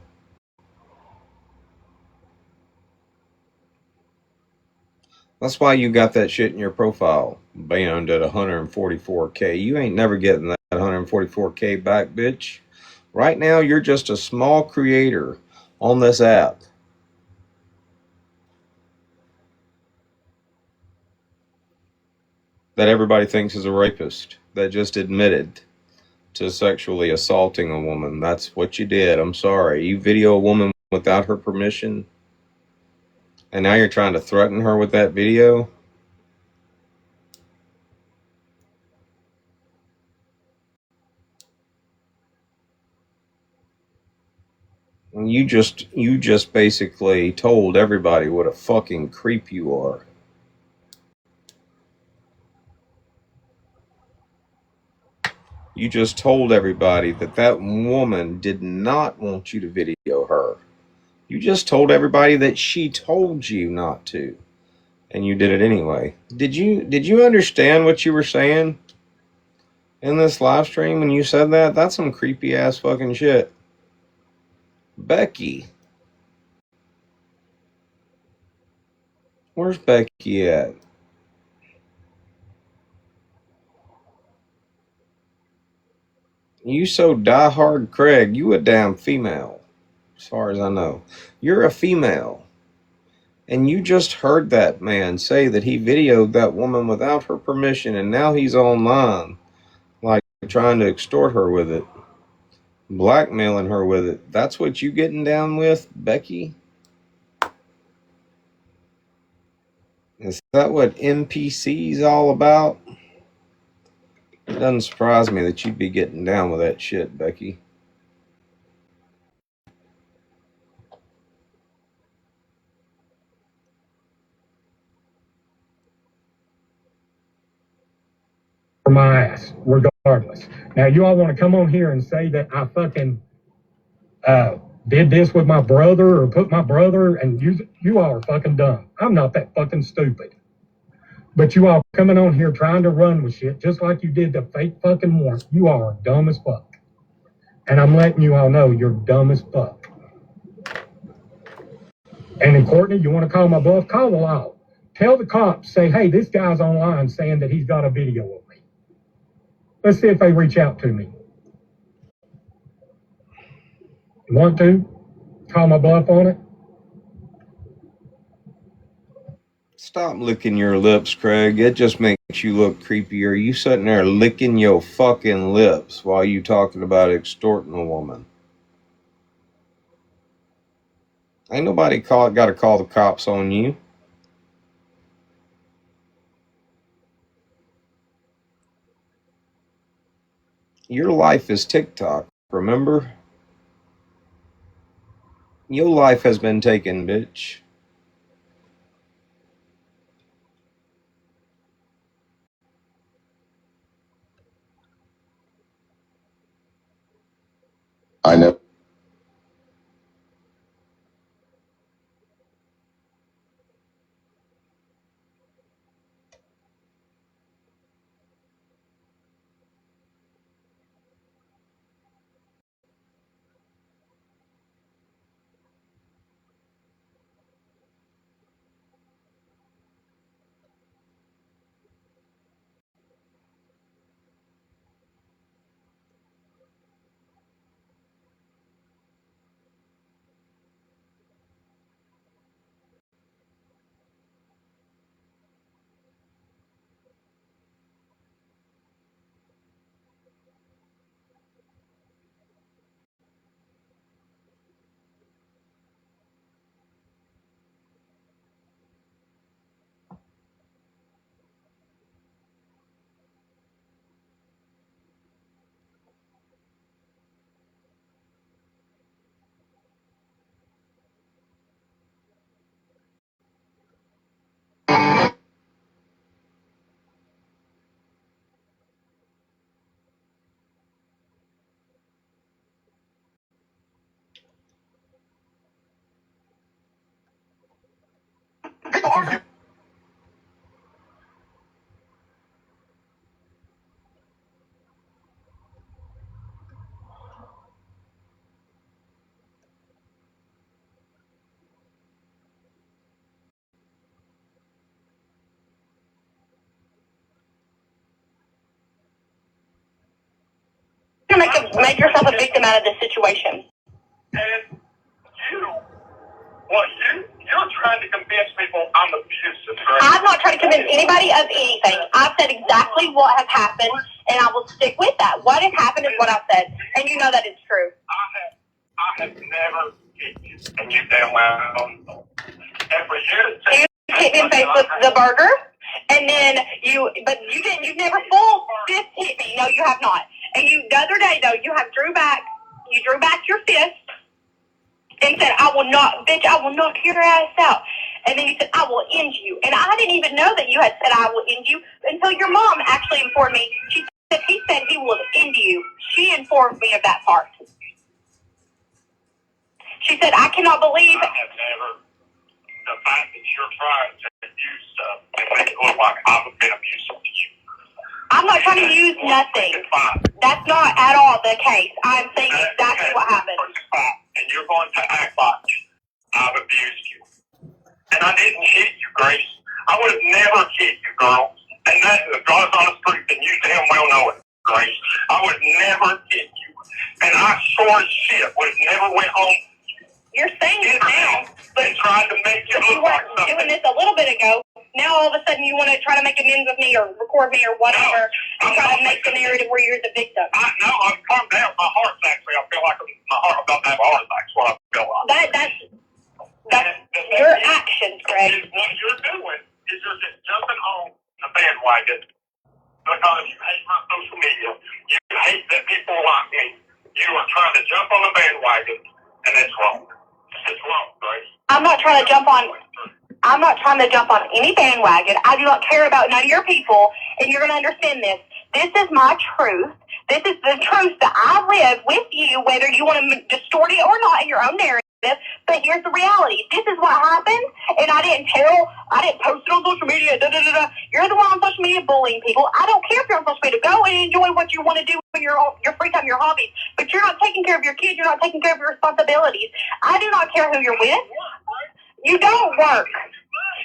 That's why you got that shit in your profile. Banned at 144K. You ain't never getting 144K back, bitch. Right now, you're just a small creator on this app that everybody thinks is a rapist that just admitted to sexually assaulting a woman. That's what you did. I'm sorry. You video a woman without her permission, and now you're trying to threaten her with that video? You just basically told everybody what a fucking creep you are. You just told everybody that that woman did not want you to video her. You just told everybody that she told you not to, and you did it anyway. Did you understand what you were saying in this live stream when you said that? That's some creepy ass fucking shit. Becky. Where's Becky at? You so diehard Craig, you a damn female, as far as I know. You're a female. And you just heard that man say that he videoed that woman without her permission, and now he's online, like trying to extort her with it, blackmailing her with it. That's what you getting down with, Becky? Is that what NPC's all about? It doesn't surprise me that you'd be getting down with that shit, Becky. For my ass, regardless. Now, you all want to come on here and say that I fucking did this with my brother or put my brother, and you all are fucking dumb. I'm not that fucking stupid. But you all coming on here trying to run with shit just like you did the fake fucking warrant. You all are dumb as fuck. And I'm letting you all know you're dumb as fuck. And then, Courtney, you want to call my bluff? Call the law. Tell the cops, say, hey, this guy's online saying that he's got a video of me. Let's see if they reach out to me. You want to? Call my bluff on it? Stop licking your lips, Craig. It just makes you look creepier. You sitting there licking your fucking lips while you talking about extorting a woman. Ain't nobody got to call the cops on you. Your life is TikTok, remember? Your life has been taken, bitch. I know. make yourself a victim out of this situation. And you're trying to convince people I'm abusive. Right? I'm not trying to convince anybody of anything. I've said exactly what has happened, and I will stick with that. What has happened is what I've said, and you know that it's true. I have never hit you, and you damn well know. And for you to You hit me in the face with the burger, and then you never full fist hit me. No, you have not. And the other day though, you drew back your fist and said, I will not knock your ass out. And then you said, I will end you. And I didn't even know that you had said, I will end you, until your mom actually informed me. He said he will end you. She informed me of that part. She said, I cannot believe. I have never, the fact that you're trying to use stuff and make it look like I've been abusive to you. I'm not trying to use nothing. That's not at all the case. I'm saying exactly what happened. And you're going to act like I've abused you. And I didn't hit you, Grace. I would have never hit you, girl. And that's the God's honest truth, and you damn well know it, Grace. I would have never hit you. And I sure as shit would have never went home. You're saying it now, but tried to make you look like something. Doing this a little bit ago. Now all of a sudden you want to try to make amends with me or record me or whatever, and try to make the narrative where you're the victim. No, I'm calmed down. My heart's actually, I feel like my heart about to have a heart attack. That's what I feel like. That's your actions, Greg. What you're doing is you're just jumping on the bandwagon because you hate my social media. You hate that people like me. You are trying to jump on the bandwagon, and that's wrong. It's wrong, Grace. I'm not trying to jump on any bandwagon. I do not care about none of your people, and you're going to understand this. This is my truth. This is the truth that I live with you, whether you want to distort it or not in your own narrative. But here's the reality. This is what happened, and I didn't post it on social media. You're the one on social media bullying people. I don't care if you're on social media. Go and enjoy what you want to do in your free time, your hobbies. But you're not taking care of your kids. You're not taking care of your responsibilities. I do not care who you're with. You don't work.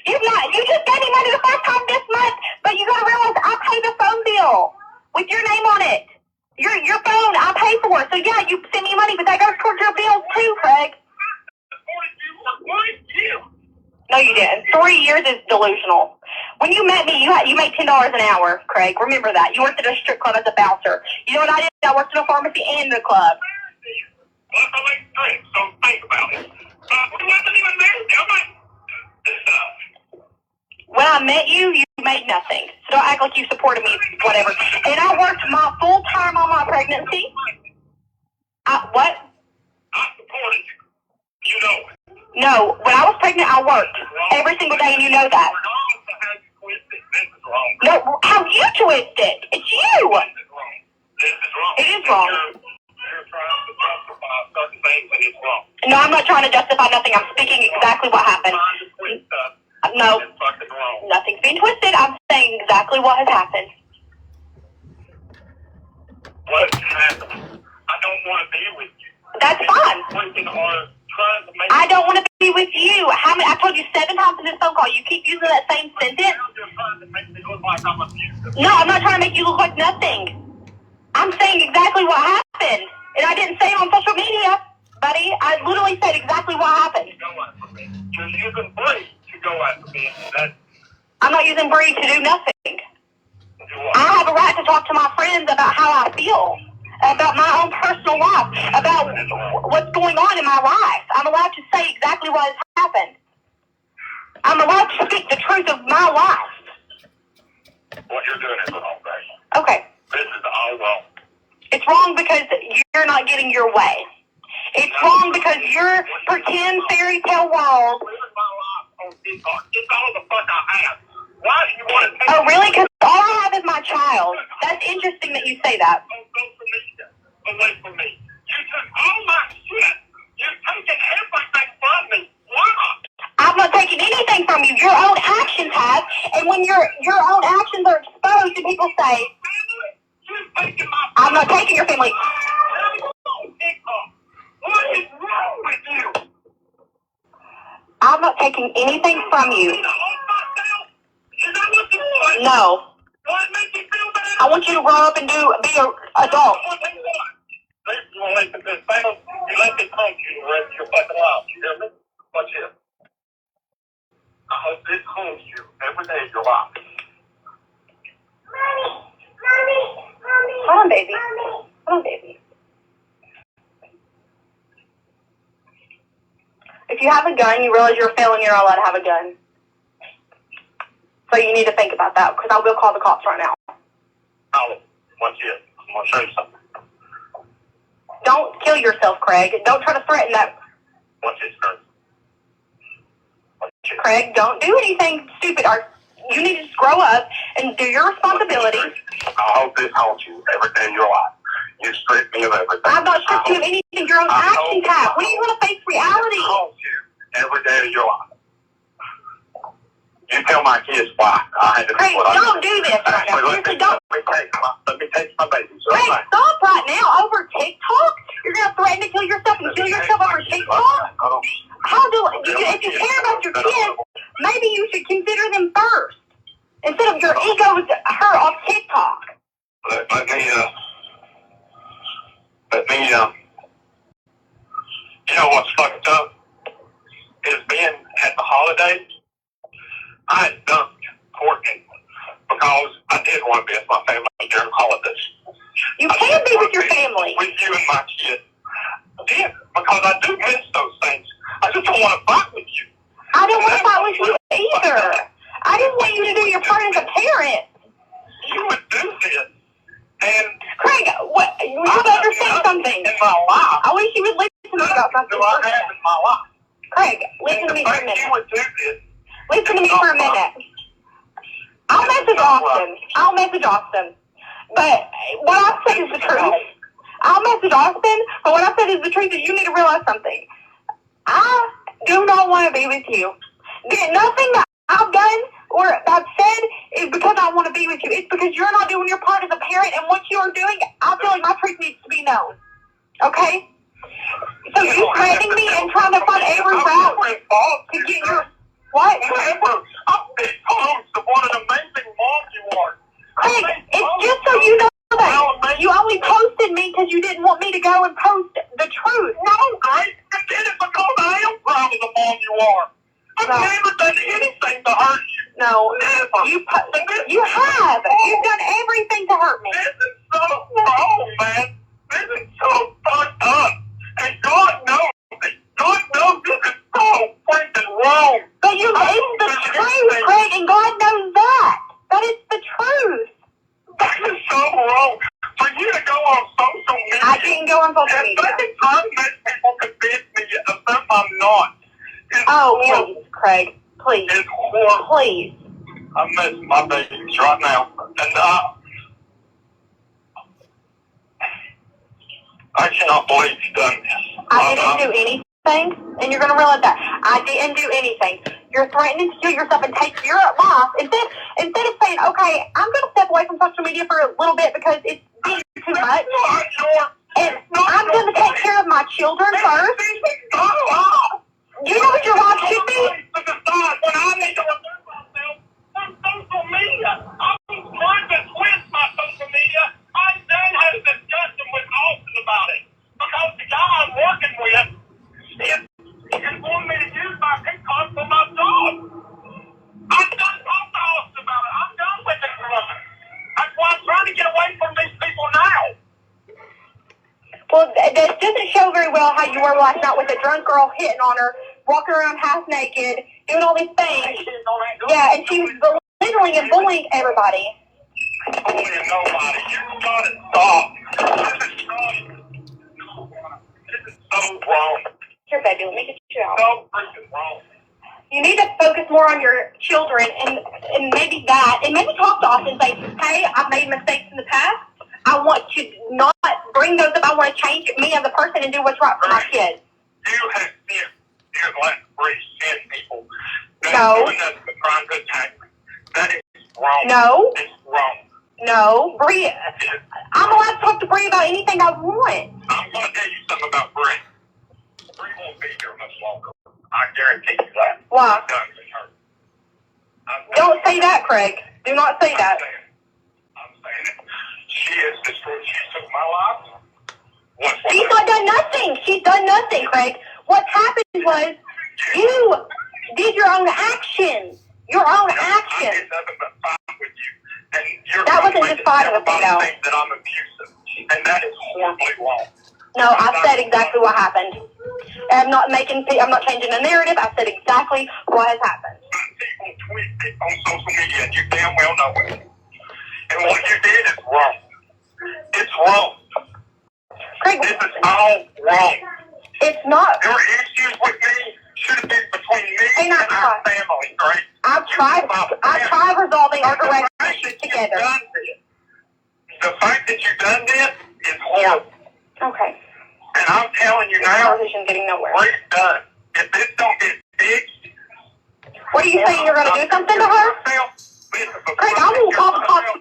You just gave me money the first time this month, but you gotta realize I pay the phone bill with your name on it. Your phone I pay for. So yeah, you send me money, but that goes towards your bills too, Craig. No, you didn't. 3 years is delusional. When you met me, you made $10 an hour, Craig. Remember that. You worked at a strip club as a bouncer. You know what I did? I worked at a pharmacy and the club. I like drinks, so think about it. We wasn't even married. When I met you, you made nothing. So don't act like you supported me, whatever. And I worked my full time on my pregnancy. What? I supported you. You know it. No, when I was pregnant, I worked every single day, and you know that. No, how you twist it? It's you. This is wrong. It is wrong. You're trying to justify certain things, and it's wrong. No, I'm not trying to justify nothing. I'm speaking exactly what happened. No, nothing's being twisted. I'm saying exactly what has happened. What happened? I don't want to be with you. That's fine. I don't want to be with you. I told you 7 times in this phone call. You keep using that same sentence. No, I'm not trying to make you look like nothing. I'm saying exactly what happened. And I didn't say it on social media, buddy. I literally said exactly what happened. You're using Bree to go after me. I'm not using Bree to do nothing. I have a right to talk to my friends about how I feel, about my own personal life, about what's going on in my life. I'm allowed to say exactly what has happened. I'm allowed to speak the truth of my life. What you're doing is wrong, Grace. Okay. This is all wrong. It's wrong because you're not getting your way. It's wrong because your pretend fairy tale world. It's all the fuck I have. Why do you want to take Oh, really? Because all I have is my child. That's interesting that you say that. away from me? You took all my shit. You've taken everything from me. Why? I'm not taking anything from you. Your own actions have. And when your own actions are exposed and people say, I'm not taking your family. What is wrong with you? I'm not taking anything from you. No. I want you to grow up and be an adult. gonna listen to this sound, you let this haunt you the rest of your fucking life. You hear me? Watch this. I hope this haunts you every day of your life. Hold on, baby. Hold on, baby. If you have a gun, you realize you're a felon, you're not allowed to have a gun. So you need to think about that, because I will call the cops right now. Watch this. I'm gonna show you something. Don't kill yourself, Craig. Don't try to threaten that. Watch this, Craig. Craig, don't do anything stupid. You need to just grow up and do your responsibility. I hope this haunts you every day of your life. You strip me of everything. I'm not stripping you of anything. Your own actions have. When are you going to face reality? Haunts you every day of your life. You tell my kids why I had to Craig, do what I did. don't do this right now. Seriously, don't. Let me take my babies. Craig, stop right now over TikTok. You're going to threaten to kill yourself and kill yourself over TikTok? If you care about your kids, maybe you should consider them first. Instead of your ego's hurt off TikTok. Let me, you know what's fucked up? Is being at the holidays, I had dumped Courtney because I did want to be with my family during holidays. You can be with your family. With you and my kids. I did, because I do miss those things. I just don't want to fight with you. I don't want to fight with you either. I just want you to do your part as a parent. You would do this. And Craig, you have to understand something. In my life. I wish you would listen to me about something. Do I have in my life? Craig, listen to me for a minute. You would do this. Listen to me for a minute. I'll message Austin. But what I've said is the truth. I'll message Austin, but what I've said is the truth, and you need to realize something. I do not want to be with you. Nothing that I've done or I've said is because I want to be with you. It's because you're not doing your part as a parent, and what you are doing, I feel like my truth needs to be known. Okay? So you threatening me and trying to find every route to get your... What? I'm big close to what an amazing mom you are. Craig, it's just so you know that you only posted me because you didn't want me to go and post the truth. No, Grace, you did it because I am proud of the mom you are. I've never done anything to hurt you. No, never. You have. You've done everything to hurt me. This is so wrong, man. This is so fucked up. And God knows it. God knows this is so freaking wrong. But it's the truth, Craig, and God knows that. That is the truth. That is so wrong. For you to go on social media. I didn't go on social media. And try to make people convince me of something I'm not. Please, Craig. Please. It's horrible. Please. I miss my babies right now. And I cannot believe you've done this. I didn't do anything, and you're going to realize that. I didn't do anything. You're threatening to kill yourself and take your life. Instead of saying, okay, I'm going to step away from social media for a little bit because it's being too much. And I'm going to take care of my children first. You know what your life should be? When I need to remove myself from social media. I'm trying to quit my social media. I then had a discussion with Austin about it. Because the guy I'm working with is wanting me to use my TikTok for my job. I've done talk to Austin about it. I'm done with it. That's why I'm trying to get away from these people now. Well, that doesn't show very well how you were last night with a drunk girl hitting on her, walking around half naked, doing all these things. Yeah, and she was belittling and bullying everybody. Bullying nobody. You gotta stop. This is so wrong. Here, baby, let me get you out. So freaking wrong. You need to focus more on your children and maybe that, and maybe talk to Austin and say, hey, I've made mistakes in the past. I want to not bring those up. I want to change me as a person and do what's right for my kids. You have been let free 10 people. No. Doing that to trying to attack me. That is wrong. No. It's wrong. No. Bree, I'm allowed to talk to Bree about anything I want. I'm going to tell you something about Bree. Bree won't be here much longer. I guarantee you that. Why? I'm done with her. Don't say that, Craig. Do not say that. I'm saying it. She has destroyed. She took my life. She's not He's done nothing, Craig. What happened was you did your own actions. Your own actions. I did nothing but fight with you. And you're that wasn't just fighting with me, though. Thinks that I'm abusive. And that is horribly wrong. No, I said exactly what happened. I'm not changing the narrative. I said exactly what has happened. People tweet it on social media, and you damn well know it. And what you did is wrong. It's wrong. Craig, this is all wrong. It's not. Your issues with me should have been between me and our family, right? I've tried resolving our direct issues together. The fact that you've done this is horrible. Okay. And I'm telling you This now, conversation's getting nowhere. we're done. If this don't get fixed, what are you saying? You're going to do something to her? Craig, I will call the cops.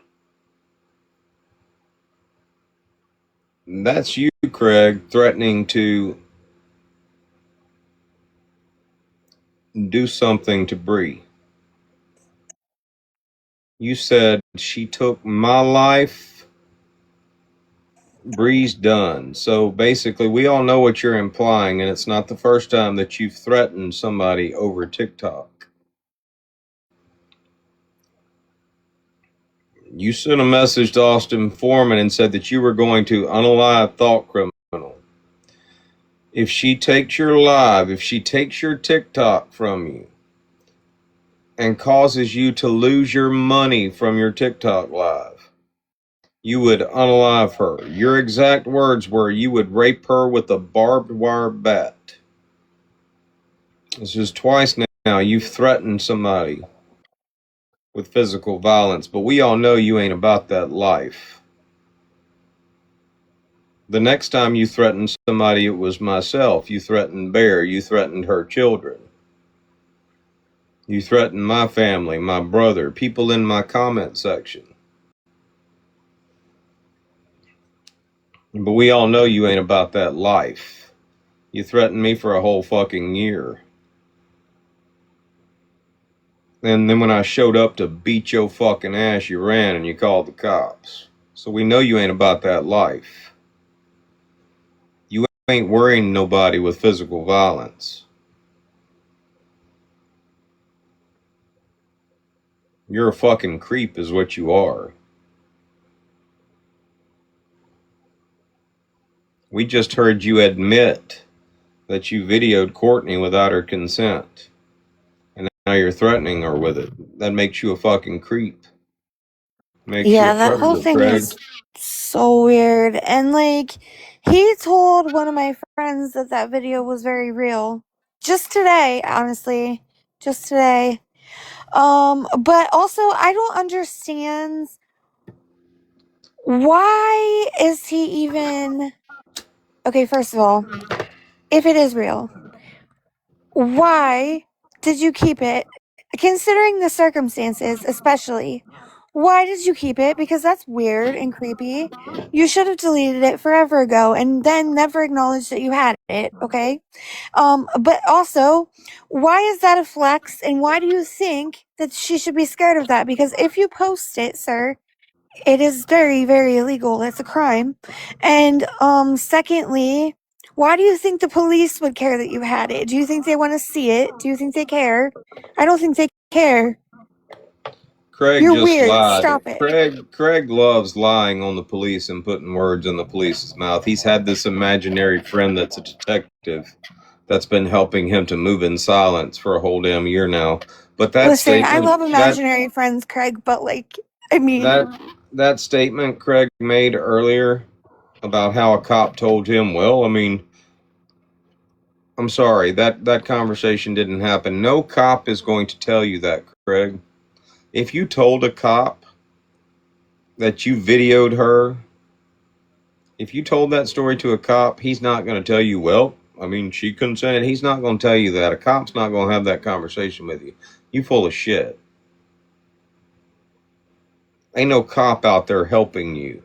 That's you, Craig, threatening to do something to Bree. You said she took my life. Bree's done. So basically, we all know what you're implying, and it's not the first time that you've threatened somebody over TikTok. You sent a message to Austin Foreman and said that you were going to unalive Thought Criminal. If she takes your live, if she takes your TikTok from you and causes you to lose your money from your TikTok live, you would unalive her. Your exact words were you would rape her with a barbed wire bat. This is twice now you've threatened somebody with physical violence, but we all know you ain't about that life. The next time you threatened somebody, it was myself. You threatened Bear. You threatened her children. You threatened my family, my brother, people in my comment section. But we all know you ain't about that life. You threatened me for a whole fucking year. And then when I showed up to beat your fucking ass, you ran and you called the cops. So we know you ain't about that life. You ain't worrying nobody with physical violence. You're a fucking creep is what you are. We just heard you admit that you videoed Courtney without her consent. And now you're threatening her with it. That makes you a fucking creep. Makes you a that whole predator, thing Craig. is so weird. And like, he told one of my friends that that video was very real. Just today, honestly. Just today. But also, I don't understand why is he even... Okay, first of all, if it is real, why did you keep it? Considering the circumstances, especially, why did you keep it? Because that's weird and creepy. You should have deleted it forever ago and then never acknowledged that you had it, okay? But also, why is that a flex, and why do you think that she should be scared of that? Because if you post it, sir, it is very, very illegal. It's a crime. And secondly, why do you think the police would care that you had it? Do you think they want to see it? Do you think they care? I don't think they care. Craig You're just weird. lied. Stop it. Craig loves lying on the police and putting words in the police's mouth. He's had this imaginary friend that's a detective that's been helping him to move in silence for a whole damn year now. But that Listen, statement, I love imaginary friends, Craig, but like, I mean, that statement Craig made earlier about how a cop told him, well, I mean, I'm sorry, that conversation didn't happen. No cop is going to tell you that, Craig. If you told a cop that you videoed her, if you told that story to a cop, he's not going to tell you, well, I mean, she consented. He's not going to tell you that. A cop's not going to have that conversation with you. You full of shit. Ain't no cop out there helping you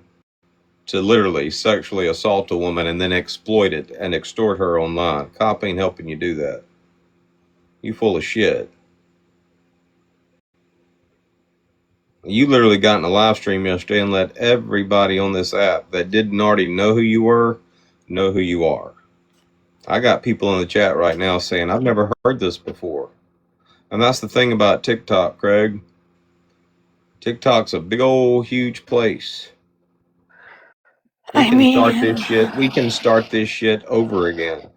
to literally sexually assault a woman and then exploit it and extort her online. Cop ain't helping you do that. You full of shit. You literally got in a live stream yesterday and let everybody on this app that didn't already know who you were know who you are. I got people in the chat right now saying, I've never heard this before. And that's the thing about TikTok, Craig. TikTok's a big old huge place. We can start this shit over again.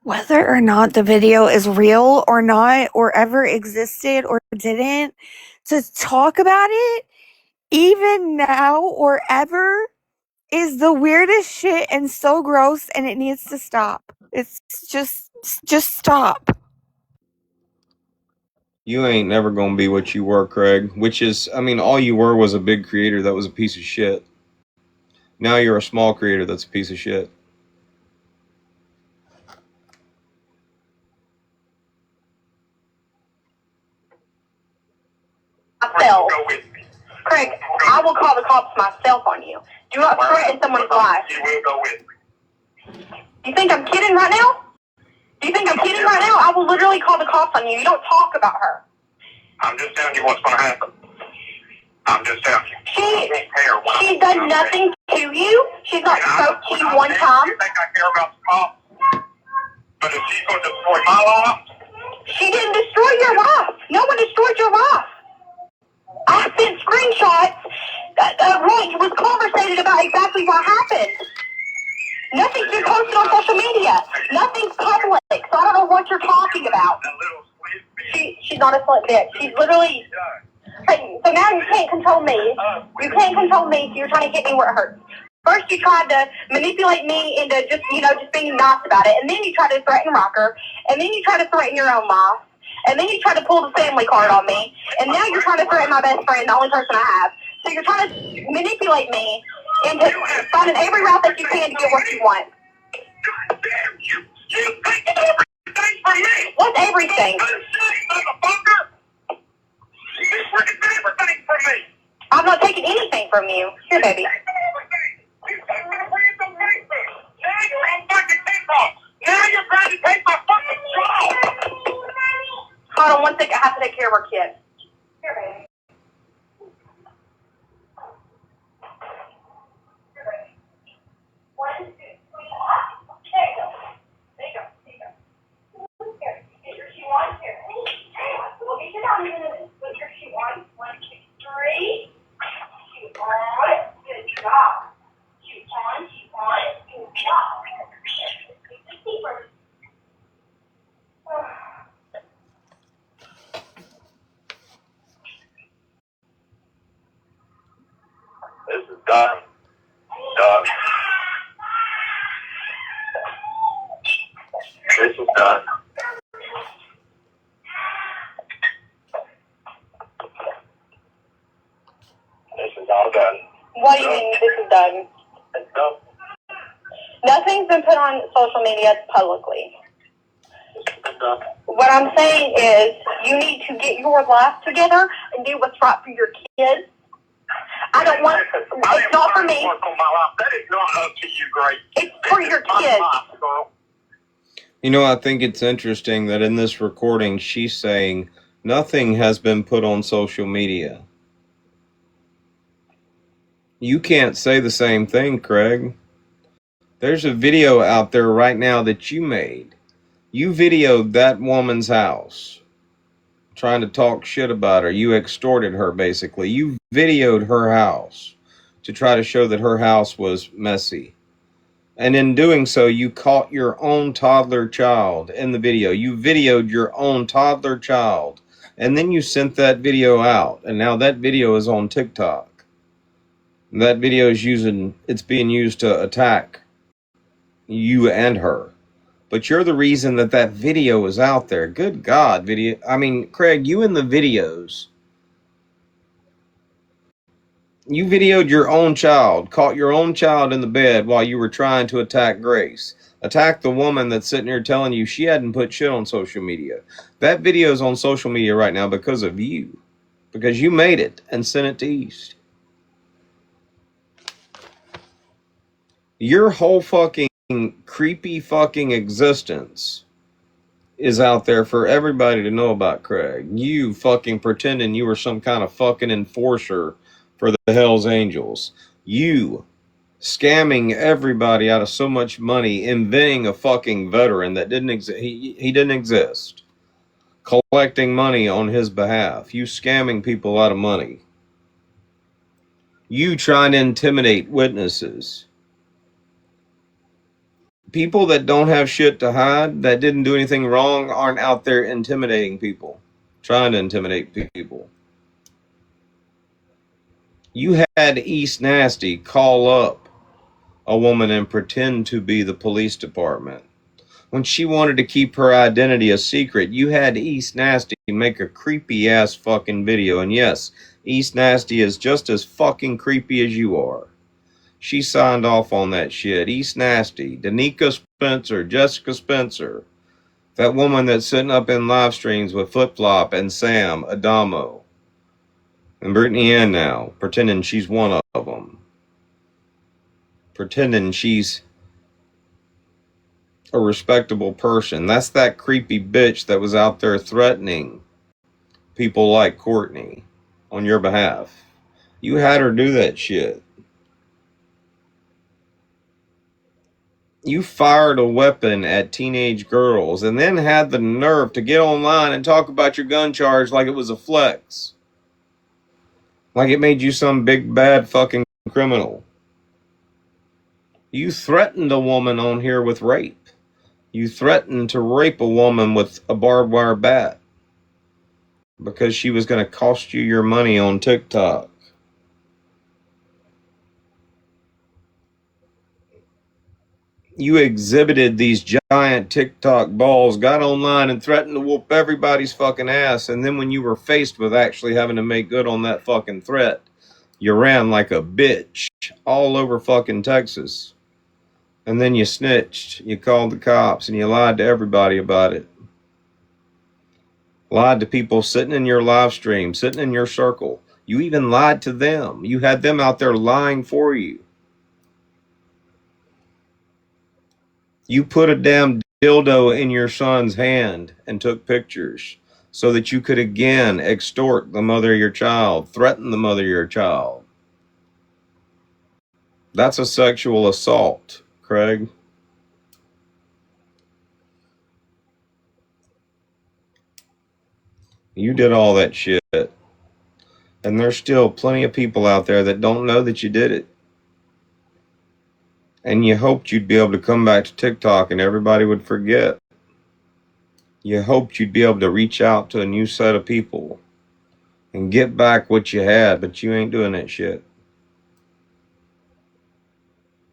Whether or not the video is real or not, or ever existed or didn't, to talk about it, even now or ever, is the weirdest shit and so gross, and it needs to stop. It's just stop. You ain't never gonna be what you were, Craig. Which is, I mean, all you were was a big creator that was a piece of shit. Now you're a small creator that's a piece of shit. Myself. Craig, I will call the cops myself on you. Do not threaten someone's life. You will go with me. You think I'm kidding right now? Do you think I'm kidding right now? I will literally call the cops on you. You don't talk about her. I'm just telling you what's going to happen. I'm just telling you. She's done nothing to you. She's not spoke to you one time. You think I care about the cops? But if she's going to destroy my life? She didn't destroy your life. No one destroyed your life. I sent screenshots what was conversated about exactly what happened. Nothing's been posted on social media. Nothing's public. So I don't know what you're talking about. She's not a slut bitch. She's literally... So now you can't control me. You can't control me, so you're trying to hit me where it hurts. First you tried to manipulate me into just being nice about it. And then you tried to threaten Rocker. And then you tried to threaten your own life. And then you tried to pull the family card on me. And now you're trying to threaten my best friend, the only person I have. So you're trying to manipulate me into finding every route that you can to get what you want. God damn you. You taking everything from me. What's everything? You freaking everything from me. I'm not taking anything from you. Here, baby. You take my friends on Facebook. Now you're on fucking TikTok. Now you're trying to take my fucking job. Hold on 1 second. I have to take care of our kid. Here, baby. Here, baby. 1, 2, 3. There you go. There you go. Here. Get your shoe on. Here. We'll get you down in a minute. Put your shoe on. 1, 2, 3. Shoe on. Good job. Shoe on. Shoe on. Good job. Keep the keeper. This is done. Done. This is done. This is all done. What do you mean this is done? It's done. Nothing's been put on social media publicly. It's done. What I'm saying is you need to get your life together and do what's right for your kids. I don't want it's not for me. That is not up to you, Grace. It's for your kids. You know, I think it's interesting that in this recording, she's saying nothing has been put on social media. You can't say the same thing, Craig. There's a video out there right now that you made. You videoed that woman's house, trying to talk shit about her. You extorted her, basically. You videoed her house to try to show that her house was messy. And in doing so, you caught your own toddler child in the video. You videoed your own toddler child. And then you sent that video out. And now that video is on TikTok. And that video is being used to attack you and her. But you're the reason that that video is out there. Good God, video. I mean, Craig, you in the videos. You videoed your own child, caught your own child in the bed while you were trying to attack Grace. Attack the woman that's sitting here telling you she hadn't put shit on social media. That video is on social media right now because of you. Because you made it and sent it to East. Your whole fucking creepy fucking existence is out there for everybody to know about, Craig. You fucking pretending you were some kind of fucking enforcer for the Hells Angels. You scamming everybody out of so much money, inventing a fucking veteran that didn't exist. He didn't exist. Collecting money on his behalf. You scamming people out of money. You trying to intimidate witnesses. People that don't have shit to hide, that didn't do anything wrong, aren't out there intimidating people. Trying to intimidate people. You had East Nasty call up a woman and pretend to be the police department. When she wanted to keep her identity a secret, you had East Nasty make a creepy ass fucking video. And yes, East Nasty is just as fucking creepy as you are. She signed off on that shit. East Nasty, Danica Spencer, Jessica Spencer, that woman that's sitting up in live streams with Flip Flop and Sam Adamo. And Brittany Ann now, pretending she's one of them. Pretending she's a respectable person. That's that creepy bitch that was out there threatening people like Courtney on your behalf. You had her do that shit. You fired a weapon at teenage girls and then had the nerve to get online and talk about your gun charge like it was a flex. Like it made you some big bad fucking criminal. You threatened a woman on here with rape. You threatened to rape a woman with a barbed wire bat because she was going to cost you your money on TikTok. You exhibited these giant TikTok balls, got online and threatened to whoop everybody's fucking ass, and then when you were faced with actually having to make good on that fucking threat, you ran like a bitch all over fucking Texas. And then you snitched, you called the cops, and you lied to everybody about it. Lied to people sitting in your live stream, sitting in your circle. You even lied to them. You had them out there lying for you. You put a damn dildo in your son's hand and took pictures so that you could again extort the mother of your child, threaten the mother of your child. That's a sexual assault, Craig. You did all that shit. And there's still plenty of people out there that don't know that you did it. And you hoped you'd be able to come back to TikTok and everybody would forget. You hoped you'd be able to reach out to a new set of people and get back what you had, but you ain't doing that shit.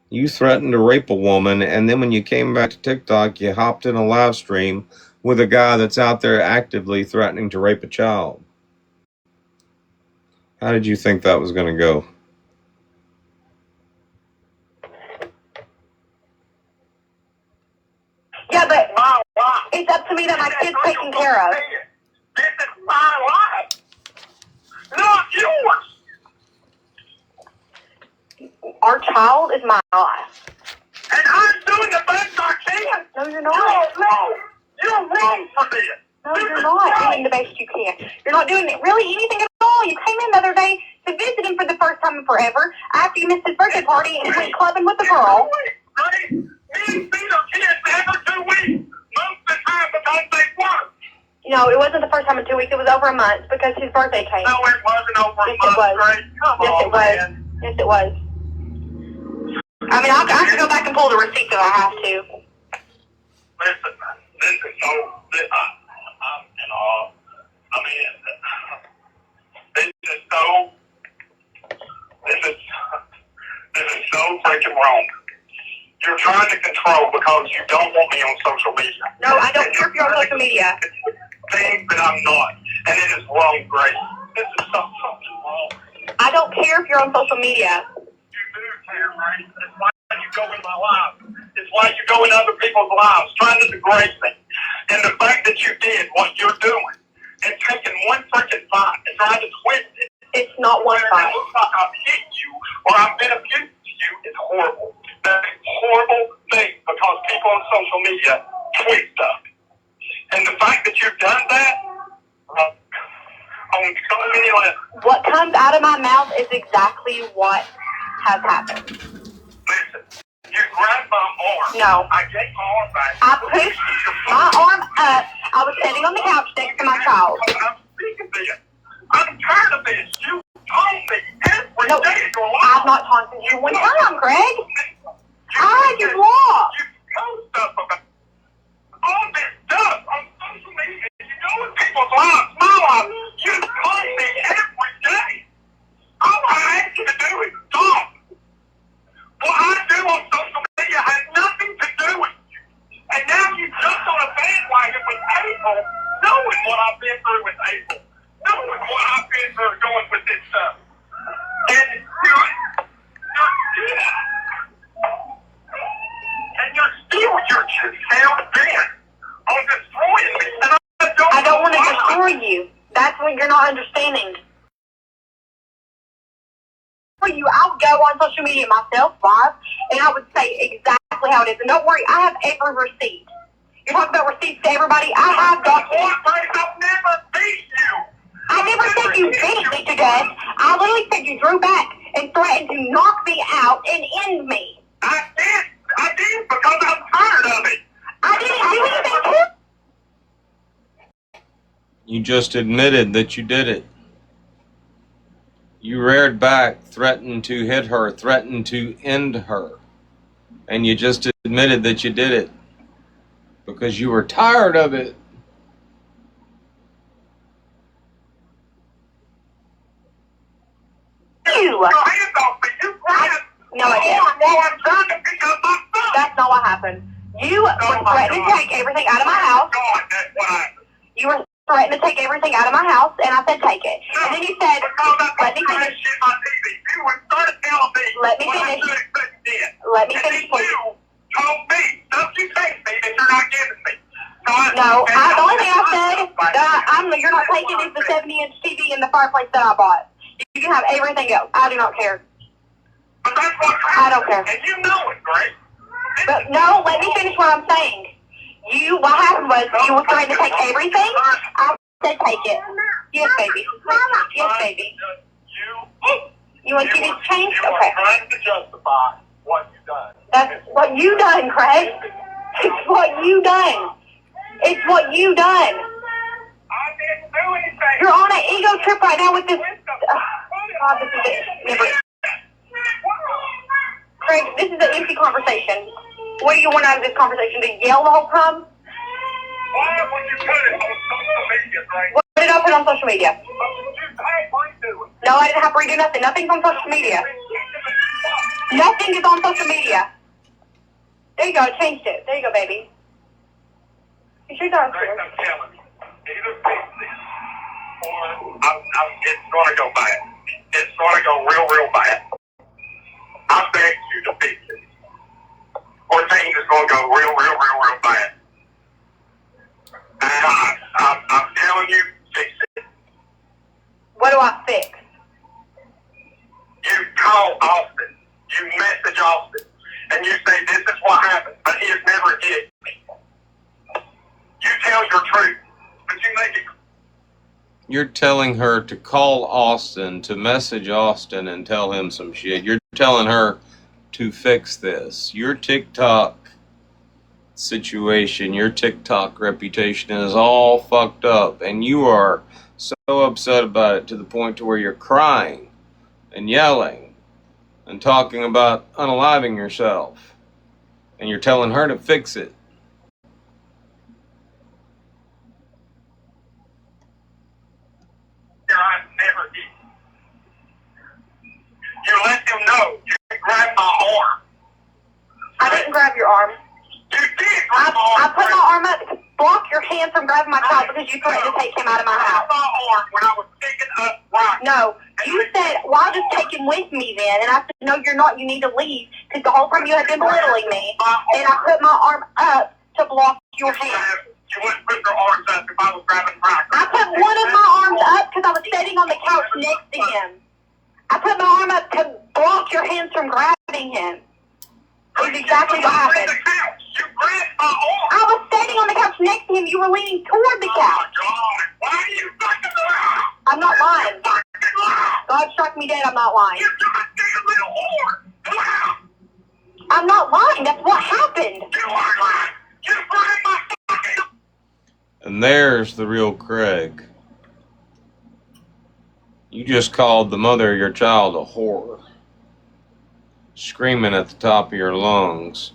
You threatened to rape a woman, and then when you came back to TikTok, you hopped in a live stream with a guy that's out there actively threatening to rape a child. How did you think that was going to go? Yeah, but it's up to me that my kid's taken care of. This is my life, not yours. Our child is my life. And I'm doing the best I can. No, you're not. You're wrong. You're wrong for this. No, you're not doing the best you can. You're not doing really anything at all. You came in the other day to visit him for the first time in forever after you missed his birthday party and went clubbing with the girl. Right? Me and Peter kids every 2 weeks. Most of the time because they work. No, it wasn't the first time in 2 weeks. It was over a month because his birthday came. No, it wasn't over a Yes, month. it was. Grace. Come Yes, on, it was. man. Yes, it was. I mean, I can go back and pull the receipt if I have to. Listen, this is so. I'm in awe. I mean, this is so. This is so freaking wrong. You're trying to control because you don't want me on social media. No, I don't care if you're on social media. Things that I'm not, and it is wrong, Grace. This is something wrong. I don't care if you're on social media. You do care, Grace. It's why you go in my life. It's why you go in other people's lives, trying to degrade me. And the fact that you did what you're doing and taking one freaking fight and trying to twist it. It's not one fight. It looks like I've hit you or I've been abusive to you. It's horrible. That's a horrible thing because people on social media tweet stuff. And the fact that you've done that on so many levels. What comes out of my mouth is exactly what has happened. No. I gave my arm back. I pushed my arm up. I was sitting on the couch next to my child. I'm sick of this. I'm tired of this. You told me every No, day of your life. I've not taunted you one time, Greg. I just lost. You know stuff about all this stuff on social media. You know in people's lives, my life. You taunt me every day. All I ask you to do is stop. What I do on social media has nothing to do with you. And now you jumped on a bandwagon with April, knowing what I've been through with April, knowing what I've been through going with this stuff. And you're hell bent on destroying me. And I don't want to destroy you. That's what you're not understanding. For you, I'll go on social media myself live, and I would say exactly how it is. And don't worry, I have every receipt. You're talking about receipts to everybody. I have documents. I've never beat you. I never said you beat me to death. I literally said you drew back and threatened to knock me out and end me. I did because I'm tired of it. I didn't do anything to You just admitted that you did it. You reared back, threatened to hit her, threatened to end her. And you just admitted that you did it because you were tired of it. you. Your hands off me. You ran. No, I didn't. While I'm trying to pick up my phone. That's not what happened. You were threatening to take everything out of my house. God, that's what happened. You were threatening to take everything out of my house, and I said take it. And then you said, let me finish. Shit on TV. You would start telling me Let me what I finish. should and couldn't did. Let me And finish, then please. you told me stuff you text me that you're not giving me. So No, the only thing I said that you're not taking is the 70-inch TV and the fireplace that I bought. You can have everything else. I do not care. But that's what I don't care. And you know it, Greg. But no, let me finish what I'm saying. What happened was you were trying to take everything. I said take it. Yes, baby. Yes, baby. You want to get it changed? You are Okay. trying to justify what you've done. That's what you done, Craig. It's what you done. It's what you done. I didn't do anything. You're on an ego trip right now with this. God, this is it. Never. Craig, this is an empty conversation. What do you want out of this conversation? To yell the whole time? Why would you put it on social media, Greg? What did I put on social media? You No, I didn't have to redo nothing. Nothing's on social media. Nothing is on social media. There you go. I changed it. There you go, baby. You sure don't? Greg, I'm telling you, either fix this or it's going to go bad. It's going to go real, real bad. I beg you to fix it. Or things is going to go real, real, real, real bad. And I'm telling you, fix it. What do I fix? You call Austin. You message Austin. And you say, this is what happened. But he has never hit me. You tell your truth. But you make it. You're telling her to call Austin, to message Austin and tell him some shit. You're telling her to fix this. Your TikTok situation, your TikTok reputation is all fucked up. And you are so upset about it to the point to where you're crying and yelling and talking about unaliving yourself. And you're telling her to fix it. I never did. You let them know. You grabbed my arm. I didn't grab your arm. You did grab my arm. I put my arm up to block your hand from grabbing my child because you threatened to take him out of my house. My arm when I was picking up rock. No, you said, well, I'll just take him with me then. And I said, no, you're not. You need to leave because the whole time you had been belittling me. And I put my arm up to block your hand. You wouldn't put your arms up if I was grabbing rock. I put one of my arms up because I was sitting on the couch next to him. I put my arm up to block your hands from grabbing him. That's exactly what happened. You grabbed my arm. I was sitting on the couch next to him. You were leaning toward the Oh my couch. God. Why are you fucking lying? I'm not lying. Fucking lying. God struck me dead. I'm not lying. You goddamn little whore. Lie. I'm not lying. That's what happened. You are lying. You lying my fucking. And there's the real Craig. You just called the mother of your child a whore, screaming at the top of your lungs.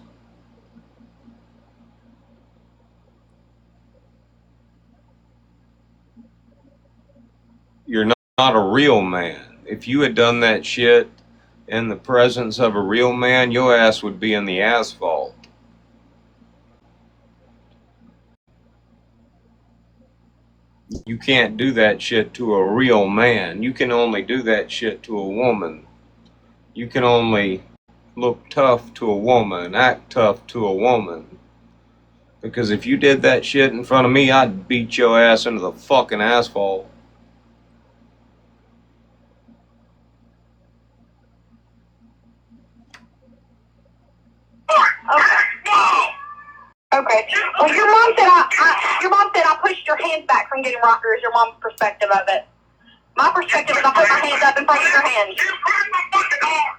You're not a real man. If you had done that shit in the presence of a real man, your ass would be in the asphalt. You can't do that shit to a real man. You can only do that shit to a woman. You can only look tough to a woman, act tough to a woman. Because if you did that shit in front of me, I'd beat your ass into the fucking asphalt. Okay. Well, your mom said I pushed your hands back from getting rocker. Is your mom's perspective of it? My perspective is I put my hands up in front of your hands. You hurt my fucking arm.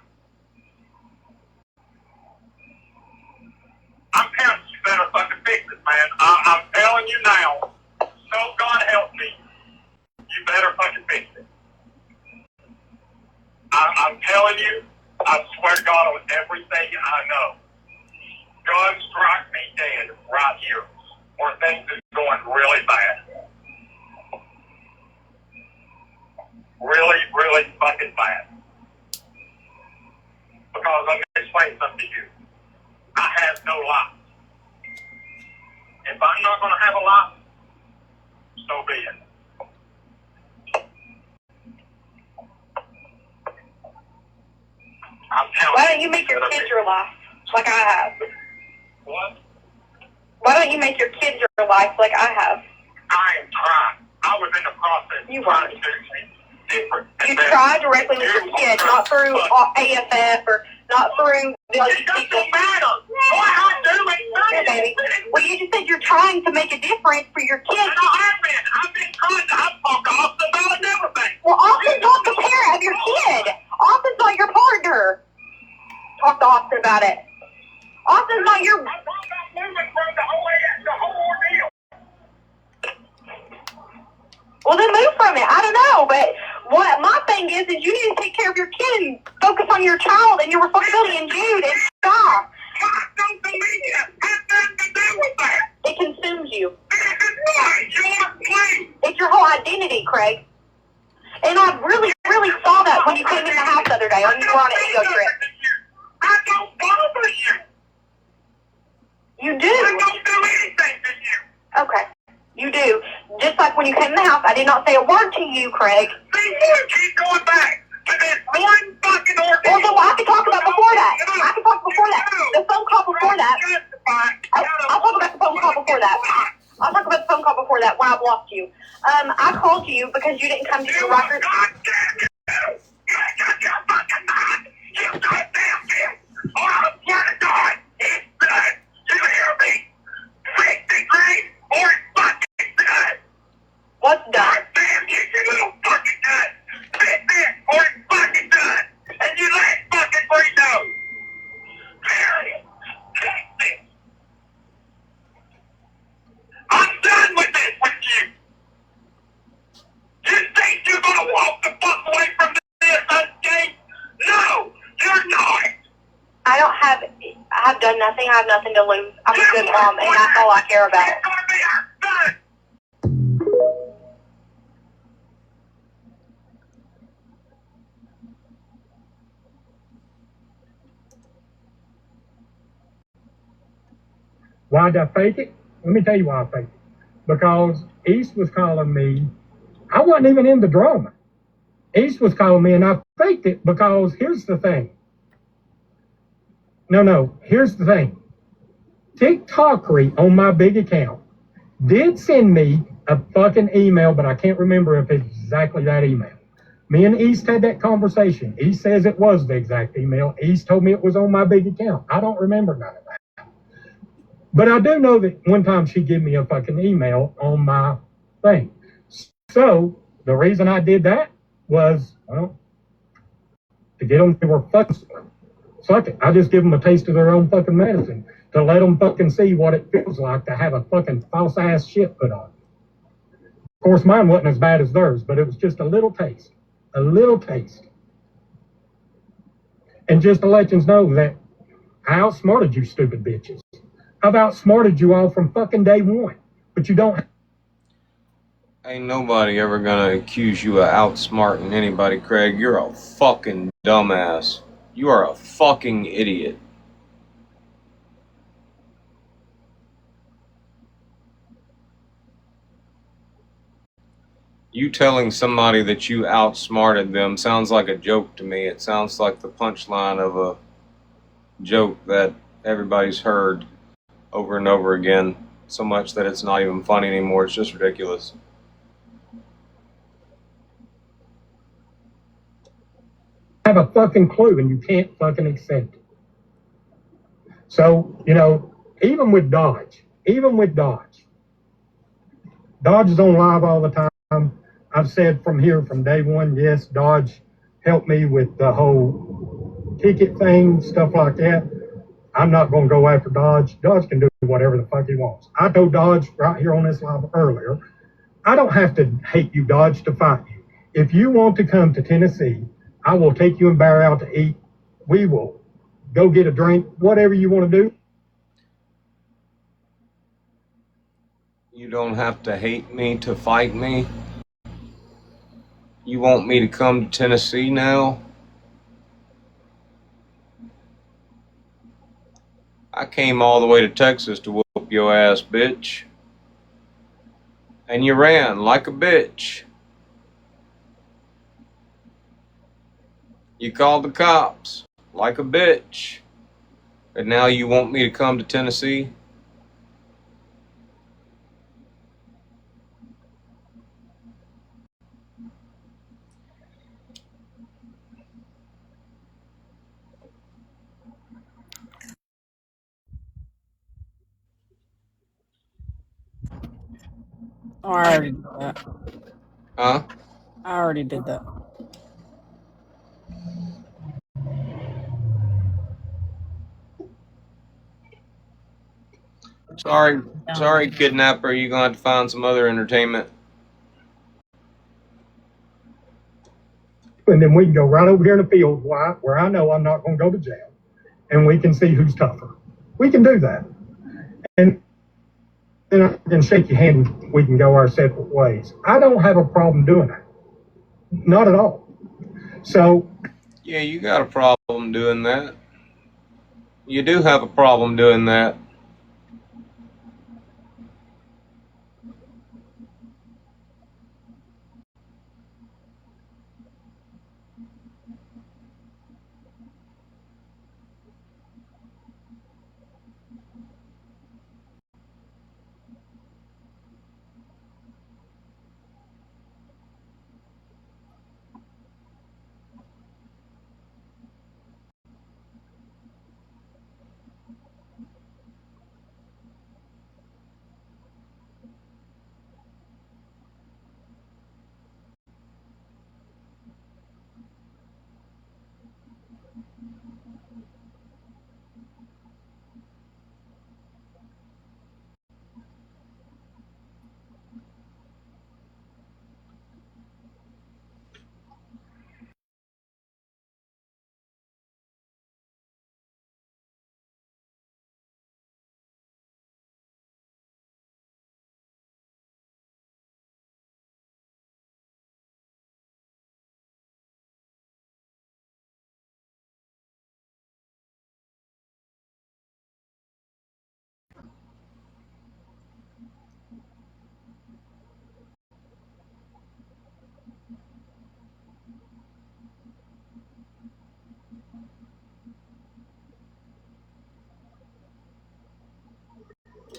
I'm telling you, you better fucking fix it, man. I'm telling you now. So God help me. You better fucking fix it. I'm telling you, I swear to God on everything I know. God strike me dead right here, or things is going really bad. Really, really fucking bad. Because let me explain something to you. I have no life. If I'm not going to have a life, so be it. I'm telling Why don't you make your kids your life, like I have? What? Why don't you make your kids your life, like I have? I am trying. I was in the process You trying weren't. to do things different. You try directly with your kid, not through AFF or not through the It doesn't matter. What I do is Yeah, baby. Well, you just said you're trying to make a difference for your kids. And I've been trying to. I talk to Austin about it and everything. Well, Austin's not the parent of your kid. Austin's not your partner. Talk to Austin about it. Austin's not your... I'm talking about moving from the whole ordeal. Well, then move from it. I don't know, but what my thing is you need to take care of your kid and focus on your child and your responsibility and Jude and stop. Social media has nothing to do with that. It consumes you. It's your place. It's your whole identity, Craig. And I really, really saw that when you came in the house the other day when you were on an ego trip. I don't bother you. You do. I don't do anything to you. Okay. You do. Just like when you came in the house, I did not say a word to you, Craig. See, you keep going back to this one fucking ordeal. Well, then I can talk about before that. I can talk before that. The phone call before that. I'll talk about the phone call before that. I'll talk about the phone call before that when I blocked you. I called you because you didn't come to your record. God damn you. You got your fucking mind. You goddamn damn. Or I swear to God, it's done. You hear me? 60 degrees or it's fucking done. What's done? Damn you, you little fucking nut. Fix it or it's fucking done. And you let fucking free know. Period. Fix it. I'm done with this with you. You think you're gonna walk the fuck away from this unscathed? No, you're not. I've done nothing. I have nothing to lose. I'm a good mom, and that's all I care about. It's gonna be our son. Why did I fake it? Let me tell you why I faked it. Because East was calling me. I wasn't even in the drama. East was calling me, and I faked it because here's the thing. Here's the thing. TikTokery on my big account did send me a fucking email, but I can't remember if it's exactly that email. Me and East had that conversation. East says it was the exact email. East told me it was on my big account. I don't remember none of that. But I do know that one time she gave me a fucking email on my thing. So the reason I did that was, well, to get them to her fucking. fuck it. I just give them a taste of their own fucking medicine to let them fucking see what it feels like to have a fucking false ass shit put on. Of course, mine wasn't as bad as theirs, but it was just a little taste. A little taste. And just to let you know that I outsmarted you stupid bitches. I've outsmarted you all from fucking day one. But you don't. Ain't nobody ever gonna accuse you of outsmarting anybody, Craig. You're a fucking dumbass. You are a fucking idiot. You telling somebody that you outsmarted them sounds like a joke to me. It sounds like the punchline of a joke that everybody's heard over and over again, so much that it's not even funny anymore. It's just ridiculous. Have a fucking clue and you can't fucking accept it. So, you know, even with Dodge, Dodge is on live all the time. I've said from day one, yes, Dodge helped me with the whole ticket thing, stuff like that. I'm not going to go after Dodge. Dodge can do whatever the fuck he wants. I told Dodge right here on this live earlier, I don't have to hate you, Dodge, to fight you. If you want to come to Tennessee, I will take you and Barry out to eat. We will go get a drink, whatever you want to do. You don't have to hate me to fight me. You want me to come to Tennessee now? I came all the way to Texas to whoop your ass, bitch. And you ran like a bitch. You called the cops like a bitch. And now you want me to come to Tennessee? Oh, I already did that. Huh? I already did that. Sorry, kidnapper. You're going to have to find some other entertainment. And then we can go right over here in the field where I know I'm not going to go to jail. And we can see who's tougher. We can do that. And then I can shake your hand. We can go our separate ways. I don't have a problem doing that. Not at all. So. Yeah, you got a problem doing that. You do have a problem doing that.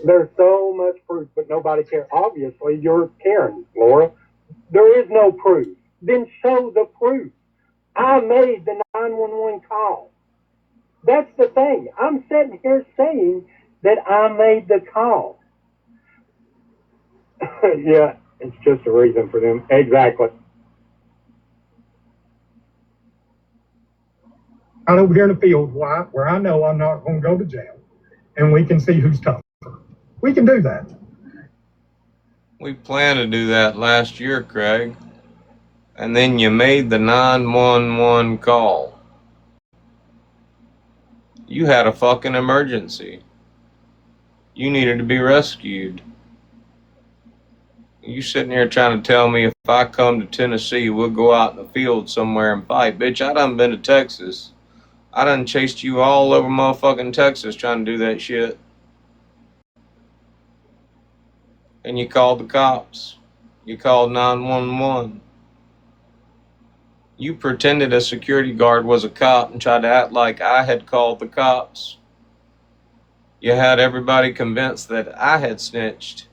There's so much proof, but nobody cares. Obviously, you're caring, Laura. There is no proof. Then show the proof. I made the 911 call. That's the thing. I'm sitting here saying that I made the call. Yeah, it's just a reason for them. Exactly. right over here in the field where I know I'm not going to go to jail, and we can see who's tougher. We can do that. We planned to do that last year, Craig. And then you made the 911 call. You had a fucking emergency. You needed to be rescued. You sitting here trying to tell me if I come to Tennessee, we'll go out in the field somewhere and fight. Bitch, I done been to Texas. I done chased you all over motherfucking Texas trying to do that shit. And you called the cops. You called 911. You pretended a security guard was a cop and tried to act like I had called the cops. You had everybody convinced that I had snitched.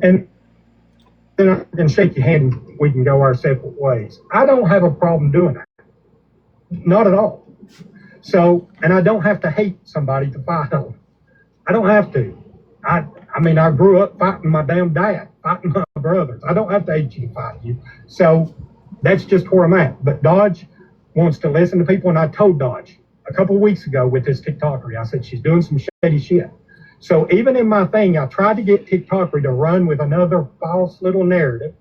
And then I can shake your hand and we can go our separate ways. I don't have a problem doing that. Not at all. So, and I don't have to hate somebody to fight on. I don't have to. I mean, I grew up fighting my damn dad, fighting my brothers. I don't have to hate you to fight you. So that's just where I'm at. But Dodge wants to listen to people, and I told Dodge a couple of weeks ago with this TikTokery, I said she's doing some shady shit. So even in my thing, I tried to get TikTokery to run with another false little narrative.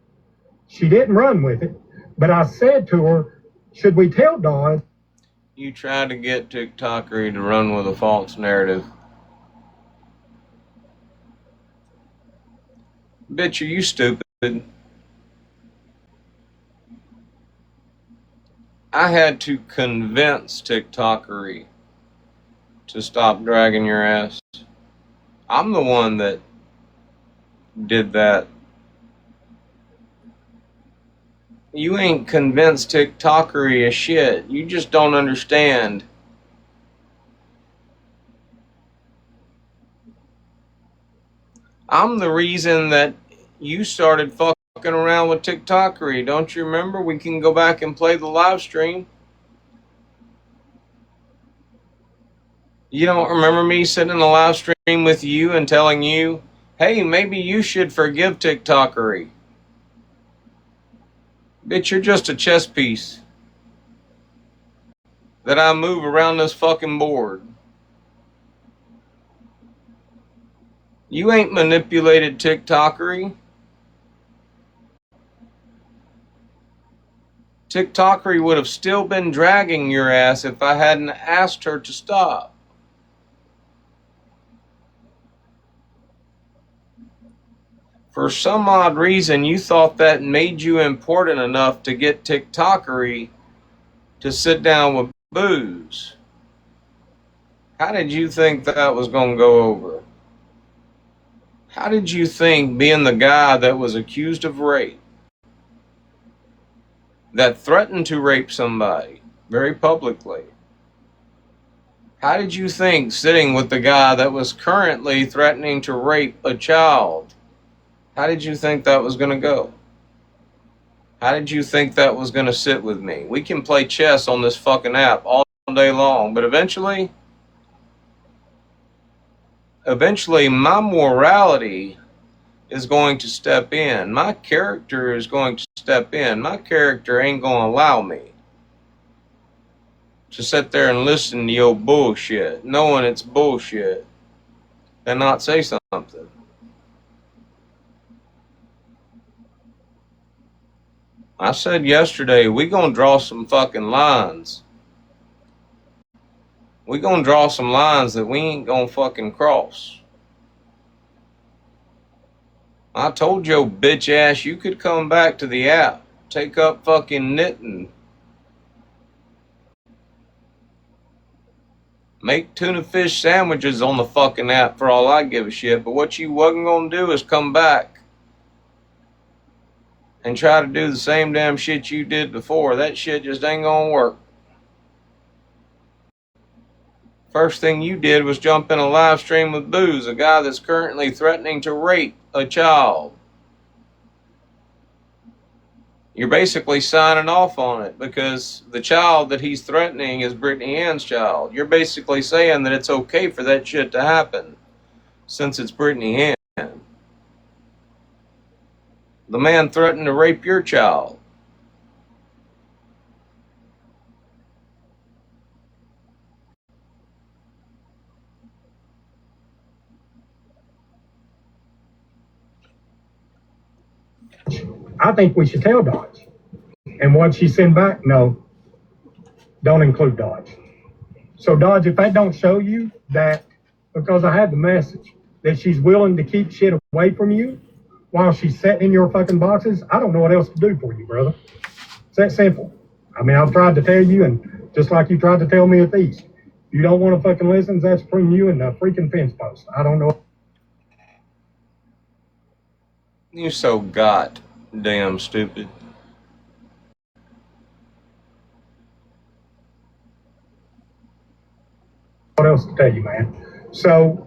She didn't run with it, but I said to her, should we tell Dodge? You tried to get TikTokery to run with a false narrative. Bitch, are you stupid? I had to convince TikTokery to stop dragging your ass. I'm the one that did that. You ain't convinced TikTokery of shit. You just don't understand. I'm the reason that you started fucking around with TikTokery. Don't you remember? We can go back and play the live stream. You don't remember me sitting in the live stream with you and telling you, hey, maybe you should forgive TikTokery. Bitch, you're just a chess piece that I move around this fucking board. You ain't manipulated TikTokery. TikTokery would have still been dragging your ass if I hadn't asked her to stop. For some odd reason, you thought that made you important enough to get TikTokery to sit down with booze. How did you think that was going to go over? How did you think being the guy that was accused of rape, that threatened to rape somebody very publicly, how did you think sitting with the guy that was currently threatening to rape a child, how did you think that was going to go? How did you think that was going to sit with me? We can play chess on this fucking app all day long, but eventually my morality is going to step in. My character is going to step in. My character ain't going to allow me to sit there and listen to your bullshit, knowing it's bullshit, and not say something. I said yesterday, we gonna draw some fucking lines. We gonna draw some lines that we ain't gonna fucking cross. I told your bitch ass you could come back to the app, take up fucking knitting, make tuna fish sandwiches on the fucking app for all I give a shit, but what you wasn't gonna do is come back and try to do the same damn shit you did before. That shit just ain't gonna work. First thing you did was jump in a live stream with Booze, a guy that's currently threatening to rape a child. You're basically signing off on it because the child that he's threatening is Brittany Ann's child. You're basically saying that it's okay for that shit to happen since it's Brittany Ann. The man threatened to rape your child. I think we should tell Dodge. And what she sent back, no, don't include Dodge. So Dodge, if that don't show you that, because I had the message, that she's willing to keep shit away from you while she's sitting in your fucking boxes, I don't know what else to do for you, brother. It's that simple. I mean, I've tried to tell you, and just like you tried to tell me at the East, if you don't want to fucking listen, that's between you and the freaking fence post. I don't know. You so goddamn stupid. What else to tell you, man? So,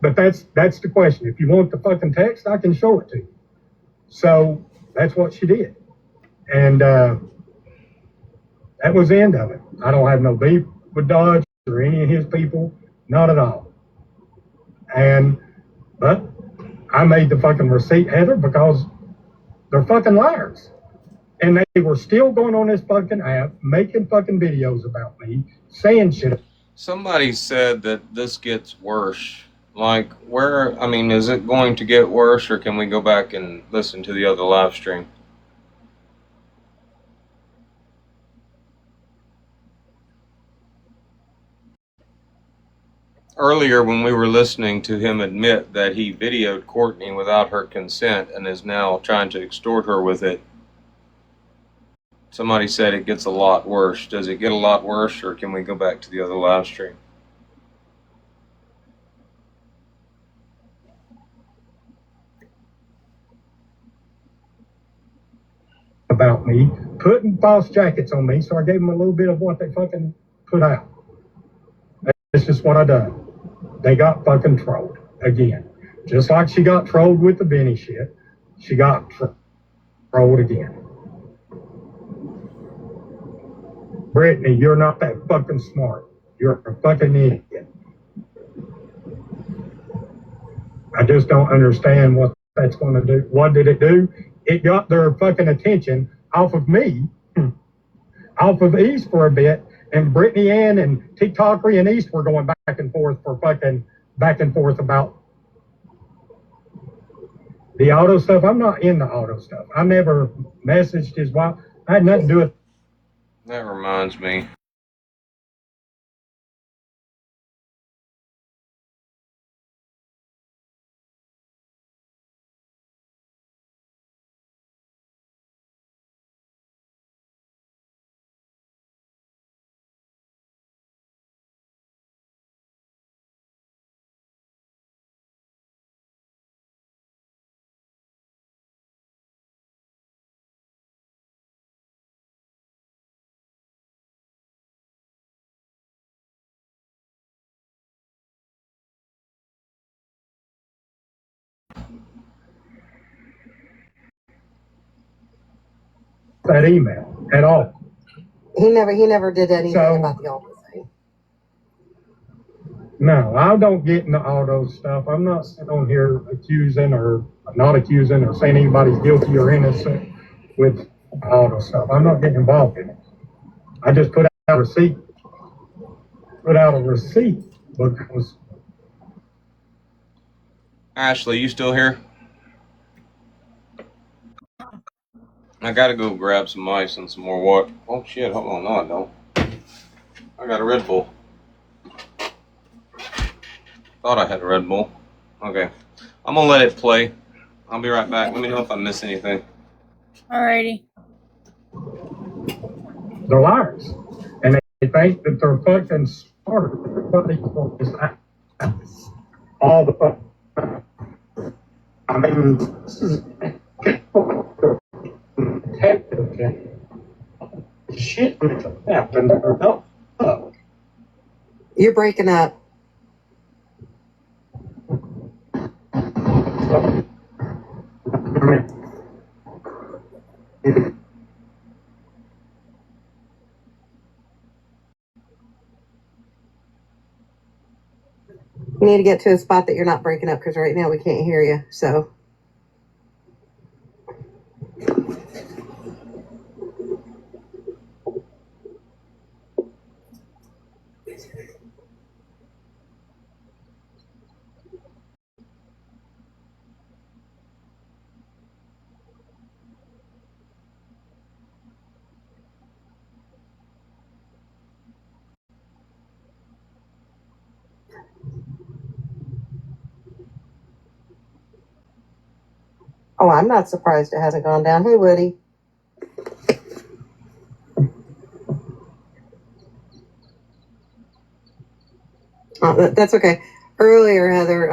but that's the question. If you want the fucking text, I can show it to you. So that's what she did. And that was the end of it. I don't have no beef with Dodge or any of his people, not at all. But I made the fucking receipt, Heather, because they're fucking liars. And they were still going on this fucking app, making fucking videos about me, saying shit. Somebody said that this gets worse. Like, is it going to get worse, or can we go back and listen to the other live stream? Earlier, when we were listening to him admit that he videoed Courtney without her consent and is now trying to extort her with it, somebody said it gets a lot worse. Does it get a lot worse, or can we go back to the other live stream? About me, putting false jackets on me, so I gave them a little bit of what they fucking put out. That's just what I done. They got fucking trolled again. Just like she got trolled with the Benny shit, she got trolled again. Brittany, you're not that fucking smart. You're a fucking idiot. I just don't understand what that's going to do. What did it do? It got their fucking attention off of me, off of East for a bit, and Brittany Ann and TikTokery and East were going back and forth about the auto stuff. I'm not in the auto stuff. I never messaged his wife. I had nothing to do with. That reminds me. That email at all. He never did anything about the auto thing. No, I don't get into all those stuff. I'm not sitting on here accusing or not accusing or saying anybody's guilty or innocent with all those stuff. I'm not getting involved in it. I just put out a receipt because. Ashley, you still here? I gotta go grab some ice and some more water. Oh shit, hold on, no I don't. I got a Red Bull. Thought I had a Red Bull. Okay. I'm gonna let it play. I'll be right back. Let me know if I miss anything. Alrighty. They're liars. And they think that they're fucking smart. Everybody is all the fuck. I mean, this is shit happened. You're breaking up. You need to get to a spot that you're not breaking up, because right now we can't hear you. So Oh, I'm not surprised it hasn't gone down. Hey, Woody. Oh, that's okay. Earlier, Heather,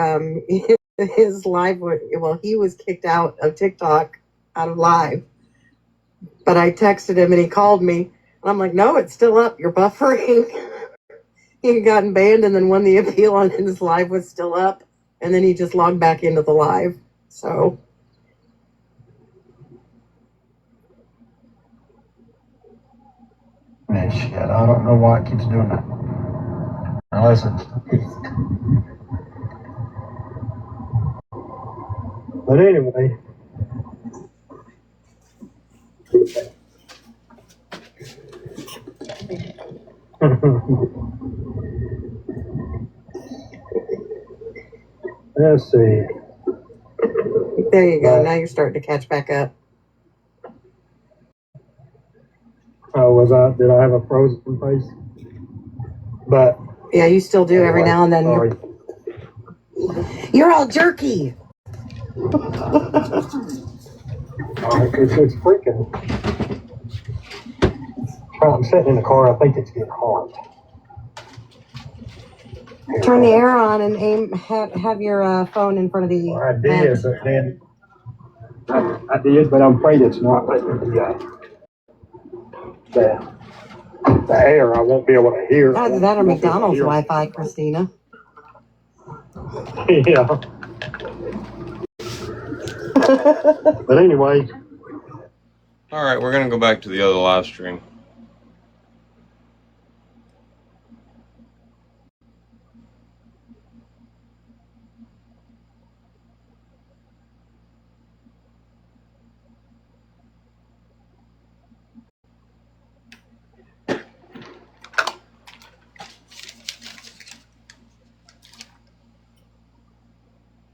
his live, he was kicked out of TikTok, out of live. But I texted him and he called me. And I'm like, no, it's still up. You're buffering. He had gotten banned and then won the appeal and his live was still up. And then he just logged back into the live. So. Man, shit, I don't know why it keeps doing that. Now listen. But anyway. Let's see. There you go. Now you're starting to catch back up. Oh, did I have a frozen face? But. Yeah, you still do every now and then. Sorry. You're all jerky. It's freaking. I'm sitting in the car. I think it's getting hot. Turn the air on and have your phone in front of the. Well, I did, but then I did, but I'm afraid it's not letting the air. I won't be able to hear. Either that or McDonald's Wi-Fi, Christina. Yeah. But anyway. All right, we're gonna go back to the other live stream.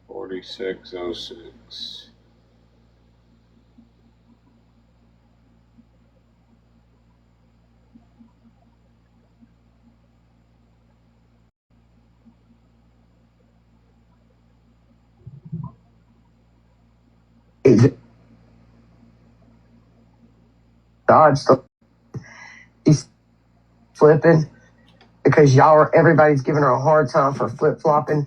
$46.06. Dodge, he's flipping because everybody's giving her a hard time for flip flopping.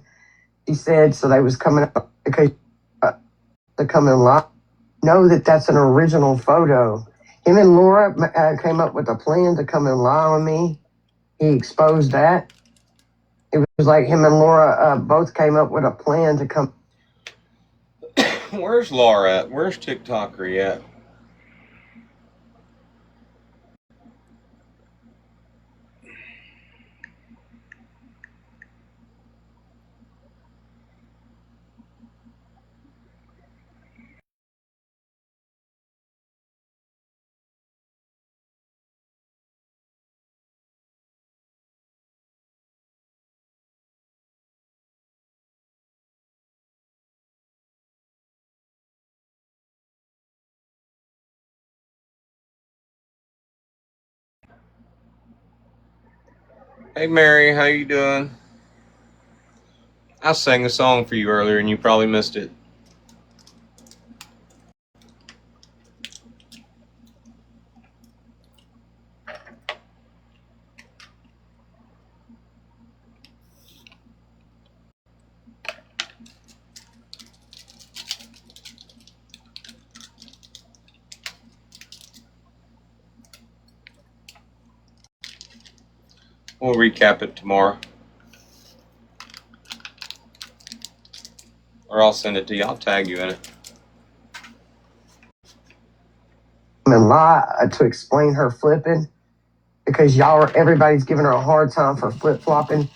He said so they was coming up because to come in live. Know that that's an original photo. Him and Laura came up with a plan to come and lie on me. He exposed that. It was like him and Laura both came up with a plan to come. Where's Laura at? Where's TikToker at? Hey Mary, how you doing? I sang a song for you earlier and you probably missed it. We'll recap it tomorrow. Or I'll send it to you. I'll tag you in it. And lie to explain her flipping because everybody's giving her a hard time for flip flopping.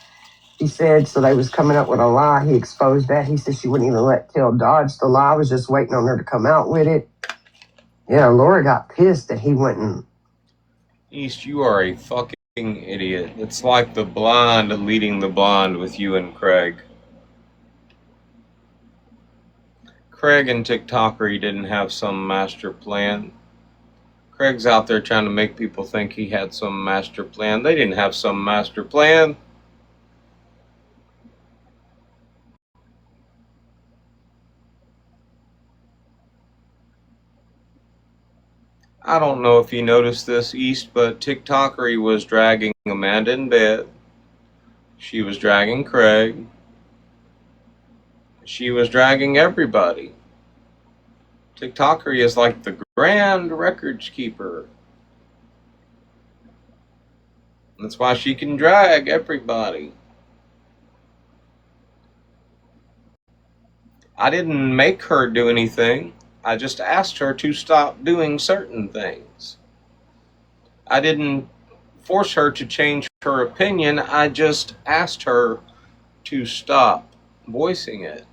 He said so they was coming up with a lie. He exposed that. He said she wouldn't even tell Dodge the lie. I was just waiting on her to come out with it. Yeah, Laura got pissed that he wouldn't. East, you are a fucking idiot. It's like the blind leading the blind with you and Craig. Craig and TikToker, he didn't have some master plan. Craig's out there trying to make people think he had some master plan. They didn't have some master plan. I don't know if you noticed this, East, but TikTokery was dragging Amanda in bed. She was dragging Craig. She was dragging everybody. TikTokery is like the grand records keeper. That's why she can drag everybody. I didn't make her do anything. I just asked her to stop doing certain things. I didn't force her to change her opinion. I just asked her to stop voicing it.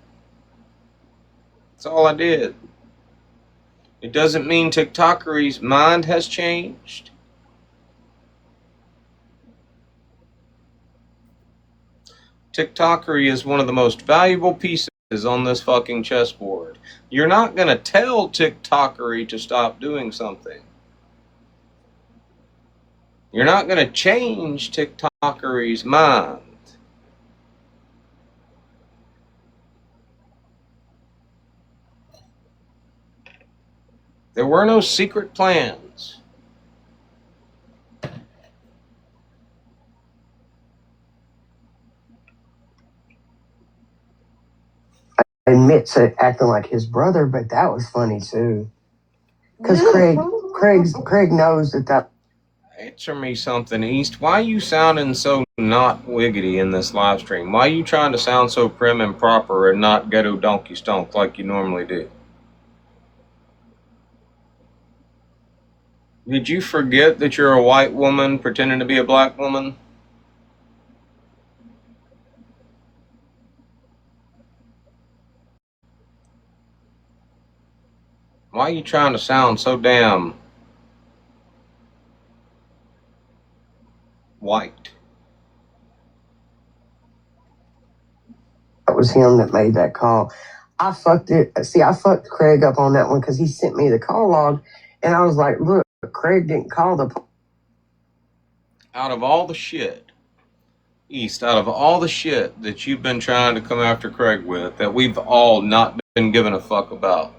That's all I did. It doesn't mean TikTokery's mind has changed. TikTokery is one of the most valuable pieces on this fucking chessboard. You're not going to tell TikTokery to stop doing something. You're not going to change TikTokery's mind. There were no secret plans. Admits to acting like his brother, but that was funny too. Because Craig knows that. Answer me something, East. Why are you sounding so not wiggity in this live stream? Why are you trying to sound so prim and proper and not ghetto donkey stonk like you normally do? Did you forget that you're a white woman pretending to be a black woman? Why are you trying to sound so damn white? It was him that made that call. I fucked it. See, I fucked Craig up on that one because he sent me the call log, and I was like, look, Craig didn't call the. Out of all the shit, East, out of all the shit that you've been trying to come after Craig with, that we've all not been given a fuck about,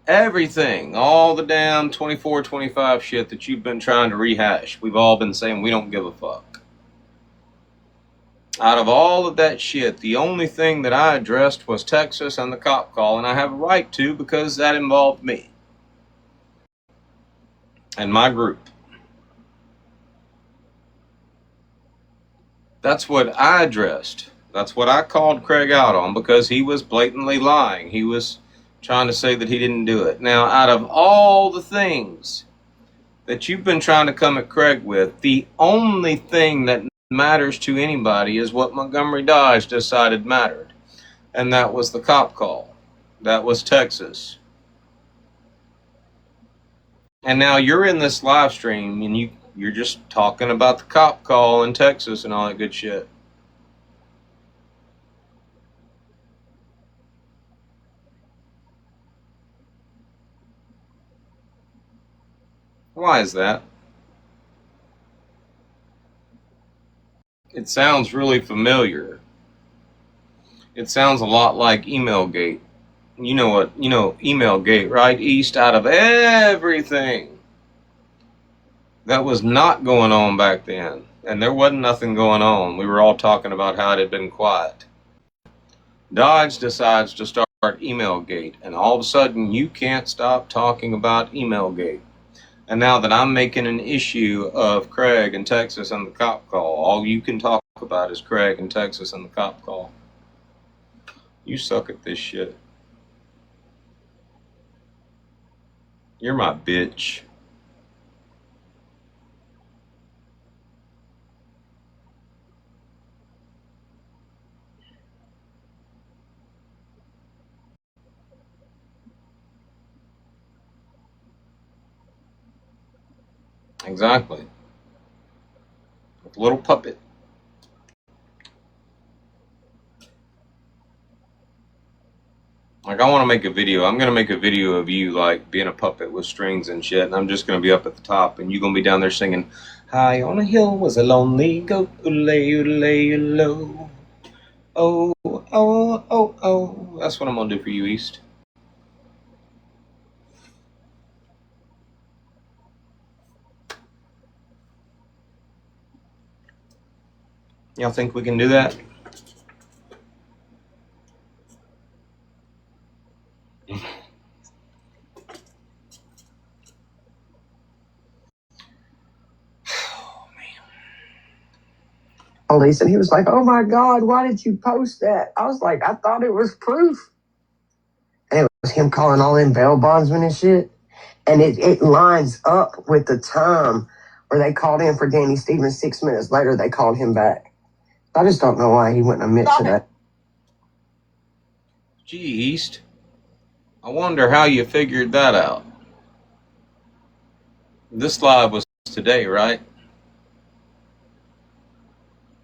everything, all the damn 24, 25 shit that you've been trying to rehash, we've all been saying we don't give a fuck. Out of all of that shit, the only thing that I addressed was Texas and the cop call, and I have a right to because that involved me and my group. That's what I addressed. That's what I called Craig out on because he was blatantly lying. He was trying to say that he didn't do it. Now, out of all the things that you've been trying to come at Craig with, the only thing that matters to anybody is what Montgomery Dodge decided mattered. And that was the cop call. That was Texas. And now you're in this live stream and you're just talking about the cop call in Texas and all that good shit. Why is that? It sounds really familiar. It sounds a lot like Emailgate. You know what? You know Emailgate, right? East, out of everything that was not going on back then. And there wasn't nothing going on. We were all talking about how it had been quiet. Dodge decides to start Emailgate. And all of a sudden, you can't stop talking about Emailgate. And now that I'm making an issue of Craig and Texas and the cop call, all you can talk about is Craig and Texas and the cop call. You suck at this shit. You're my bitch. Exactly. Like a little puppet. Like, I want to make a video. I'm going to make a video of you, like, being a puppet with strings and shit. And I'm just going to be up at the top. And you're going to be down there singing, "High on a hill was a lonely goat. Oolay, oolay, oolay. Oh, oh, oh, oh." That's what I'm going to do for you, East. Y'all think we can do that? Police, and he was like, "Oh my God, why did you post that?" I was like, "I thought it was proof." And it was him calling all in bail bondsmen and shit. And it lines up with the time where they called in for Danny Stevens. 6 minutes later, they called him back. I just don't know why he wouldn't admit to that. Gee, East. I wonder how you figured that out. This live was today, right?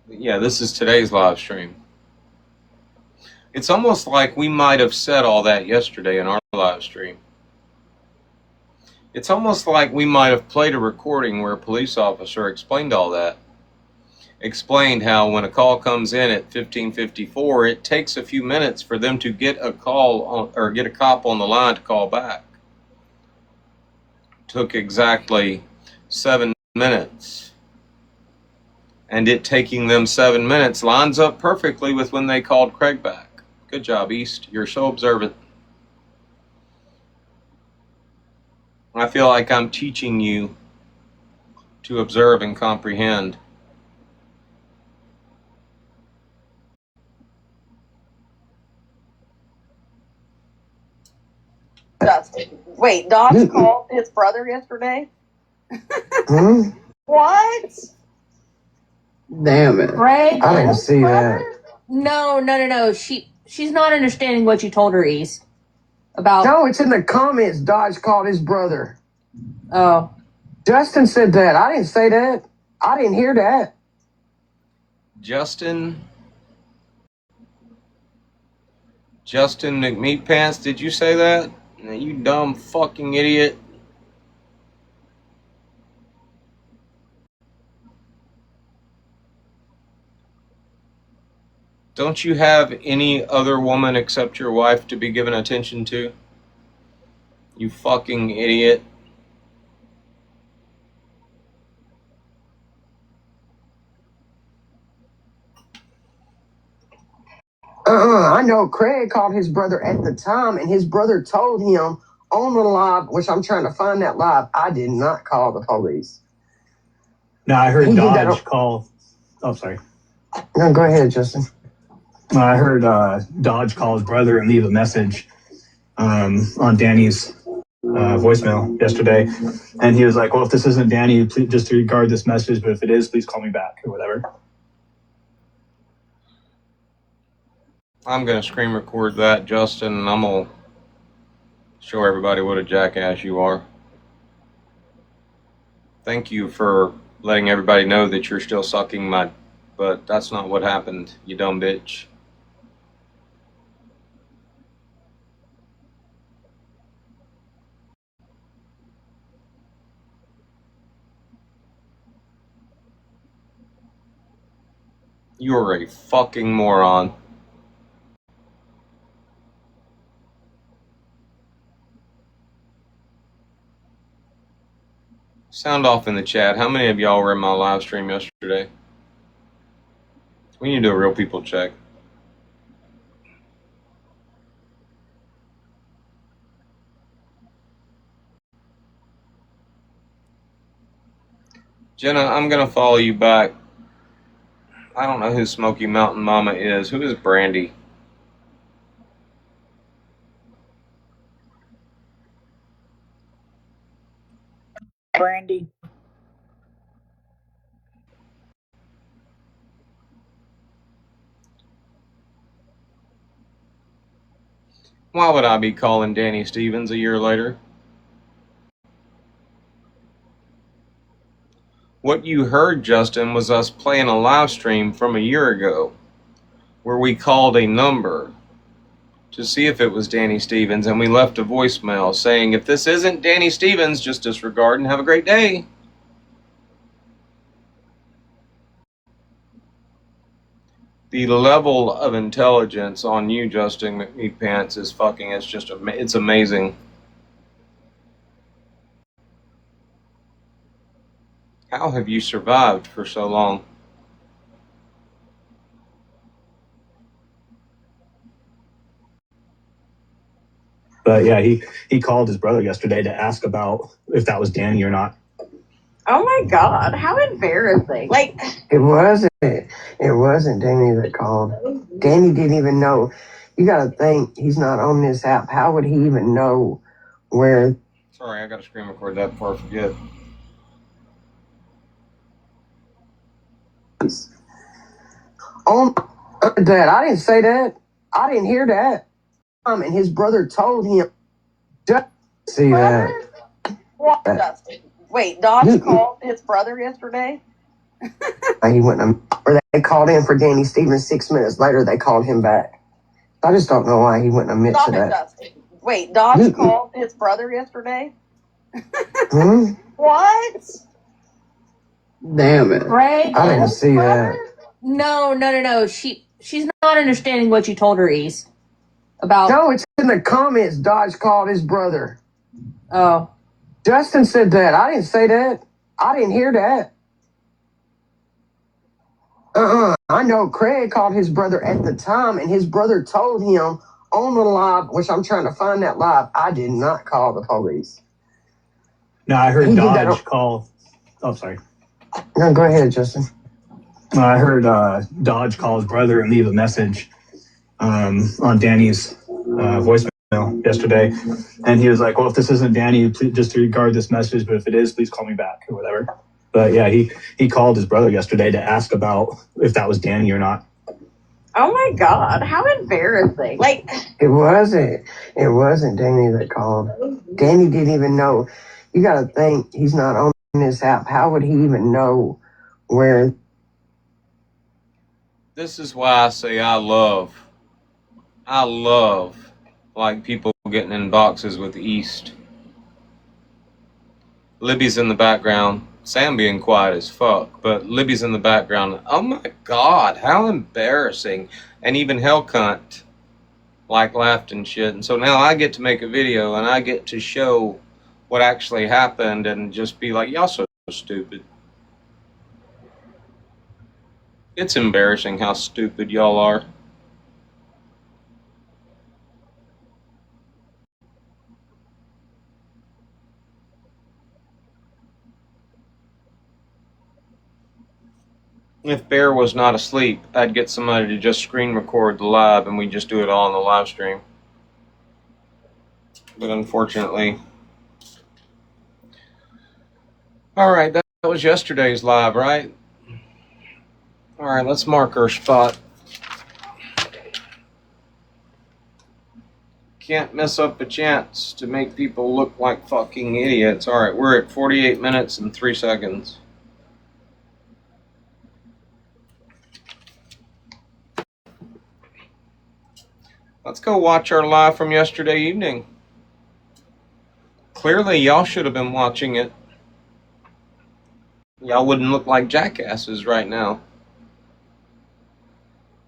Yeah, this is today's live stream. It's almost like we might have said all that yesterday in our live stream. It's almost like we might have played a recording where a police officer explained all that. Explained how when a call comes in at 15:54, it takes a few minutes for them to get a call on, or get a cop on the line to call back. Took exactly 7 minutes. And it taking them 7 minutes lines up perfectly with when they called Craig back. Good job, East. You're so observant. I feel like I'm teaching you to observe and comprehend. Wait, Dodge called his brother yesterday? What? Damn it. I didn't see that. No. She's not understanding what you told her, East. About. No, it's in the comments. Dodge called his brother. Oh. Justin said that. I didn't say that. I didn't hear that. Justin McMeatpants, did you say that? You dumb fucking idiot. Don't you have any other woman except your wife to be given attention to? You fucking idiot. I know Craig called his brother at the time, and his brother told him on the live, which I'm trying to find that live, I did not call the police. No, I heard Dodge call. Oh, sorry. No, go ahead, Justin. I heard Dodge call his brother and leave a message on Danny's voicemail yesterday. And he was like, well, if this isn't Danny, please just disregard this message. But if it is, please call me back or whatever. I'm going to screen record that, Justin, and I'm going to show everybody what a jackass you are. Thank you for letting everybody know that you're still sucking my butt. That's not what happened, you dumb bitch. You're a fucking moron. Sound off in the chat. How many of y'all were in my live stream yesterday? We need to do a real people check. Jenna, I'm going to follow you back. I don't know who Smoky Mountain Mama is. Who is Brandy? Brandy. Why would I be calling Danny Stevens a year later? What you heard, Justin, was us playing a live stream from a year ago where we called a number to see if it was Danny Stevens, and we left a voicemail saying, if this isn't Danny Stevens, just disregard and have a great day. The level of intelligence on you, Justin McMeatpants, is fucking, it's amazing. How have you survived for so long? But yeah, he called his brother yesterday to ask about if that was Danny or not. Oh my God, how embarrassing. Like, It wasn't. It wasn't Danny that called. Danny didn't even know. You got to think, he's not on this app. How would he even know where? Sorry, I got to screen record that before I forget. On Dad, I didn't say that. I didn't hear that. And his brother told him. See that? what, Dustin? Wait, Dodge called his brother yesterday? He went, or they called in for Danny Stevens 6 minutes later. They called him back. I just don't know why he wouldn't admit to that. Dustin. Wait, Dodge called his brother yesterday? Hmm? What? Damn it. Greg, I didn't see that. No. She's not understanding what you told her, East. About No, it's in the comments. Dodge called his brother. Oh. Justin said that. I didn't say that. I didn't hear that. I know Craig called his brother at the time, and his brother told him on the live, which I'm trying to find that live, I did not call the police. No, I heard Dodge call. Oh, sorry. No, go ahead, Justin. I heard Dodge call his brother and leave a message on Danny's voicemail yesterday. And he was like, well, if this isn't Danny, please just disregard this message. But if it is, please call me back or whatever. But yeah, he called his brother yesterday to ask about if that was Danny or not. Oh my God, how embarrassing. Like, It wasn't. It wasn't Danny that called. Danny didn't even know. You got to think, he's not on this app. How would he even know where? This is why I say I love like people getting in boxes with East. Libby's in the background. Sam being quiet as fuck, but Libby's in the background. Oh my God, how embarrassing. And even Hellcunt like laughed and shit. And so now I get to make a video and I get to show what actually happened and just be like, y'all so stupid. It's embarrassing how stupid y'all are. If Bear was not asleep, I'd get somebody to just screen record the live and we just do it all on the live stream. But unfortunately... Alright, that was yesterday's live, right? Alright, let's mark our spot. Can't mess up a chance to make people look like fucking idiots. Alright, we're at 48 minutes and 3 seconds. Let's go watch our live from yesterday evening. Clearly, y'all should have been watching it. Y'all wouldn't look like jackasses right now.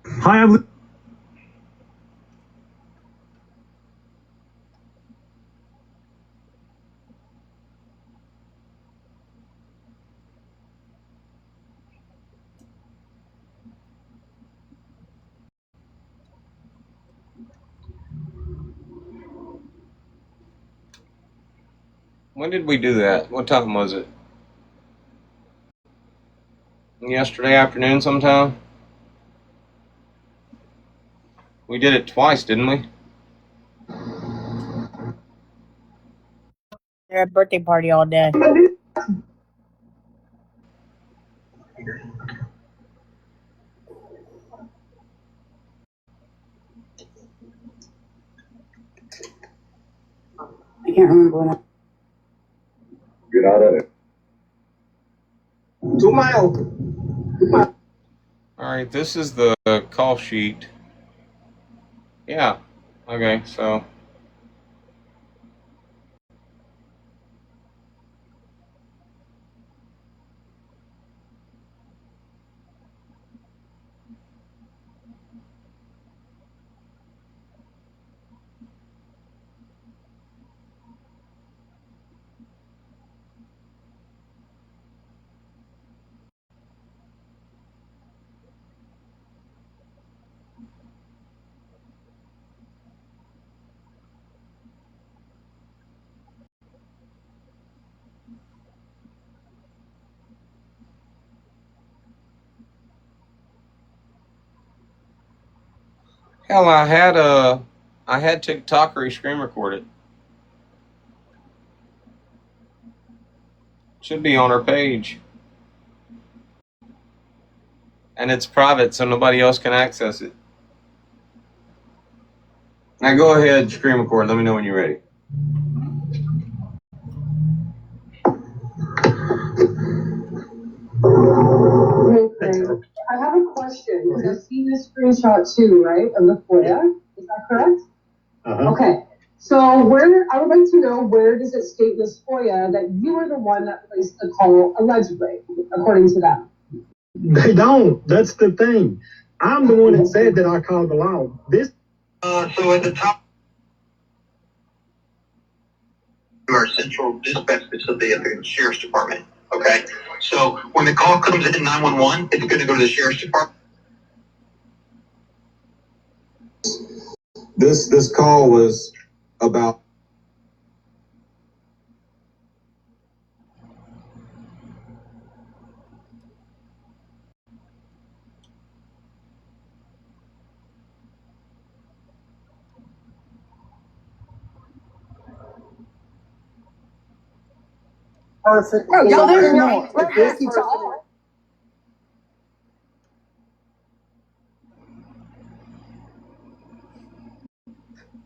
Hi, When did we do that? What time was it? Yesterday afternoon sometime? We did it twice, didn't we? They're at birthday party all day. I can't remember when. Get out of it. 2 miles. Alright, this is the call sheet. Yeah. Okay, so... Hell, I had TikTokery screen record it. Should be on her page. And it's private, so nobody else can access it. Now go ahead, screen record. Let me know when you're ready. I have a question, because I've seen this screenshot too, right, of the FOIA, is that correct? Okay, so I would like to know, where does it state in this FOIA that you were the one that placed the call allegedly, according to them? They don't. That's the thing. I'm the one that said that I called the law. This. So at the top, our central dispatch facility at the sheriff's department. Okay, so when the call comes in 911, it's going to go to the sheriff's department. This call was about. Perfect. No, Well, there's then, no. if this keeps on.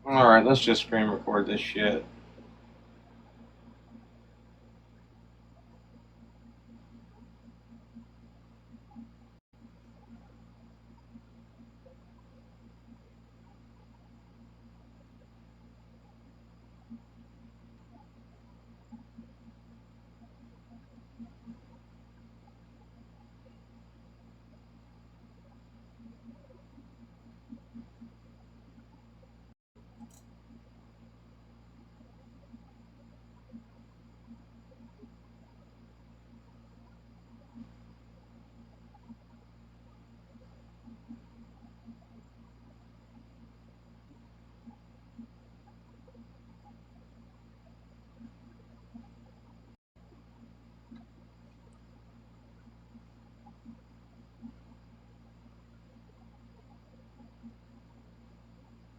Alright, let's just screen record this shit.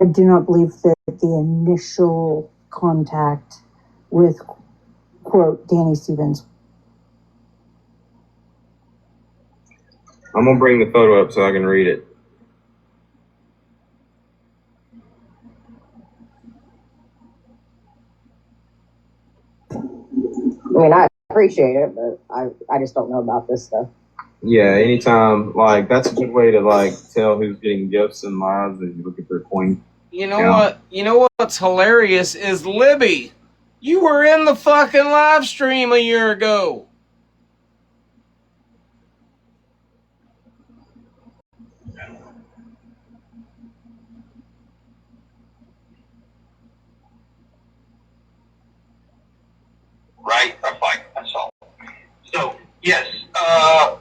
I do not believe that the initial contact with, quote, Danny Stevens. I'm gonna bring the photo up so I can read it. I mean, I appreciate it, but I just don't know about this stuff. Yeah, anytime, like, that's a good way to, like, tell who's getting gifts and lives and you look at their coin. You know what? You know what's hilarious is Libby. You were in the fucking live stream a year ago. Right? I'm fine. That's all. So yes,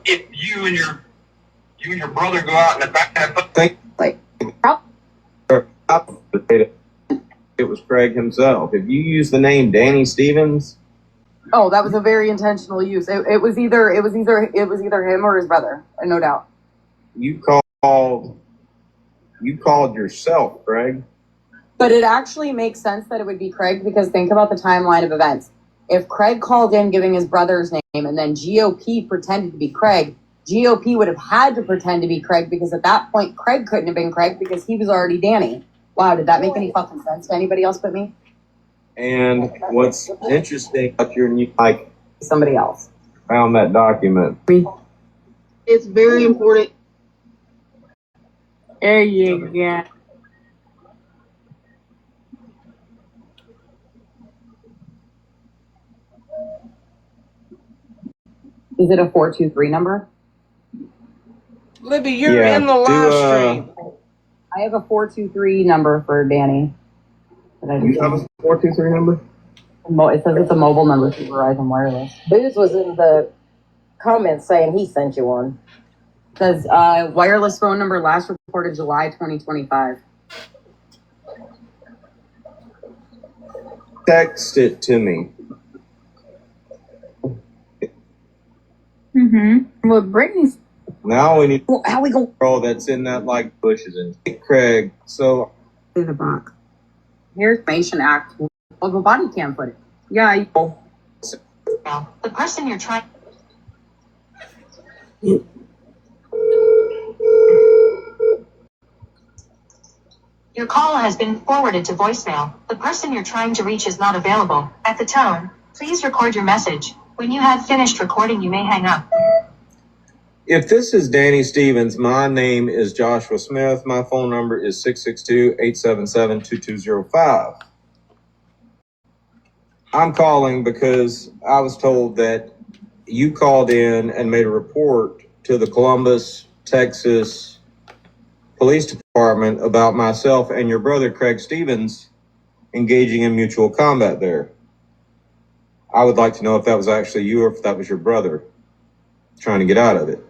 if you and your brother go out in the back, It was Craig himself. If you use the name Danny Stevens, Oh, that was a very intentional use. It was either him or his brother, no doubt. you called yourself, Craig. But it actually makes sense that it would be Craig, because think about the timeline of events. If Craig called in giving his brother's name and then GOP pretended to be Craig, GOP would have had to pretend to be Craig, because at that point Craig couldn't have been Craig because he was already Danny. Wow, did that make any fucking sense to anybody else but me? And what's interesting about your new, like, Somebody else found that document. It's very important. There you go. Is it a 423 number? Libby, you're in the live stream. I have a 423 number for Danny. You have a 423 number? It says it's a mobile number through Verizon Wireless. Booz was in the comments saying he sent you one. It says wireless phone number last reported July 2025. Text it to me. Well, Brittany's Now we need Well, how we going? girl that's in that like bushes and Craig. So In the box. Here's Information Act of a body cam footage. Yeah. Now, the person you're trying. Your call has been forwarded to voicemail. The person you're trying to reach is not available. At the tone, please record your message. When you have finished recording, you may hang up. if this is Danny Stevens, my name is Joshua Smith. My phone number is 662-877-2205. I'm calling because I was told that you called in and made a report to the Columbus, Texas Police Department about myself and your brother, Craig Stevens, engaging in mutual combat there. I would like to know if that was actually you or if that was your brother trying to get out of it.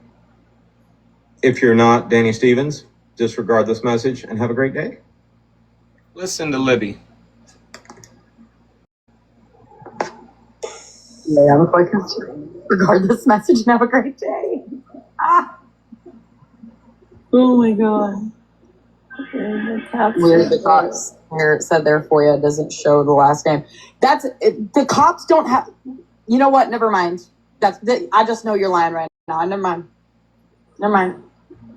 If you're not Danny Stevens, disregard this message and have a great day. Listen to Libby. Yeah, I'm quite concerned. Regard this message and have a great day. Ah. Oh my god. Weird. The cops here said there for you doesn't show the last name. That's it, the cops don't have. You know what? Never mind. I just know you're lying right now. Never mind. Never mind.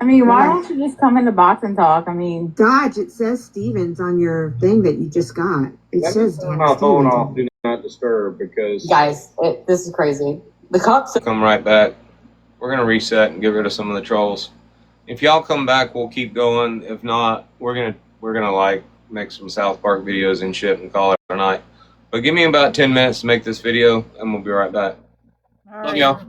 I mean, why don't you just come in the box and talk? I mean, Dodge, it says Stevens on your thing that you just got. It says turn Danny my phone Stevens. off. Do not disturb because Guys, this is crazy. The cops come right back. We're gonna reset and get rid of some of the trolls. If y'all come back, we'll keep going. If not, we're gonna like make some South Park videos and shit and call it a night. But give me about 10 minutes to make this video, and we'll be right back. all Love right. y'all.